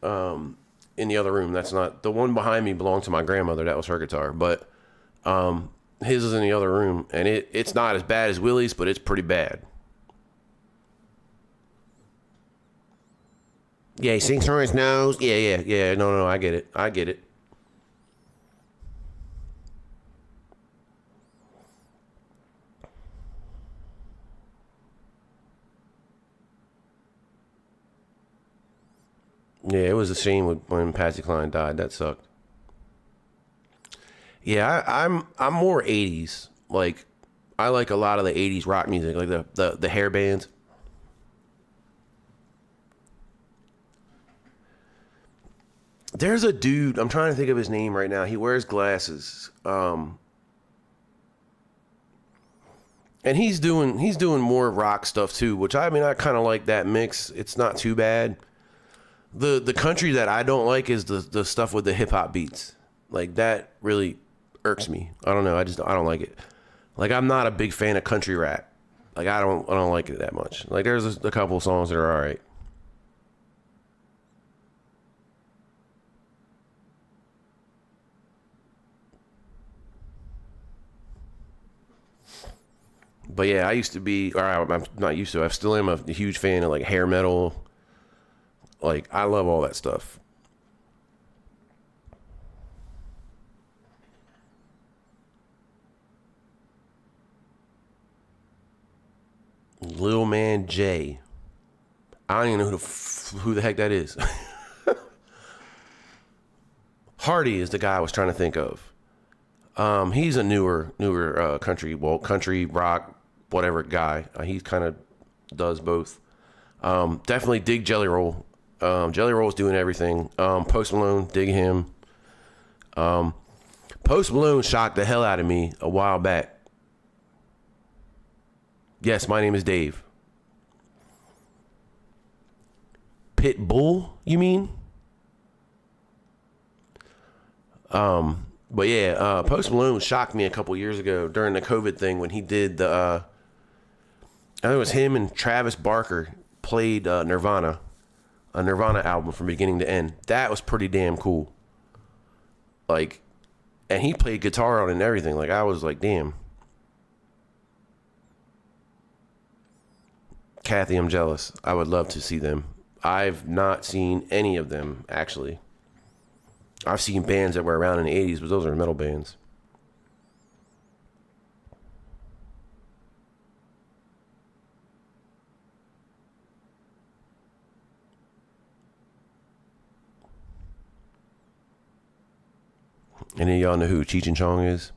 in the other room. That's not the one behind me. Belonged to my grandmother. That was her guitar, but his is in the other room, and it's not as bad as Willie's, but it's pretty bad. Yeah, he sings through his nose. Yeah. No, I get it. I get it. Yeah, it was a shame when Patsy Cline died. That sucked. Yeah, I'm more '80s. Like, I like a lot of the '80s rock music, like the hair bands. There's a dude. I'm trying to think of his name right now. He wears glasses, and he's doing more rock stuff too. Which I mean, I kind of like that mix. It's not too bad. The country that I don't like is the stuff with the hip hop beats. Like that really irks me. I don't know. I don't like it. Like I'm not a big fan of country rap. Like I don't like it that much. Like there's a couple of songs that are all right. But yeah, I used to be, or I'm not used to. I still am a huge fan of like hair metal. Like I love all that stuff. Lil Man J. I don't even know who the heck that is. Hardy is the guy I was trying to think of. He's a newer country rock, whatever guy. He kind of does both. Definitely dig Jelly Roll. Jelly Roll's doing everything. Post Malone, dig him. Post Malone shocked the hell out of me a while back. Yes, my name is Dave. Pitbull, you mean? But yeah, Post Malone shocked me a couple years ago during the COVID thing when he did the, I think it was him and Travis Barker played Nirvana, a Nirvana album from beginning to end. That was pretty damn cool. Like, and he played guitar on it and everything. Like, I was like, damn. Kathy, I'm jealous. I would love to see them. I've not seen any of them, actually. I've seen bands that were around in the 80s, but those are metal bands. Any of y'all know who Cheech and Chong is?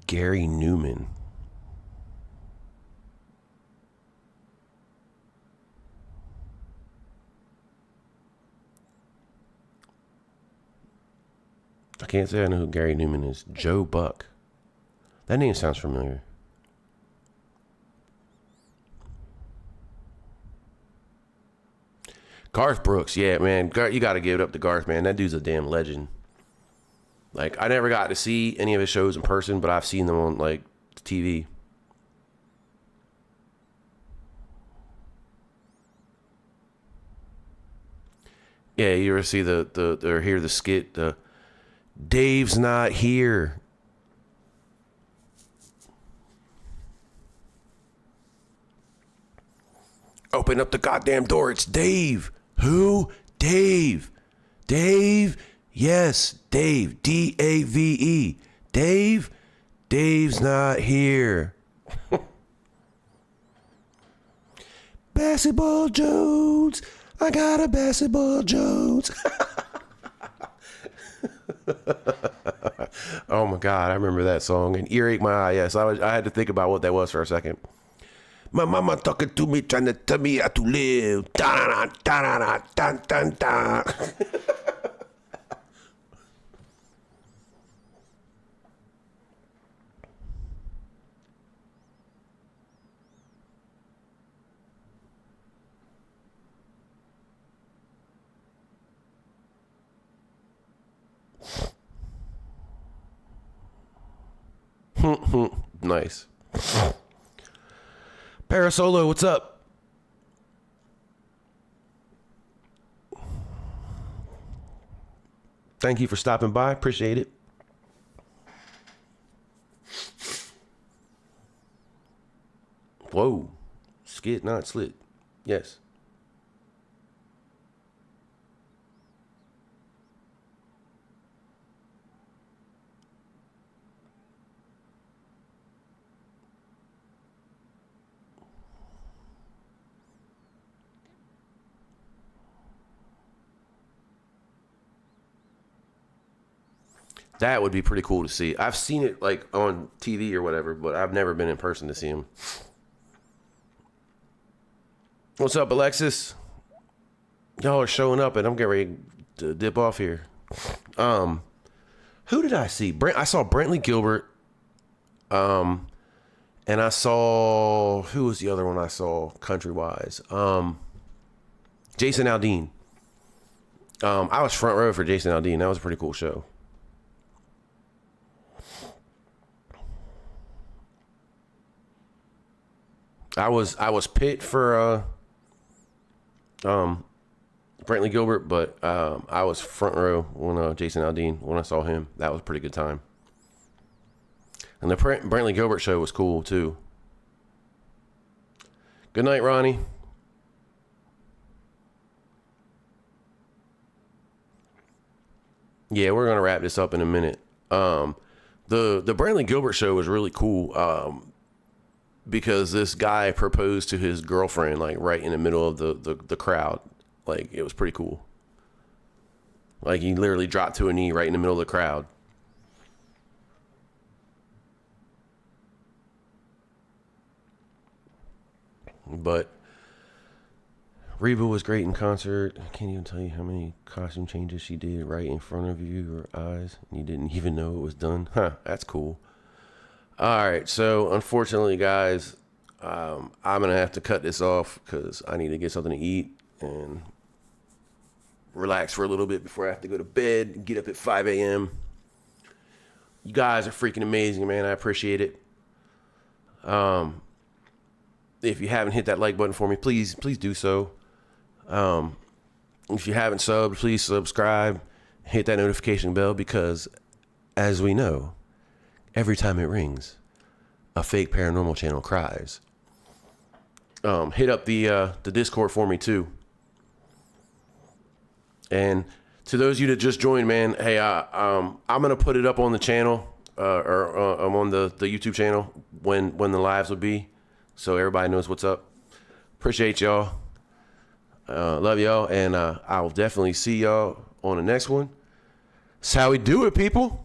Gary Newman. I can't say I know who Gary Newman is. Joe Buck. That name sounds familiar. Garth Brooks, yeah, man. You got to give it up to Garth, man. That dude's a damn legend. Like, I never got to see any of his shows in person, but I've seen them on, like, TV. Yeah, you ever see or hear the skit, Dave's not here. Open up the goddamn door. It's Dave. Who? Dave. Dave? Yes, Dave. D-A-V-E. Dave? Dave's not here. Basketball Jones. I got a basketball Jones. Oh my God, I remember that song. And earache my eye. Yes, I had to think about what that was for a second. My mama talking to me, trying to tell me how to live. Da da da da da da da. Nice. Parasolo, what's up? Thank you for stopping by. Appreciate it. Whoa. Skid, not slit. Yes. That would be pretty cool to see. I've seen it like on TV or whatever, but I've never been in person to see him. What's up, Alexis? Y'all are showing up, and I'm getting ready to dip off here. Who did I see? I saw Brentley Gilbert. And I saw, who was the other one I saw country wise? Jason Aldean. I was front row for Jason Aldean. That was a pretty cool show. I was pit for Brentley Gilbert, but I was front row when Jason Aldean, when I saw him. That was a pretty good time. And the Brentley Gilbert show was cool too. Good night, Ronnie. Yeah, we're gonna wrap this up in a minute. The Brantley Gilbert show was really cool. Because this guy proposed to his girlfriend like right in the middle of the crowd. Like, it was pretty cool. Like, he literally dropped to a knee right in the middle of the crowd. But Reba was great in concert. I can't even tell you how many costume changes she did right in front of you, your eyes, and you didn't even know it was done. Huh, that's cool. All right, so unfortunately, guys, I'm going to have to cut this off because I need to get something to eat and relax for a little bit before I have to go to bed and get up at 5 a.m. You guys are freaking amazing, man. I appreciate it. If you haven't hit that like button for me, please do so. If you haven't subbed, please subscribe. Hit that notification bell because, as we know, every time it rings, a fake paranormal channel cries. Hit up the Discord for me too. And to those of you that just joined, man, hey, I'm gonna put it up on the channel or on the YouTube channel when the lives will be, so everybody knows what's up. Appreciate y'all. Love y'all, and I'll definitely see y'all on the next one. That's how we do it, people.